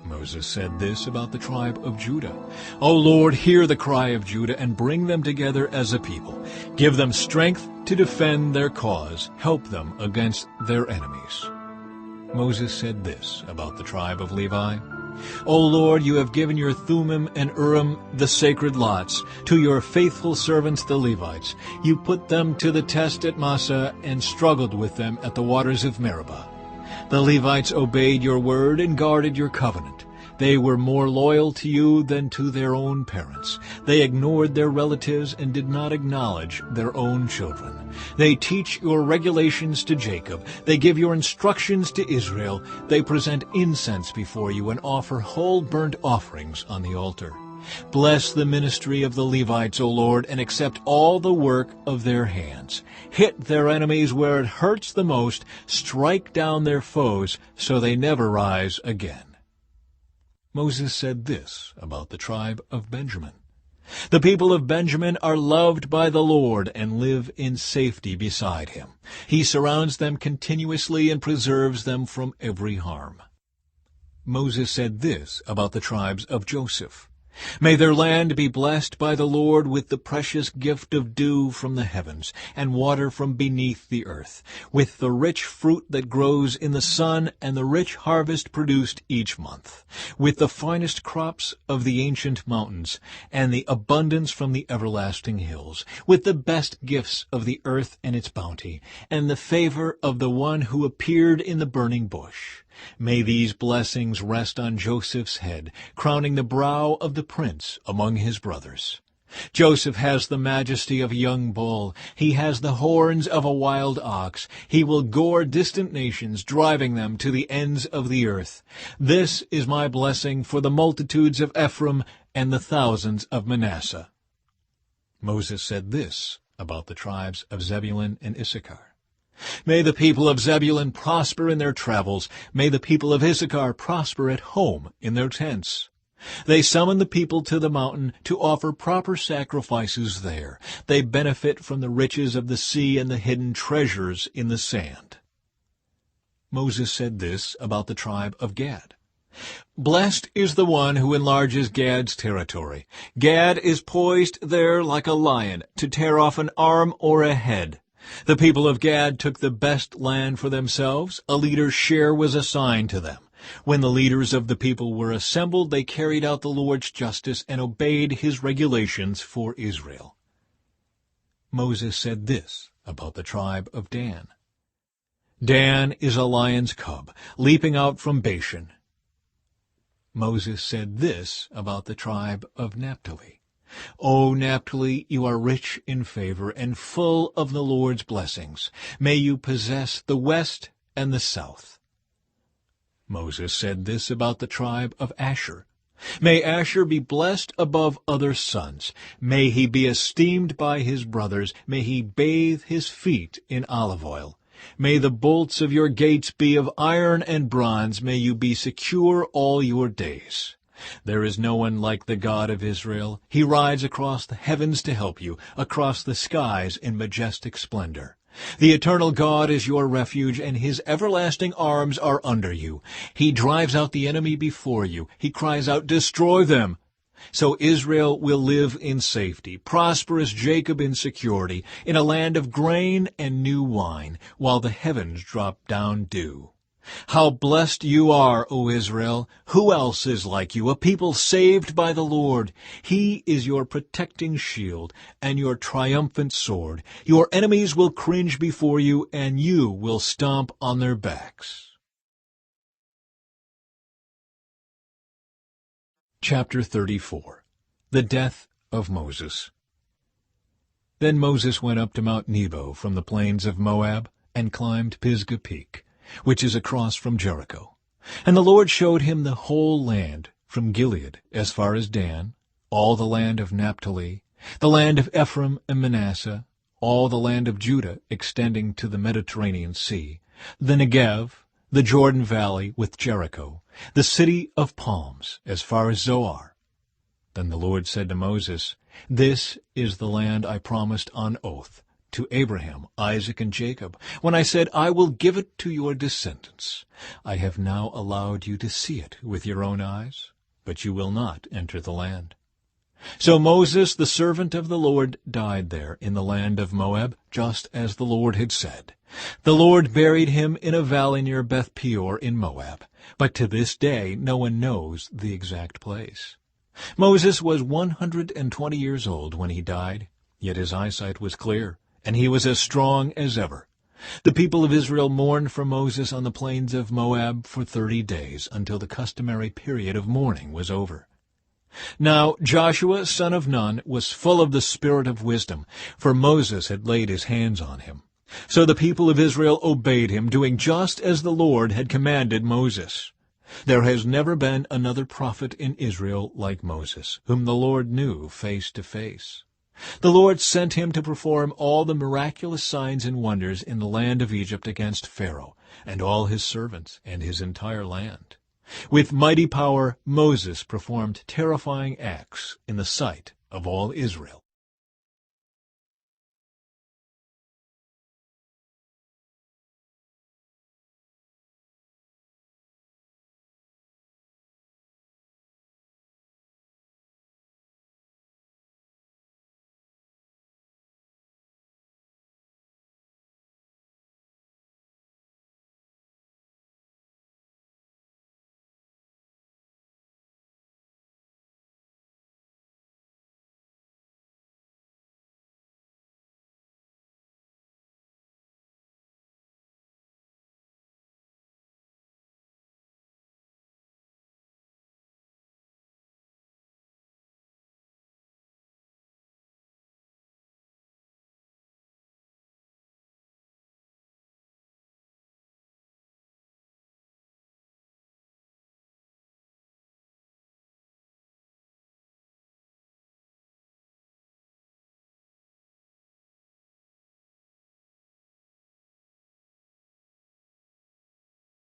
Speaker 1: Moses said this about the tribe of Judah. O Lord, hear the cry of Judah and bring them together as a people. Give them strength to defend their cause. Help them against their enemies. Moses said this about the tribe of Levi. O Lord, you have given your Thummim and Urim, the sacred lots, to your faithful servants the Levites. You put them to the test at Massah and struggled with them at the waters of Meribah. The Levites obeyed your word and guarded your covenant. They were more loyal to you than to their own parents. They ignored their relatives and did not acknowledge their own children. They teach your regulations to Jacob. They give your instructions to Israel. They present incense before you and offer whole burnt offerings on the altar. Bless the ministry of the Levites, O Lord, and accept all the work of their hands. Hit their enemies where it hurts the most. Strike down their foes so they never rise again. Moses said this about the tribe of Benjamin. The people of Benjamin are loved by the Lord and live in safety beside him. He surrounds them continuously and preserves them from every harm. Moses said this about the tribes of Joseph. May their land be blessed by the Lord with the precious gift of dew from the heavens and water from beneath the earth, with the rich fruit that grows in the sun and the rich harvest produced each month, with the finest crops of the ancient mountains and the abundance from the everlasting hills, with the best gifts of the earth and its bounty, and the favor of the one who appeared in the burning bush. May these blessings rest on Joseph's head, crowning the brow of the prince among his brothers. Joseph has the majesty of a young bull. He has the horns of a wild ox. He will gore distant nations, driving them to the ends of the earth. This is my blessing for the multitudes of Ephraim and the thousands of Manasseh. Moses said this about the tribes of Zebulun and Issachar. May the people of Zebulun prosper in their travels. May the people of Issachar prosper at home in their tents. They summon the people to the mountain to offer proper sacrifices there. They benefit from the riches of the sea and the hidden treasures in the sand. Moses said this about the tribe of Gad. Blessed is the one who enlarges Gad's territory. Gad is poised there like a lion to tear off an arm or a head. The people of Gad took the best land for themselves. A leader's share was assigned to them. When the leaders of the people were assembled, they carried out the Lord's justice and obeyed his regulations for Israel. Moses said this about the tribe of Dan. Dan is a lion's cub, leaping out from Bashan. Moses said this about the tribe of Naphtali. O Naphtali, you are rich in favor and full of the Lord's blessings. May you possess the west and the south. Moses said this about the tribe of Asher. May Asher be blessed above other sons. May he be esteemed by his brothers. May he bathe his feet in olive oil. May the bolts of your gates be of iron and bronze. May you be secure all your days. There is no one like the God of Israel. He rides across the heavens to help you, across the skies in majestic splendor. The eternal God is your refuge, and his everlasting arms are under you. He drives out the enemy before you. He cries out, "Destroy them!" So Israel will live in safety, prosperous Jacob in security, in a land of grain and new wine, while the heavens drop down dew. How blessed you are, O Israel! Who else is like you, a people saved by the Lord? He is your protecting shield and your triumphant sword. Your enemies will cringe before you, and you will stomp on their backs. Chapter 34. The Death of Moses. Then Moses went up to Mount Nebo from the plains of Moab and climbed Pisgah Peak, which is across from Jericho. And the Lord showed him the whole land, from Gilead as far as Dan, all the land of Naphtali, the land of Ephraim and Manasseh, all the land of Judah extending to the Mediterranean Sea, the Negev, the Jordan Valley with Jericho, the city of palms as far as Zoar. Then the Lord said to Moses, "This is the land I promised on oath to Abraham, Isaac, and Jacob, when I said, I will give it to your descendants. I have now allowed you to see it with your own eyes, but you will not enter the land. So Moses, the servant of the Lord, died there in the land of Moab, just as the Lord had said. The Lord buried him in a valley near Beth Peor in Moab, but to this day no one knows the exact place. Moses was 120 years old when he died, yet his eyesight was clear, and he was as strong as ever. The people of Israel mourned for Moses on the plains of Moab for 30 days, until the customary period of mourning was over. Now Joshua, son of Nun, was full of the spirit of wisdom, for Moses had laid his hands on him. So the people of Israel obeyed him, doing just as the Lord had commanded Moses. There has never been another prophet in Israel like Moses, whom the Lord knew face to face. The Lord sent him to perform all the miraculous signs and wonders in the land of Egypt against Pharaoh and all his servants and his entire land. With mighty power, Moses performed terrifying acts in the sight of all Israel.